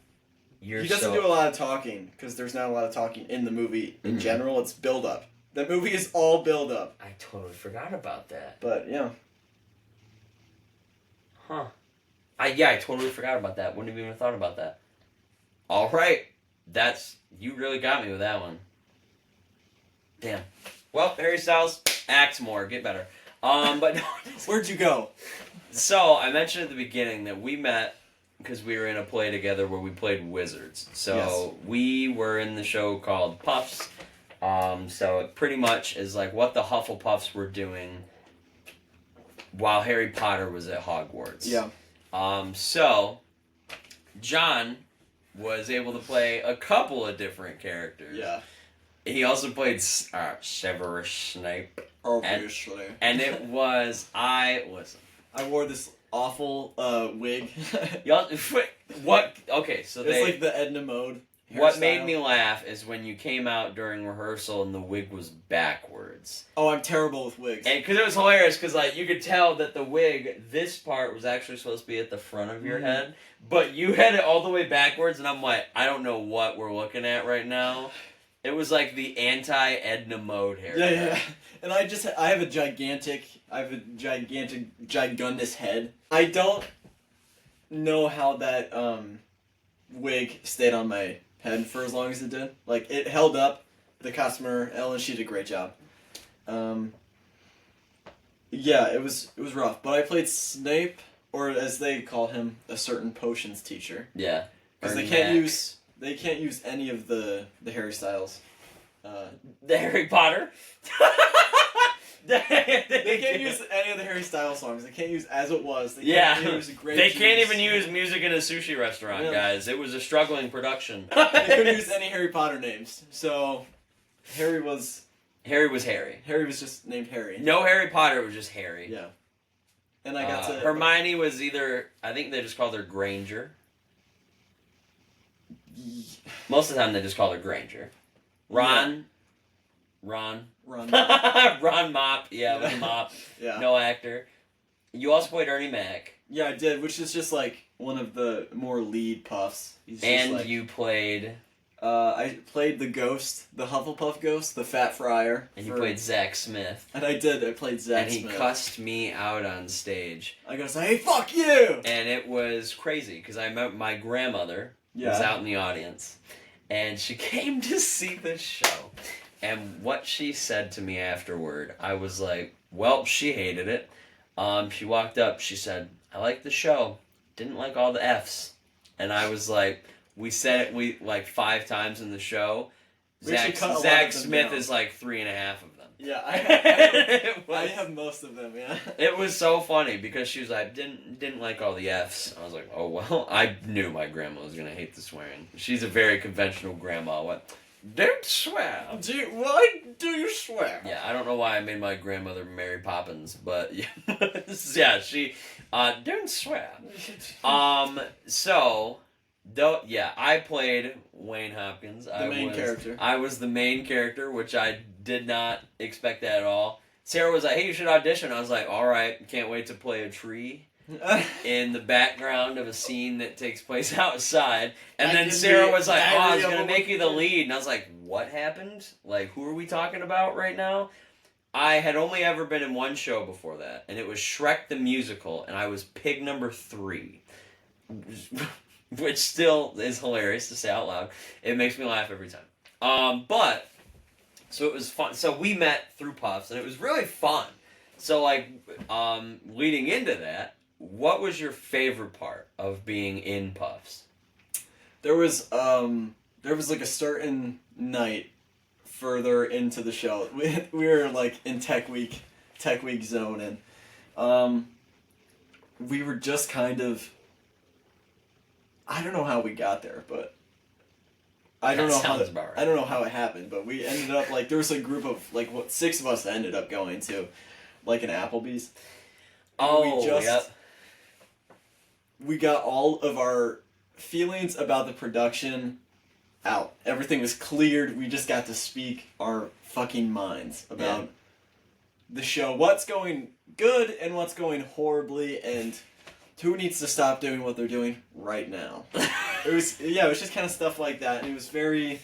He doesn't do a lot of talking, because there's not a lot of talking in the movie. In general, it's build-up. The movie is all build-up. I totally forgot about that. But, yeah. Huh. I totally forgot about that. Wouldn't have even thought about that. All right. You really got me with that one. Damn. Well, Harry Styles, act more. Get better. But no. Where'd you go? So, I mentioned at the beginning that we met because we were in a play together where we played wizards. So, we were in the show called Puffs. So, it pretty much is like what the Hufflepuffs were doing while Harry Potter was at Hogwarts. Yeah. So, John was able to play a couple of different characters. Yeah. He also played Severus Snape. Obviously. And it was, I wore this awful wig. Y'all, what? Okay, so It's they. like the Edna Mode. What made hairstyle. me laugh is when you came out during rehearsal and the wig was backwards. Oh, I'm terrible with wigs. And because it was hilarious, because like you could tell that the wig, this part was actually supposed to be at the front of your Mhm. head, but you had it all the way backwards, and I'm like, I don't know what we're looking at right now. It was like the anti Edna Mode hair. Yeah. And I have a gigantic gigundous head. I don't know how that wig stayed on my head for as long as it did. Like, it held up. The costumer, Ellen, she did a great job. Yeah, it was rough. But I played Snape, or as they call him, a certain potions teacher. Yeah. Because they Ernie can't Mac. use any of the Harry Styles. The Harry Potter. They can't use any of the Harry Styles songs. They can't use As It Was. They Yeah, can't use Great they can't Juice. even use music in a sushi restaurant, Yeah. guys. It was a struggling production. They couldn't use any Harry Potter names. So Harry was Harry was Harry. just named Harry. No Harry Potter, it was just Harry. Yeah. And I got to Hermione was either, I think they just called her Granger. Most of the time they just called her Granger. Ron. Run. Ron Mop. Yeah, it was Mop. Yeah. No actor. You also played Ernie Mac. Yeah, I did, which is just like one of the more lead puffs. He's just And like, you played... I played the ghost, the Hufflepuff ghost, the Fat Friar. And you played Zach Smith. And I played Zach And he Smith. cussed me out on stage. I gotta say, hey, fuck you! And it was crazy, because I met my grandmother was Yeah. out in the audience. And she came to see the show. And what she said to me afterward, I was like, well, she hated it. She walked up, she said, I like the show. Didn't like all the F's. And I was like, we said it like 5 times in the show. We should cut a lot of Zach them Smith down. is like 3.5 of them. Yeah, It was- I have most of them, yeah. It was so funny because she was like, didn't like all the F's. I was like, oh well, I knew my grandma was gonna hate the swearing. She's a very conventional grandma. What? Don't swear. Why do you swear? Yeah, I don't know why I made my grandmother Mary Poppins, but yeah, yeah, she don't swear. So, though, yeah, I played Wayne Hopkins. The main character. I was the main character, which I did not expect that at all. Sarah was like, hey, you should audition. I was like, all right, can't wait to play a tree in the background of a scene that takes place outside. And That then could Sarah be was like, oh, I was Diary going of to a make you the Wimpy lead. And I was like, what happened? Like, who are we talking about right now? I had only ever been in one show before that, and it was Shrek the Musical, and I was pig number 3. Which still is hilarious to say out loud. It makes me laugh every time. But, so it was fun. So we met through Puffs, and it was really fun. So, like, leading into that, what was your favorite part of being in Puffs? There was like a certain night further into the show. We were like in tech week zone, and we were just kind of, I don't know how we got there, but I don't That know how sounds about right. I don't know how it happened, but we ended up like there was a group of like 6 of us that ended up going to like an Applebee's. And Oh, yep. We got all of our feelings about the production out. Everything was cleared. We just got to speak our fucking minds about the show. What's going good and what's going horribly, and who needs to stop doing what they're doing right now. It was just kind of stuff like that, and it was very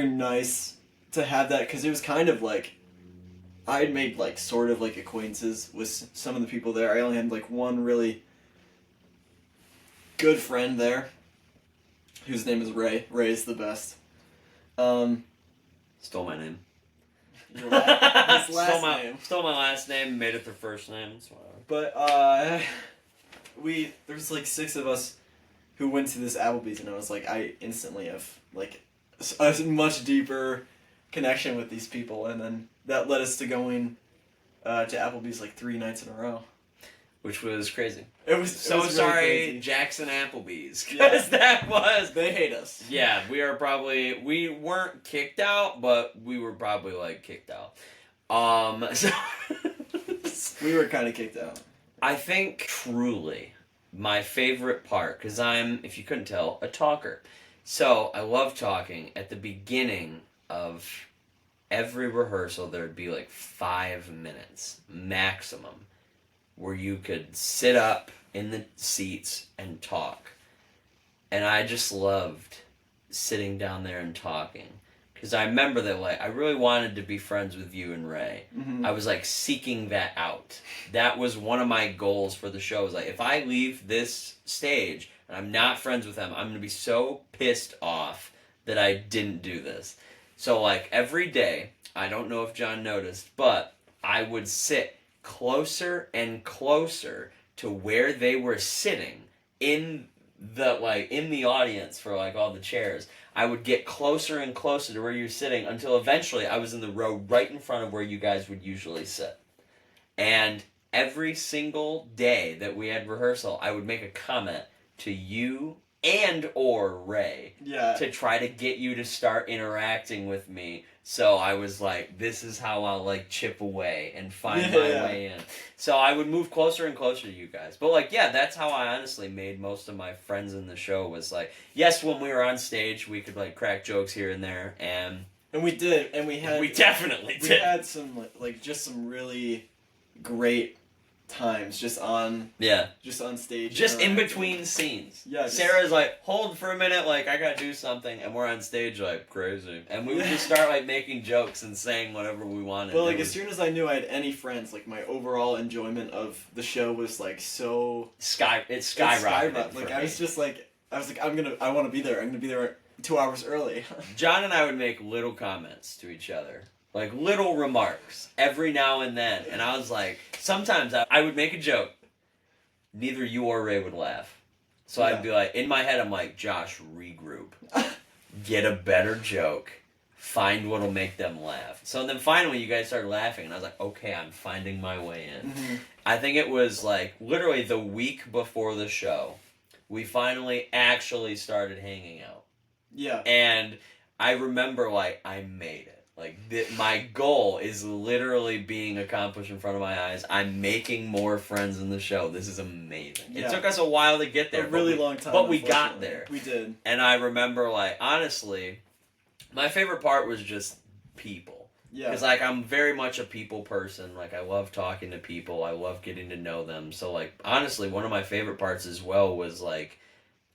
nice to have that, because it was kind of like I had made like sort of like acquaintances with some of the people there. I only had like one really good friend there, whose name is Ray. Ray is the best. Stole my name. His last name. Stole my last name, made it their first name. It's whatever. But there's like 6 of us who went to this Applebee's, and I was like, I instantly have like a much deeper connection with these people, and then that led us to going to Applebee's like 3 nights in a row. Which was crazy. It was So really sorry, crazy. Jackson Applebee's, Yeah. because that was. They hate us. Yeah, we weren't kicked out, but we were probably like kicked out. So We were kind of kicked out. I think truly my favorite part, because I'm, if you couldn't tell, a talker. So I love talking. At the beginning of every rehearsal, there'd be like 5 minutes maximum where you could sit up in the seats and talk. And I just loved sitting down there and talking. Because I remember that, like, I really wanted to be friends with you and Ray. Mm-hmm. I was, like, seeking that out. That was one of my goals for the show. Was like, if I leave this stage and I'm not friends with them, I'm going to be so pissed off that I didn't do this. So, like, every day, I don't know if John noticed, but I would sit closer and closer to where they were sitting in the audience for, like, all the chairs. I would get closer and closer to where you were sitting until eventually I was in the row right in front of where you guys would usually sit. And every single day that we had rehearsal, I would make a comment to you and or Ray to try to get you to start interacting with me. So I was like, this is how I'll, like, chip away and find my way in. So I would move closer and closer to you guys. But, like, yeah, that's how I honestly made most of my friends in the show. Was like, yes, when we were on stage, we could, like, crack jokes here and there, and we did, and we definitely did. We had some, like, just some really great times just on stage, just in between scenes. Sarah's like, hold for a minute, like, I gotta do something, and we're on stage like crazy, and we would just start, like, making jokes and saying whatever we wanted. Well, like, as soon as I knew I had any friends, like, my overall enjoyment of the show was, like, so skyrocketed. Like, I was just like, I want to be there. I'm gonna be there 2 hours early. John and I would make little comments to each other, like little remarks every now and then, and I was like, sometimes I would make a joke, neither you or Ray would laugh, so I'd be like, in my head, I'm like, Josh, regroup, get a better joke, find what'll make them laugh. So then finally you guys started laughing, and I was like, okay, I'm finding my way in. Mm-hmm. I think it was like literally the week before the show, we finally actually started hanging out. Yeah. And I remember, like, I made it. Like, my goal is literally being accomplished in front of my eyes. I'm making more friends in the show. This is amazing. Yeah. It took us a while to get there. A really long time. But we got there. We did. And I remember, like, honestly, my favorite part was just people. Yeah. Because, like, I'm very much a people person. Like, I love talking to people. I love getting to know them. So, like, honestly, one of my favorite parts as well was, like,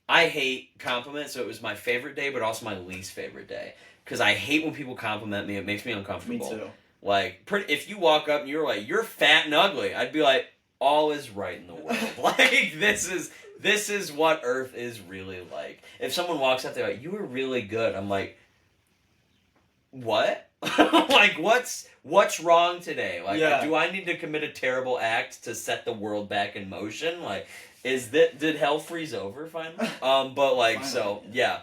I hate compliments, so it was my favorite day, but also my least favorite day. Because I hate when people compliment me. It makes me uncomfortable. Me too. Like, if you walk up and you're like, you're fat and ugly, I'd be like, all is right in the world. Like, this is what Earth is really like. If someone walks up, they're like, you were really good. I'm like, what? Like, what's wrong today? Like, do I need to commit a terrible act to set the world back in motion? Like, did hell freeze over finally? But like, finally, so yeah.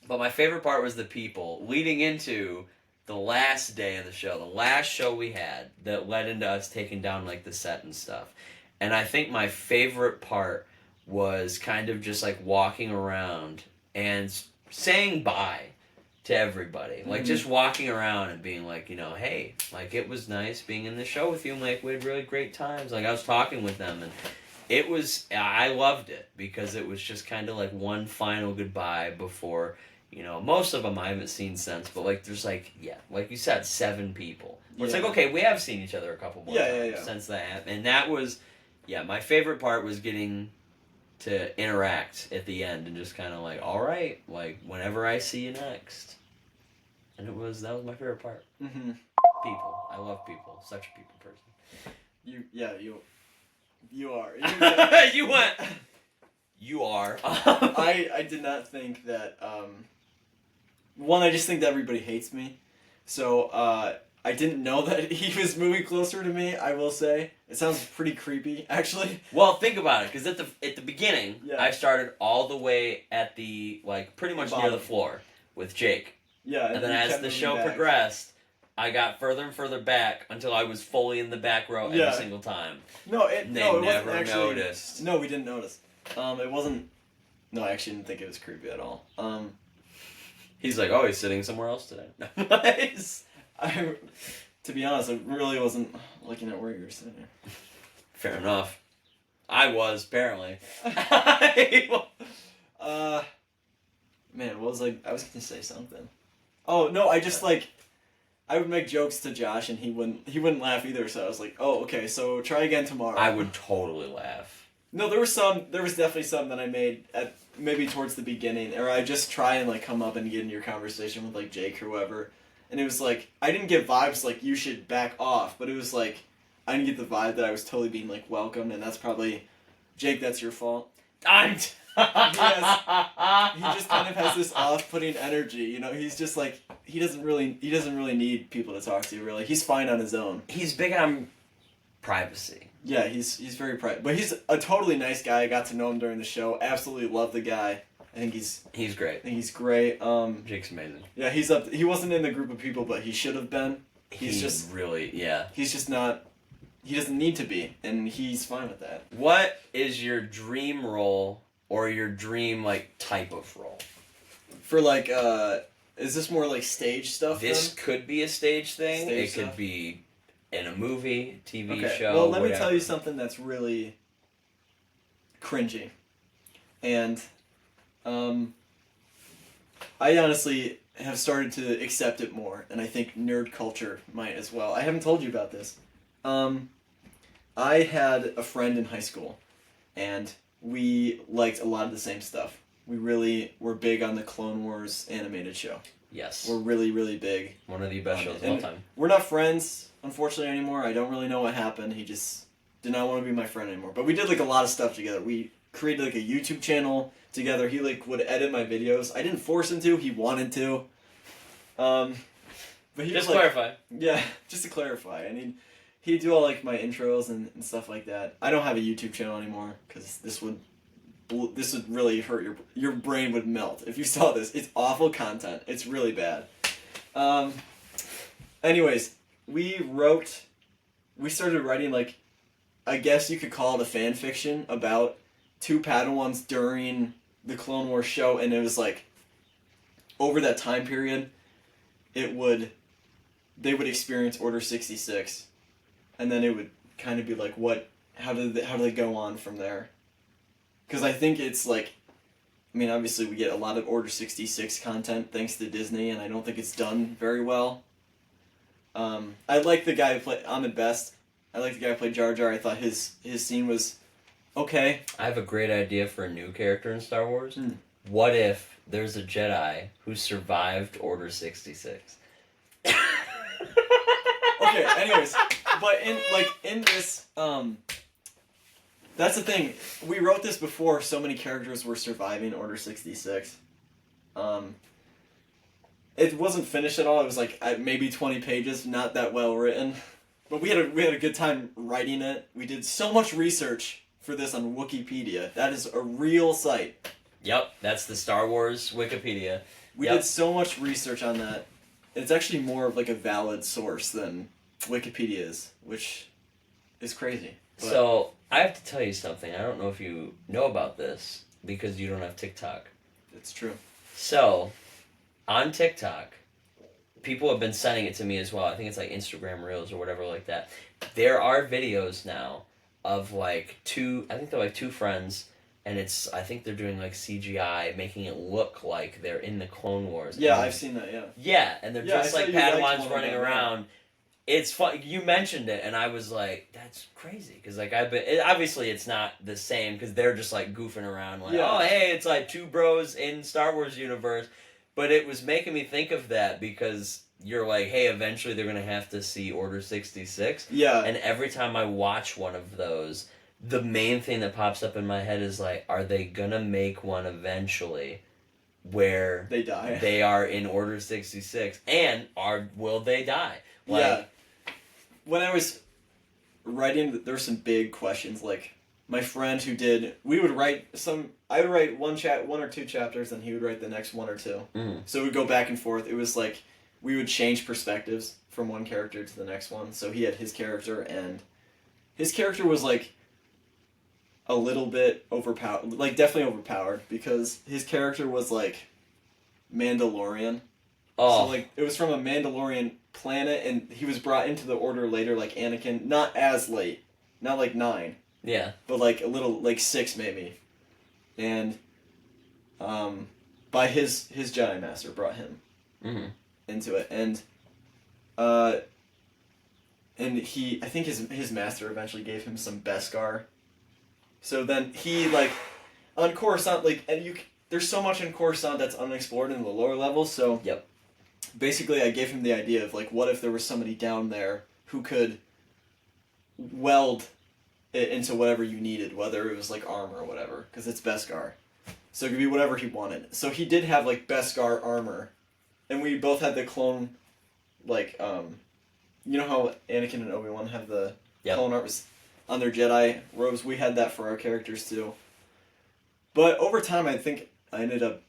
But my favorite part was the people leading into the last day of the show, the last show we had that led into us taking down, like, the set and stuff. And I think my favorite part was kind of just, like, walking around and saying bye to everybody. Like, just walking around and being like, you know, hey, like, it was nice being in the show with you, and, like, we had really great times. Like, I was talking with them, and I loved it because it was just kind of like one final goodbye before, you know, most of them I haven't seen since, but, like, there's, like, like you said, 7 people. It's like, okay, we have seen each other a couple more times since that. And that was, my favorite part was getting to interact at the end and just kind of like, all right, like, whenever I see you next. And that was my favorite part. Mm-hmm. People. I love people. Such a people person. You are. You went. You are. I did not think that. One, I just think that everybody hates me. So I didn't know that he was moving closer to me. I will say it sounds pretty creepy, actually. Well, think about it, because at the beginning, I started all the way at the, like, pretty much near the floor with Jake. Yeah. And then as the show progressed, I got further and further back until I was fully in the back row every single time. They never actually noticed. No, we didn't notice. It wasn't. No, I actually didn't think it was creepy at all. He's like, oh, he's sitting somewhere else today. To be honest, I really wasn't looking at where you were sitting. Fair enough. I was, apparently. Man, what was I was gonna say something. Oh no, I just like I would make jokes to Josh and he wouldn't laugh either, so I was like, oh, okay, so try again tomorrow. I would totally laugh. No, there was definitely some that I made at maybe towards the beginning, or I just try and like come up and get into your conversation with like Jake or whoever, and it was like I didn't get vibes like you should back off, but it was like I didn't get the vibe that I was totally being like welcomed, and that's probably Jake. That's your fault. I'm. He just kind of has this off-putting energy, you know. He's just like he doesn't really need people to talk to. Really, he's fine on his own. He's big on privacy. Yeah, he's very private, but he's a totally nice guy. I got to know him during the show. Absolutely love the guy. I think he's great. I think he's great. Jake's amazing. Yeah, he's up. He wasn't in the group of people, but he should have been. He's just really, yeah. He's just not. He doesn't need to be, and he's fine with that. What is your dream role or your dream like type of role? For like, is this more like stage stuff? This then? could be a stage thing. Stage it stuff? could be in a movie, TV Okay. show. Well, let me whatever. tell you something that's really cringy, and I honestly have started to accept it more, and I think nerd culture might as well. I haven't told you about this. I had a friend in high school, and we liked a lot of the same stuff. We really were big on the Clone Wars animated show. Yes. We're really, really big. One of the best shows of all And time. We're not friends, unfortunately, anymore. I don't really know what happened. He just did not want to be my friend anymore. But we did like a lot of stuff together. We created like a YouTube channel together. He like would edit my videos. I didn't force him to. He wanted to. But he Just was, like, clarify. Yeah, just to clarify. I mean, he'd do all like my intros and stuff like that. I don't have a YouTube channel anymore because this would really hurt your brain would melt if you saw this. It's awful content. It's really bad. Anyways, we started writing like, I guess you could call it a fan fiction about two Padawans during the Clone Wars show, and it was like over that time period, they would experience Order 66. And then it would kind of be like, how do they go on from there? Because I think it's like, I mean, obviously we get a lot of Order 66 content thanks to Disney, and I don't think it's done very well. I like the guy who played Ahmed Best. I like the guy who played Jar Jar. I thought his scene was okay. I have a great idea for a new character in Star Wars. Hmm. What if there's a Jedi who survived Order 66? Okay, anyways, but in this, that's the thing. We wrote this before so many characters were surviving Order 66. It wasn't finished at all. It was like maybe 20 pages, not that well written. But we had a good time writing it. We did so much research for this on Wikipedia. That is a real site. Yep, that's the Star Wars Wikipedia. We did so much research on that. It's actually more of like a valid source than Wikipedia is, which is crazy. But So, I have to tell you something. I don't know if you know about this because you don't have TikTok. it's true. So, on TikTok, people have been sending it to me as well. I think it's like Instagram Reels or whatever like that. There are videos now of like two friends, and I think they're doing like CGI, making it look like they're in the Clone Wars. Yeah, And I've seen that, yeah. yeah, and they're Yeah, just I like saw you liked one Padawans of running them, around. It's fun. You mentioned it, and I was like, "That's crazy," because like obviously it's not the same because they're just like goofing around, like, Yeah. "Oh, hey, it's like two bros in Star Wars universe," but it was making me think of that because you're like, "Hey, eventually they're gonna have to see Order 66," Yeah. and every time I watch one of those, the main thing that pops up in my head is like, "Are they gonna make one eventually where They die. they are in Order 66, and will they die?" Like, yeah. When I was writing, there were some big questions. Like my friend who did, I would write one or two chapters, and he would write the next one or two. Mm. So we would go back and forth. It was like we would change perspectives from one character to the next one. So he had his character, and his character was like a little bit overpowered, like definitely overpowered, because his character was like Mandalorian. Oh, So like it was from a Mandalorian planet, and he was brought into the Order later, like Anakin. Not as late, not like 9, Yeah. but like a little, like 6 maybe. And by his Jedi Master brought him Mm-hmm. into it. And I think his master eventually gave him some Beskar. So then he, like, on Coruscant, like, and there's so much in Coruscant that's unexplored in the lower levels, so... Yep. Basically, I gave him the idea of, like, what if there was somebody down there who could weld it into whatever you needed, whether it was, like, armor or whatever, because it's Beskar. So it could be whatever he wanted. So he did have, like, Beskar armor, and we both had the clone, like, you know how Anakin and Obi-Wan have the clone armors on their Jedi robes? We had that for our characters, too. But over time, I think I ended up,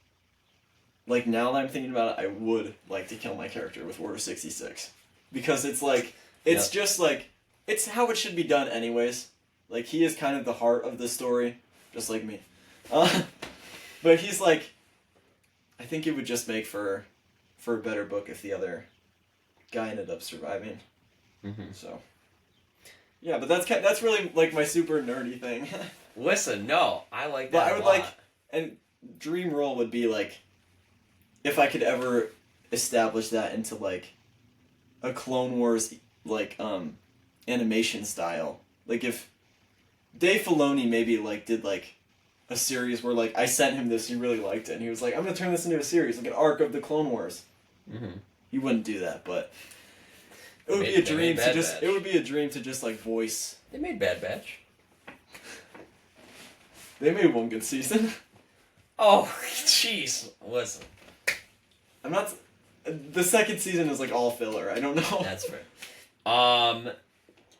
like, now that I'm thinking about it, I would like to kill my character with Order 66. Because it's, like, it's just, like, it's how it should be done anyways. Like, he is kind of the heart of the story, just like me. But he's, like, I think it would just make for a better book if the other guy ended up surviving. Mm-hmm. So, yeah, but that's really, like, my super nerdy thing. Listen, no, I like that. But I would a lot. like, and dream role would be, like, if I could ever establish that into, like, a Clone Wars, like, animation style. Like, if Dave Filoni maybe, like, did, like, a series where, like, I sent him this, he really liked it, and he was like, I'm gonna turn this into a series, like an arc of the Clone Wars. Mm-hmm. He wouldn't do that, but it would be a dream to just, it would be a dream to just, like, voice. They made Bad Batch. They made one good season. Oh, jeez. Listen. I'm not... The second season is, like, all filler. I don't know. That's fair.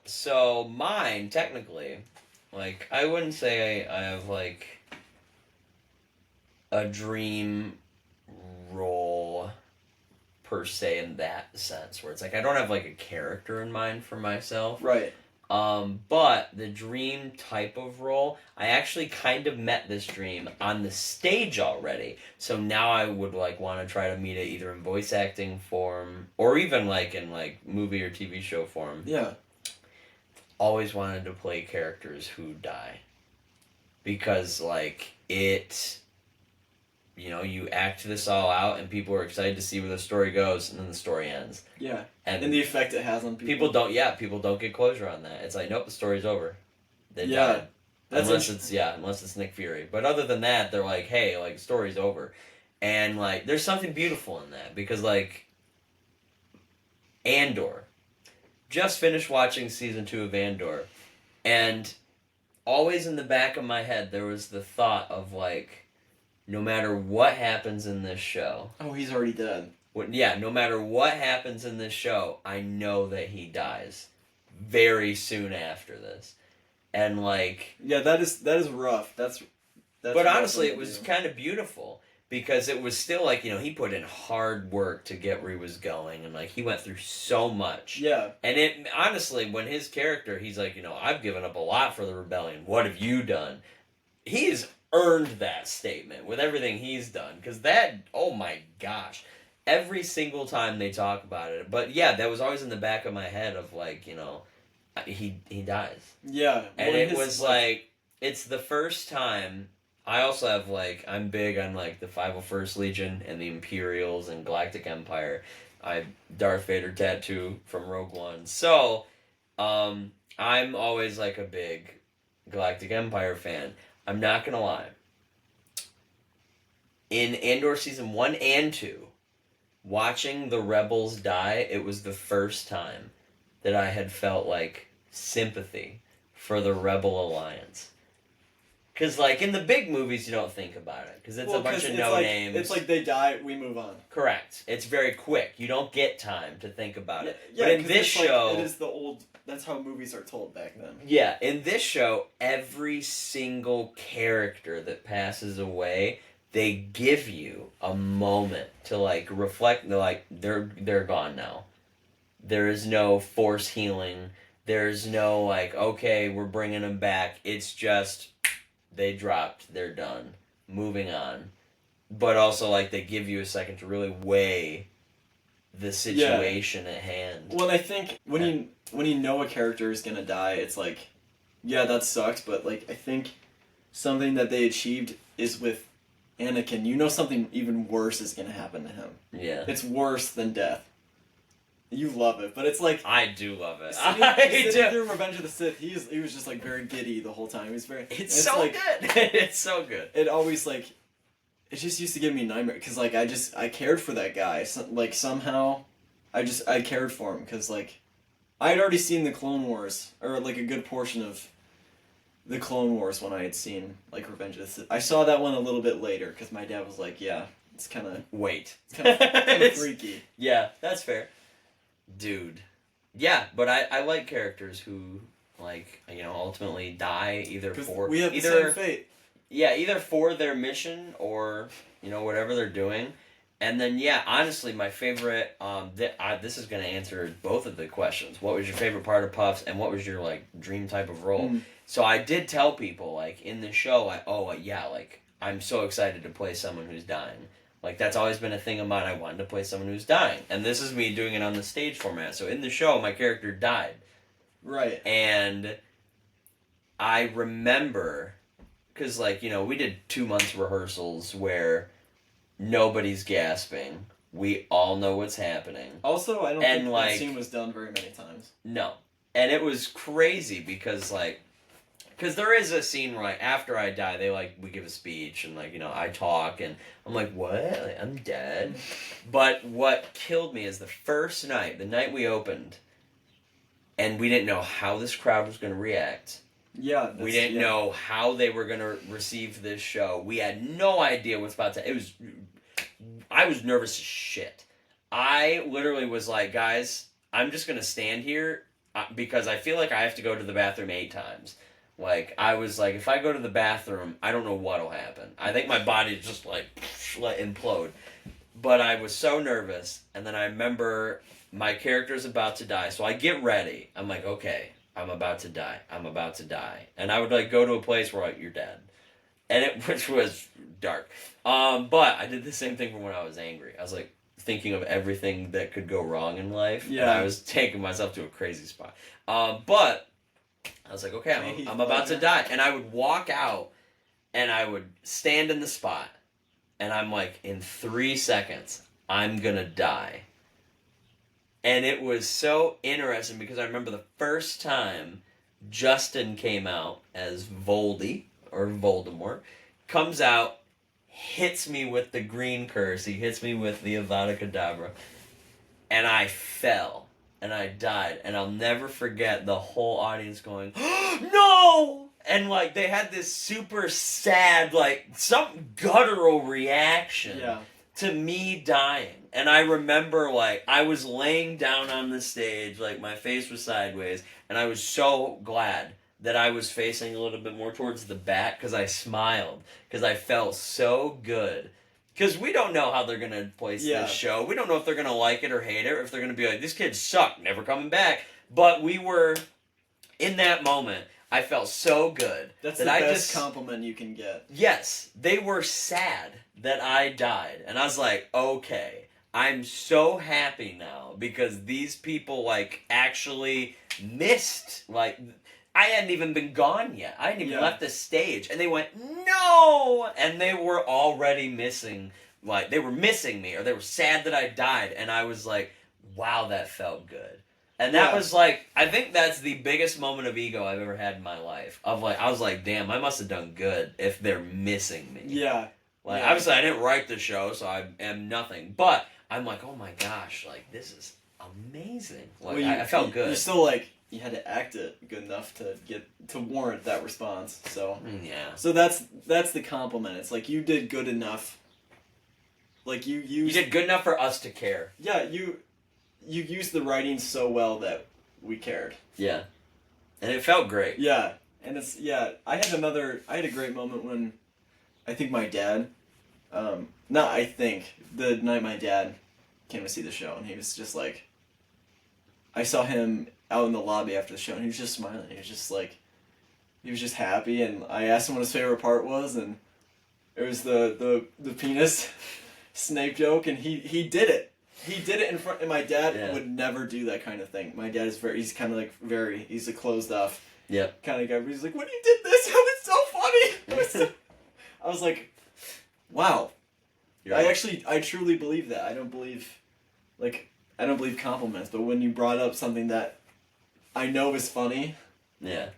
So mine, technically, like, I wouldn't say I have, like, a dream role per se in that sense, where it's like, I don't have, like, a character in mind for myself. Right. But the dream type of role, I actually kind of met this dream on the stage already. So now I would, like, want to try to meet it either in voice acting form or even, like, in, like, movie or TV show form. Yeah. Always wanted to play characters who die. Because, like, it... You know, you act this all out and people are excited to see where the story goes and then the story ends. Yeah. And the effect it has on people. People don't get closure on that. It's like, nope, the story's over. They Yeah. died. Unless it's Nick Fury. But other than that, they're like, hey, like, story's over. And, like, there's something beautiful in that. Because, like, Andor. Just finished watching season 2 of Andor. And always in the back of my head, there was the thought of, like, no matter what happens in this show... Oh, he's already dead. No matter what happens in this show, I know that he dies very soon after this. And, like... Yeah, that is rough. That's but honestly, it was kind of beautiful. Because it was still, like, you know, he put in hard work to get where he was going. And, like, he went through so much. Yeah. And it, honestly, when his character, he's like, you know, I've given up a lot for the rebellion. What have you done? He's earned that statement with everything he's done. Because that, oh my gosh. Every single time they talk about it. But yeah, that was always in the back of my head of, like, you know, he dies. Yeah. And it was like, it's the first time. I also have, like, I'm big on, like, the 501st Legion and the Imperials and Galactic Empire. I have Darth Vader tattoo from Rogue One. So, I'm always, like, a big Galactic Empire fan. I'm not gonna lie. In Andor Season 1 and 2, watching the Rebels die, it was the first time that I had felt, like, sympathy for the Rebel Alliance. Because, like, in the big movies, you don't think about it. Because it's a bunch of no-names. It's like they die, we move on. Correct. It's very quick. You don't get time to think about it. Yeah, but in this show... Like, it is the old... That's how movies are told back then. Yeah, in this show, every single character that passes away, they give you a moment to, like, reflect. They're like, they're gone now. There is no force healing. There's no, like, okay, we're bringing them back. It's just... They dropped. They're done. Moving on. But also, like, they give you a second to really weigh the situation at hand. Well, I think when you know a character is gonna die, it's like yeah, that sucks, but like I think something that they achieved is with Anakin. You know something even worse is gonna happen to him. Yeah. It's worse than death. You love it, but it's like I do love it. sitting do. through Revenge of the Sith. He was just like very giddy the whole time. He was very. It's so like, good. It's so good. It always like, it just used to give me nightmare because like I cared for that guy. So, like somehow, I cared for him because like, I had already seen the Clone Wars or like a good portion of the Clone Wars when I had seen like Revenge of the Sith. I saw that one a little bit later because my dad was like, yeah, it's kind of Wait. freaky. Yeah, that's fair. Dude. Yeah, but I like characters who, like, you know, ultimately die either for... We have the either, same fate. Yeah, either for their mission or, you know, whatever they're doing. And then, yeah, honestly, my favorite... this is going to answer both of the questions. What was your favorite part of Puffs, and what was your, like, dream type of role? So I did tell people, like, in the show, I'm so excited to play someone who's dying. Like, that's always been a thing of mine. I wanted to play someone who's dying. And this is me doing it on the stage format. So in the show, my character died. Right. And I remember, because, like, you know, we did 2 months rehearsals where nobody's gasping. We all know what's happening. Also, I don't And, think like, that scene was done very many times. No. And it was crazy because, like, because there is a scene where, like, after I die, we give a speech, and, like, you know, I talk, and I'm like, what? Like, I'm dead. But what killed me is the first night, the night we opened, and we didn't know how this crowd was going to react. Yeah. We didn't know how they were going to receive this show. We had no idea what's about to... I was nervous as shit. I literally was like, guys, I'm just going to stand here because I feel like I have to go to the bathroom 8 times. Like, I was like, if I go to the bathroom, I don't know what'll happen. I think my body just, like implode. But I was so nervous, and then I remember my character's about to die, so I get ready. I'm like, okay, I'm about to die. I'm about to die. And I would, like, go to a place where, like, you're dead. Which was dark. But I did the same thing from when I was angry. I was, like, thinking of everything that could go wrong in life. Yeah. And I was taking myself to a crazy spot. But... I was like, okay, I'm about to die. And I would walk out, and I would stand in the spot, and I'm like, in 3 seconds, I'm gonna die. And it was so interesting, because I remember the first time Justin came out as Voldy, or Voldemort, comes out, hits me with the green curse, he hits me with the Avada Kedavra, and I fell. And I died, and I'll never forget the whole audience going, no! And, like, they had this super sad, like, some guttural reaction to me dying. And I remember, like, I was laying down on the stage, like, my face was sideways, and I was so glad that I was facing a little bit more towards the back, because I smiled, because I felt so good. Because we don't know how they're going to place this show. We don't know if they're going to like it or hate it, or if they're going to be like, these kids suck, never coming back. But we were, in that moment, I felt so good. That's the best compliment you can get. Yes. They were sad that I died. And I was like, okay, I'm so happy now, because these people, like, actually missed, like... I hadn't even been gone yet. I hadn't even left the stage. And they went, no! And they were already missing, like, they were missing me, or they were sad that I died. And I was like, wow, that felt good. And that was like, I think that's the biggest moment of ego I've ever had in my life. Of like, I was like, damn, I must have done good if they're missing me. Yeah. Like, obviously I didn't write the show, so I am nothing. But I'm like, oh my gosh, like, this is amazing. Like, well, I felt good. You're still like... You had to act it good enough to warrant that response. So So that's the compliment. It's like you did good enough. Like you did good enough for us to care. Yeah, you used the writing so well that we cared. Yeah, and it felt great. Yeah, and I had a great moment when I think my dad, the night my dad came to see the show, and he was just like, I saw him out in the lobby after the show, and he was just smiling. He was just like, he was just happy, and I asked him what his favorite part was, and it was the penis Snape joke, and he did it. He did it in front, and my dad would never do that kind of thing. My dad is he's kind of like he's a closed off. Yep. kind of guy. But he's like, when you did this, it was so funny. I was like, wow. You're right. I truly believe that. I don't believe compliments, but when you brought up something that I know is funny, Yeah.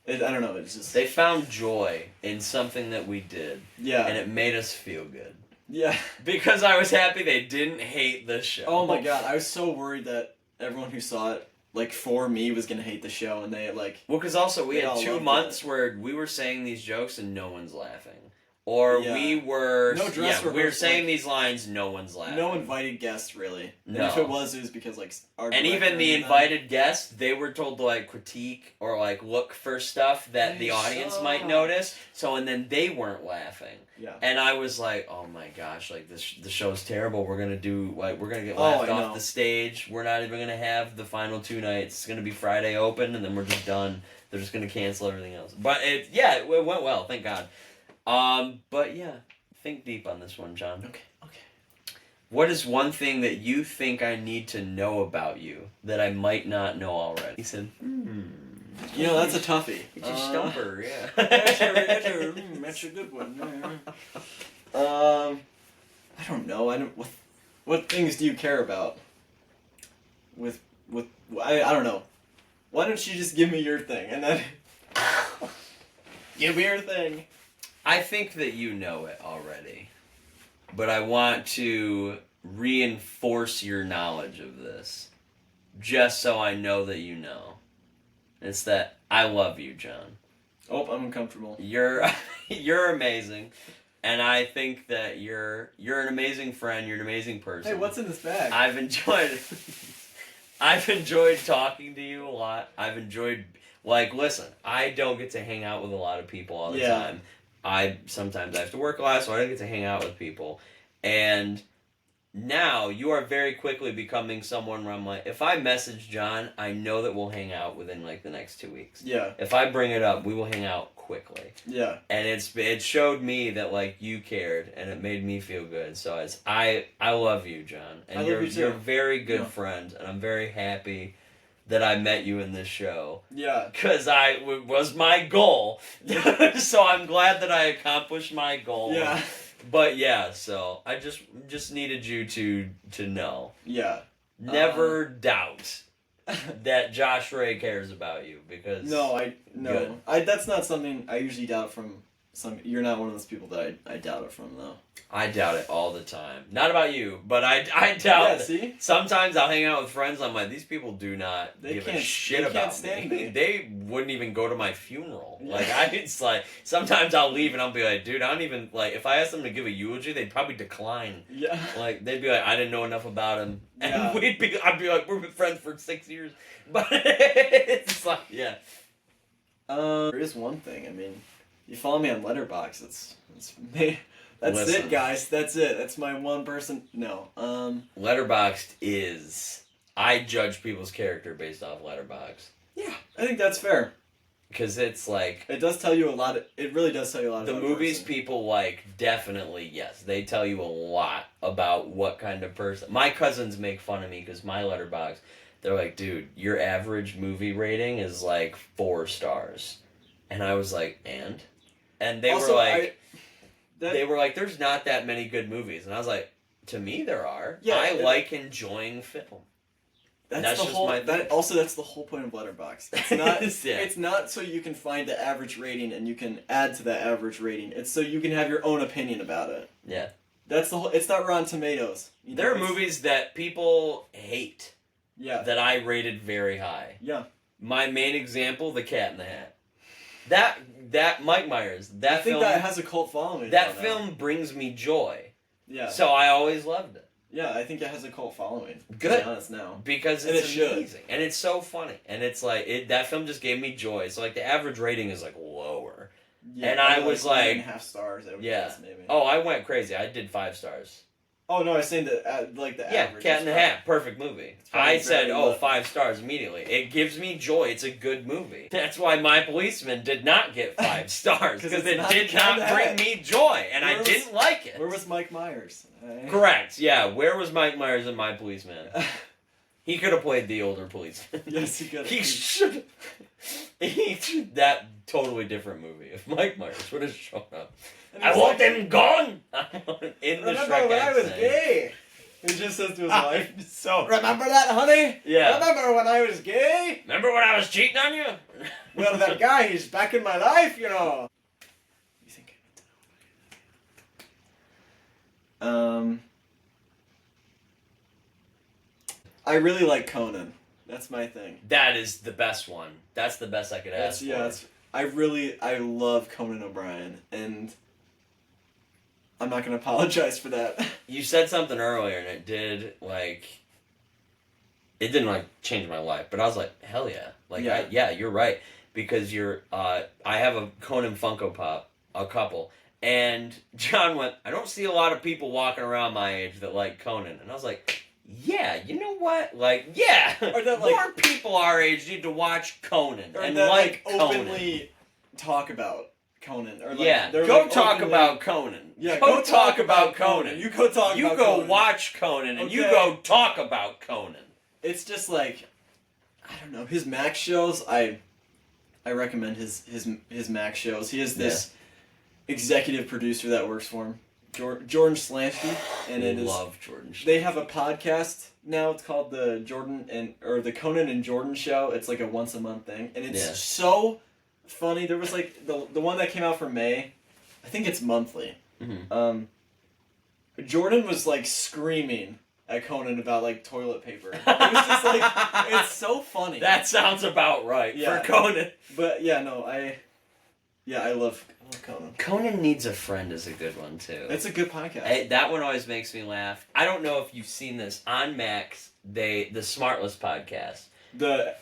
I don't know, it's just... They found joy in something that we did, Yeah. and it made us feel good. Yeah. Because I was happy they didn't hate the show. Oh my god, I was so worried that everyone who saw it, like, for me, was gonna hate the show, and they, like... Well, because also we They had all 2 loved months it. where we were saying these jokes and no one's laughing. Or Yeah. we were... No dress we were rehearsal, saying like- these lines, no one's laughing. No invited guests, really. No. And if it was because, like, our And even director the and invited guests, they were told to, like, critique or, like, look for stuff that They the audience might suck. notice. So, and then they weren't laughing. Yeah. And I was like, oh my gosh, like, the show's terrible. We're gonna get Oh, laughed I off know. the stage. We're not even gonna have the final 2 nights. It's gonna be Friday open, and then we're just done. They're just gonna cancel everything else. But it went well, thank God. But yeah, think deep on this one, John. Okay. What is one thing that you think I need to know about you that I might not know already? He said, You know, that's a toughie. It's a stumper, yeah. That's a good one. I don't know. What things do you care about? I don't know. Why don't you just give me your thing and then give me your thing? I think that you know it already, but I want to reinforce your knowledge of this, just so I know that you know. It's that I love you, John. Oh, I'm uncomfortable. You're amazing, and I think that you're an amazing friend. You're an amazing person. Hey, what's in this bag? I've enjoyed talking to you a lot. I've enjoyed, like, listen, I don't get to hang out with a lot of people all the time. Sometimes I have to work a lot, so I don't get to hang out with people. And now you are very quickly becoming someone where I'm like, if I message John, I know that we'll hang out within, like, the next 2 weeks. Yeah. If I bring it up, we will hang out quickly. Yeah. And it showed me that, like, you cared, and it made me feel good. So I love you, John. And I love you too. you're a very good Yeah. friend, and I'm very happy that I met you in this show. Yeah. Because was my goal. So I'm glad that I accomplished my goal. Yeah. But yeah, so I just needed you to know. Yeah. Never doubt that Josh Ray cares about you, because No. Good. That's not something I usually doubt from some. You're not one of those people that I doubt it from, though. I doubt it all the time. Not about you, but I doubt Yeah. it. See. Sometimes I'll hang out with friends. I'm like, these people do not They give a can't- shit they can't about stand me. me. They wouldn't even go to my funeral. Yeah. Like it's like sometimes I'll leave and I'll be like, dude, I don't even like. If I asked them to give a eulogy, they'd probably decline. Yeah. Like they'd be like, I didn't know enough about him, and Yeah. I'd be like, we've been friends for 6 years, but it's like, yeah. There is one thing. I mean, you follow me on Letterboxd. That's Listen. it, guys. That's it. That's my one person. No. Letterboxd is I judge people's character based off Letterboxd. Yeah, I think that's fair. Because it's like It does tell you a lot. It really does tell you a lot. the about a movies person. people like, definitely yes, they tell you a lot about what kind of person. My cousins make fun of me because my Letterboxd, they're like, dude, your average movie rating is like 4 stars, and I was like, and they Also, were like, that- they were like, there's not that many good movies, and I was like, to me there are. Yeah, I it- like enjoying film. That's That's the just whole. my That thing. also that's the whole point of Letterboxd. It's not. Yeah. It's not so you can find the average rating and you can add to that average rating. It's so you can have your own opinion about it. Yeah. That's the whole. It's not Rotten Tomatoes. You know, There are it's- movies that people hate Yeah. that I rated very high. Yeah. My main example, The Cat in the Hat. That Mike Myers. That I think film. that has a cult following. that now. film brings me joy. Yeah. So I always loved it Yeah, I think it has a cult following. Good. To be honest now. because And it's it should. amazing and it's so funny and it's like that film just gave me joy. So like the average rating is like lower. Yeah, And I probably was 9.5 stars. I would Yeah. guess, maybe. Oh, I went crazy. I did 5 stars. Oh no, I was saying that like the Yeah, average. Cat is in the probably- Hat, perfect movie. probably I said, very oh, low. 5 stars immediately. It gives me joy. It's a good movie. That's why My Policeman did not get 5 stars 'Cause because it's it not did Cat in not the bring Hat. me joy, and Where I was- didn't like it. Where was Mike Myers? Correct. Yeah. Where was Mike Myers in My Policeman? He could have played the older policeman. Yes, he could. He should. That totally different movie if Mike Myers would have shown up. I want them gone. In the Remember Shrek when I was accent. gay? He just says to his wife. So Remember that, honey? yeah. Remember when I was gay? Remember when I was cheating on you? Well, that guy, he's back in my life, you know. You think I need to know? I really like Conan. That's my thing. That is the best one. That's the best I could ask for. I love Conan O'Brien, and I'm not gonna apologize for that. You said something earlier, and it didn't change my life, but I was like, hell yeah, Yeah. you're right, because I have a Conan Funko Pop, a couple, and John went, I don't see a lot of people walking around my age that like Conan, and I was like, yeah, you know what, yeah, Or that, more people our age need to watch Conan Or and that, like Conan. openly talk about Conan. Or Yeah, they're, go talk openly- about Conan. Yeah, go talk about Conan. You go talk You about go Conan. watch Conan, and you Okay. go talk about Conan. It's just like, I don't know, his Max shows. I recommend his Max shows. He has this executive producer that works for him, Jordan Slansky, and I it is. love Jordan. They have a podcast now. It's called the the Conan and Jordan Show. It's like a once a month thing, and it's Yeah. so funny. There was like the one that came out for May. I think it's monthly. Mm-hmm. Jordan was like screaming at Conan about like toilet paper. It was just like it's so funny. That sounds about right Yeah. for Conan. But yeah, no, I love Conan. Conan Needs a Friend is a good one too. It's a good podcast. That one always makes me laugh. I don't know if you've seen this on Max. The Smartless podcast. The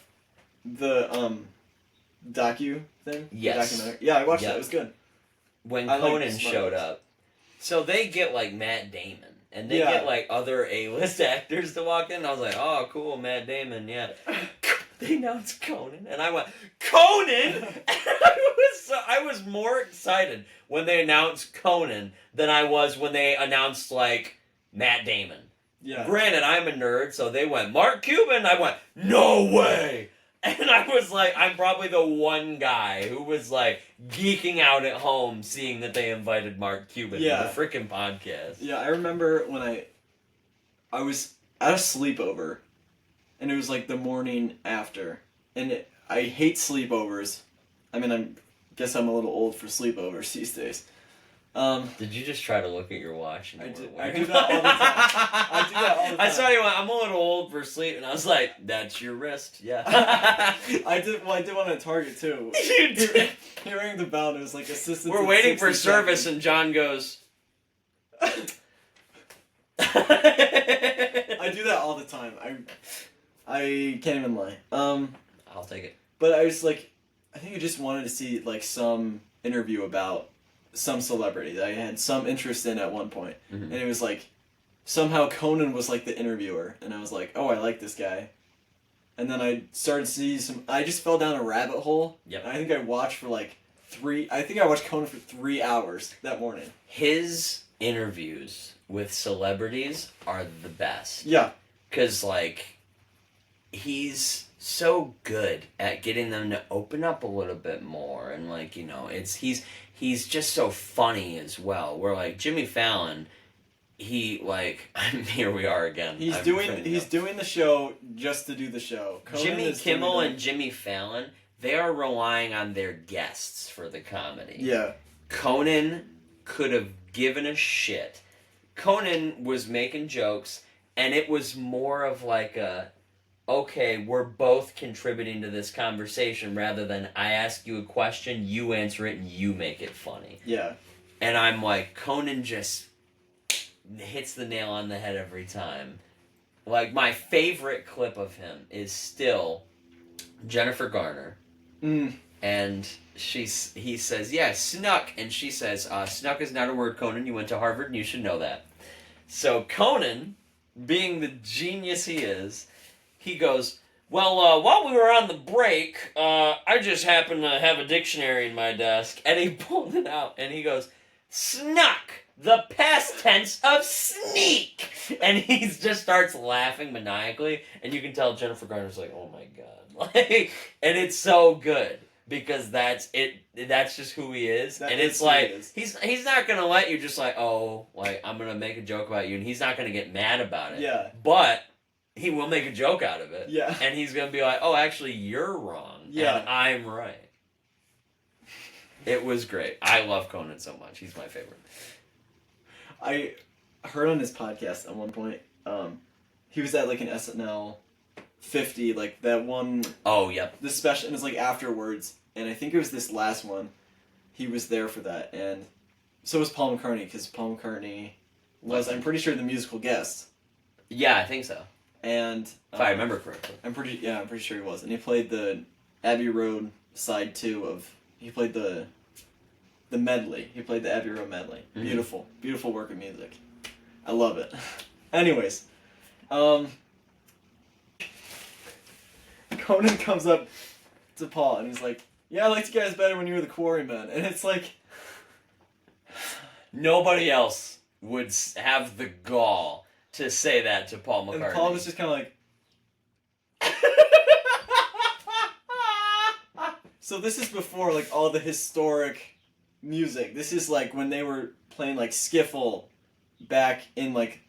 docu thing. The Yes. documentary. Yeah, I watched Yep. that. It was good. When I like Conan the showed Smartless. up, so they get like Matt Damon, and they Yeah. get like other A-list actors to walk in. I was like, oh, cool, Matt Damon, yeah. They announced Conan, and I went, Conan! And I was more excited when they announced Conan than I was when they announced like Matt Damon. Yeah. Granted, I'm a nerd, so they went, Mark Cuban. I went, no way! And I was like, I'm probably the one guy who was like geeking out at home seeing that they invited Mark Cuban to Yeah. the freaking podcast. Yeah, I remember when I was at a sleepover, and it was like the morning after, and I hate sleepovers. I mean, I guess I'm a little old for sleepovers these days. Did you just try to look at your watch? And I you do- weren't I wearing do that all the time. I do that all the I time. saw you went, I'm a little old for sleep, and I was like, that's your wrist, yeah. I did one at Target too. You did. He rang the bell and it was like assistant. We're waiting for service, and John goes. I do that all the time. I can't even lie. I'll take it. But I was like, I think I just wanted to see like some interview about some celebrity that I had some interest in at one point. Mhm. And it was like, somehow Conan was like the interviewer, and I was like, oh, I like this guy. And then I started to see I just fell down a rabbit hole. Yep. And I think I watched for like I watched Conan for 3 hours that morning. His interviews with celebrities are the best. Yeah. Because, like, he's so good at getting them to open up a little bit more. And, like, you know, he's just so funny as well. Where, like, Jimmy Fallon, here we are again. He's I'm doing friending the show just to do the show. up. Conan Jimmy is doing Kimmel it- and Jimmy Fallon, they are relying on their guests for the comedy. Yeah. Conan could have given a shit. Conan was making jokes, and it was more of like okay, we're both contributing to this conversation rather than I ask you a question, you answer it, and you make it funny. Yeah. And I'm like, Conan just hits the nail on the head every time. Like, my favorite clip of him is still Jennifer Garner. Mm. And he says, yeah, snuck. And she says, snuck is not a word, Conan. You went to Harvard and you should know that. So Conan, being the genius he is, he goes, well, while we were on the break, I just happened to have a dictionary in my desk. And he pulled it out and he goes, snuck. the past tense of sneak. And he just starts laughing maniacally, and you can tell Jennifer Garner's like, oh my god. Like, and it's so good. Because that's it. That's just who he is, That and is it's who he like is. he's not gonna let you just like, oh, like I'm gonna make a joke about you, and he's not gonna get mad about it. Yeah. But he will make a joke out of it. Yeah. And he's gonna be like, oh, actually, you're wrong. Yeah. And I'm right. It was great. I love Conan so much. He's my favorite. I heard on his podcast at one point, he was at like an SNL 50, like that one, Oh, yep. the special, and it's like afterwards, and I think it was this last one, he was there for that, and so was Paul McCartney, because Paul McCartney was, I'm pretty sure, the musical guest, Yeah, I think so. and If I remember correctly. I'm pretty sure he was, and he played the Abbey Road side 2 of, he played the medley, he played the Abbey Road medley. Mhm. Beautiful work of music. I love it. Anyways, Conan comes up to Paul and he's like, yeah, I liked you guys better when you were the Quarrymen, and it's like, Nobody else would have the gall to say that to Paul McCartney. and Paul was just kind of like, so this is before like all the historic music. This is like when they were playing like skiffle back in like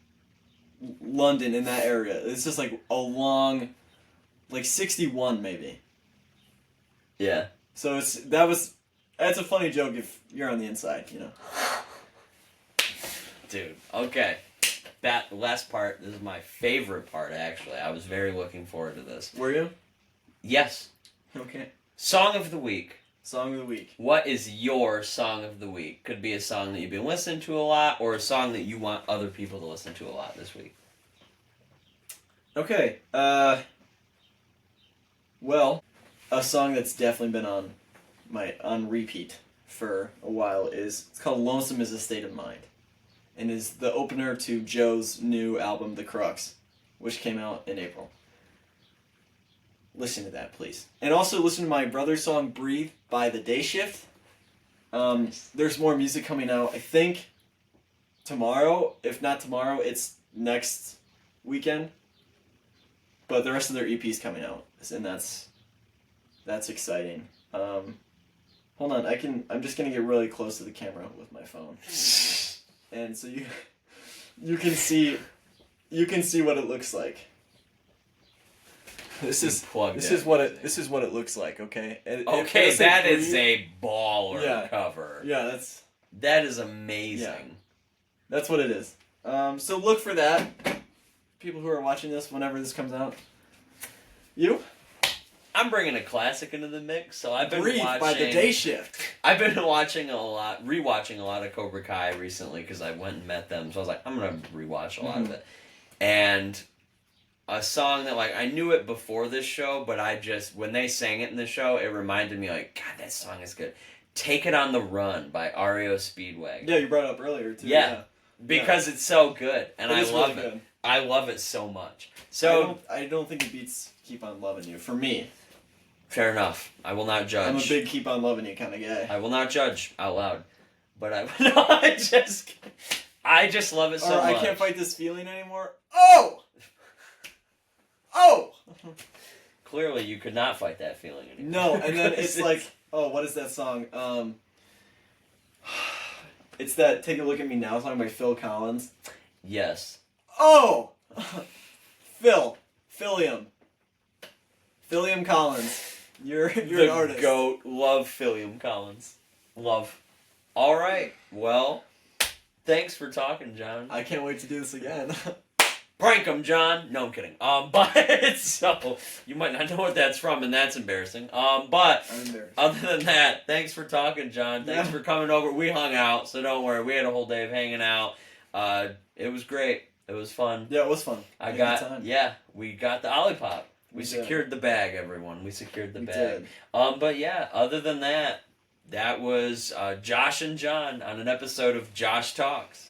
London, in that area. This is like a long, like 61 maybe. Yeah. So that's a funny joke if you're on the inside, you know. Dude, okay. That last part, this is my favorite part, actually. I was very looking forward to this. Were you? Yes. Okay. Song of the week. Song of the week. What is your song of the week? Could be a song that you've been listening to a lot, or a song that you want other people to listen to a lot this week. Okay. Well, a song that's definitely been on repeat for a while it's called "Lonesome Is a State of Mind," and is the opener to Joe's new album, The Crux, which came out in April. Listen to that, please. And also listen to my brother's song, Breathe, by The Day Shift. There's more music coming out, I think, tomorrow. If not tomorrow, it's next weekend. But the rest of their EP's coming out, and that's exciting. Hold on, I'm just gonna get really close to the camera with my phone. And so you can see what it looks like. This is what it looks like. Okay. Okay, that is a baller Yeah. cover. Yeah, That is amazing. that's what it is. So look for that. People who are watching this whenever this comes out. You? I'm bringing a classic into the mix, so I've been Breathe watching. by The Day Shift. I've been rewatching a lot of Cobra Kai recently because I went and met them. So I was like, I'm gonna rewatch a lot of it, and a song that like I knew it before this show, but when they sang it in the show, it reminded me like, God, that song is good. "Take It on the Run" by REO Speedwagon. Yeah, you brought it up earlier too. Yeah. Because it's so good, and I is love really it. good. I love it so much. So I don't think it beats "Keep on Loving You" for me. fair enough. I will not judge. I'm a big "Keep on Loving You" kind of guy. I will not judge out loud, but I just love it so Or much. I can't fight this feeling anymore. Oh. Oh. Clearly, you could not fight that feeling anymore. No, and then it's like, oh, what is that song? It's that "Take a Look at Me Now" song by Phil Collins. Yes. Oh, Philium Collins. You're The an artist. GOAT. Love Philium Collins. Love. All right. Well, thanks for talking, John. I can't wait to do this again. Prank 'em, John. No, I'm kidding. But so you might not know what that's from, and that's embarrassing. But I'm embarrassed. other than that, thanks for talking, John. Thanks Yeah. for coming over. We hung out, so don't worry. We had a whole day of hanging out. It was great. It was fun. Yeah, it was fun. We Had a got good time. we got the Olipop. We We did. secured the bag, everyone. We secured the We bag. did. But yeah, other than that, that was Josh and John on an episode of Josh Talks.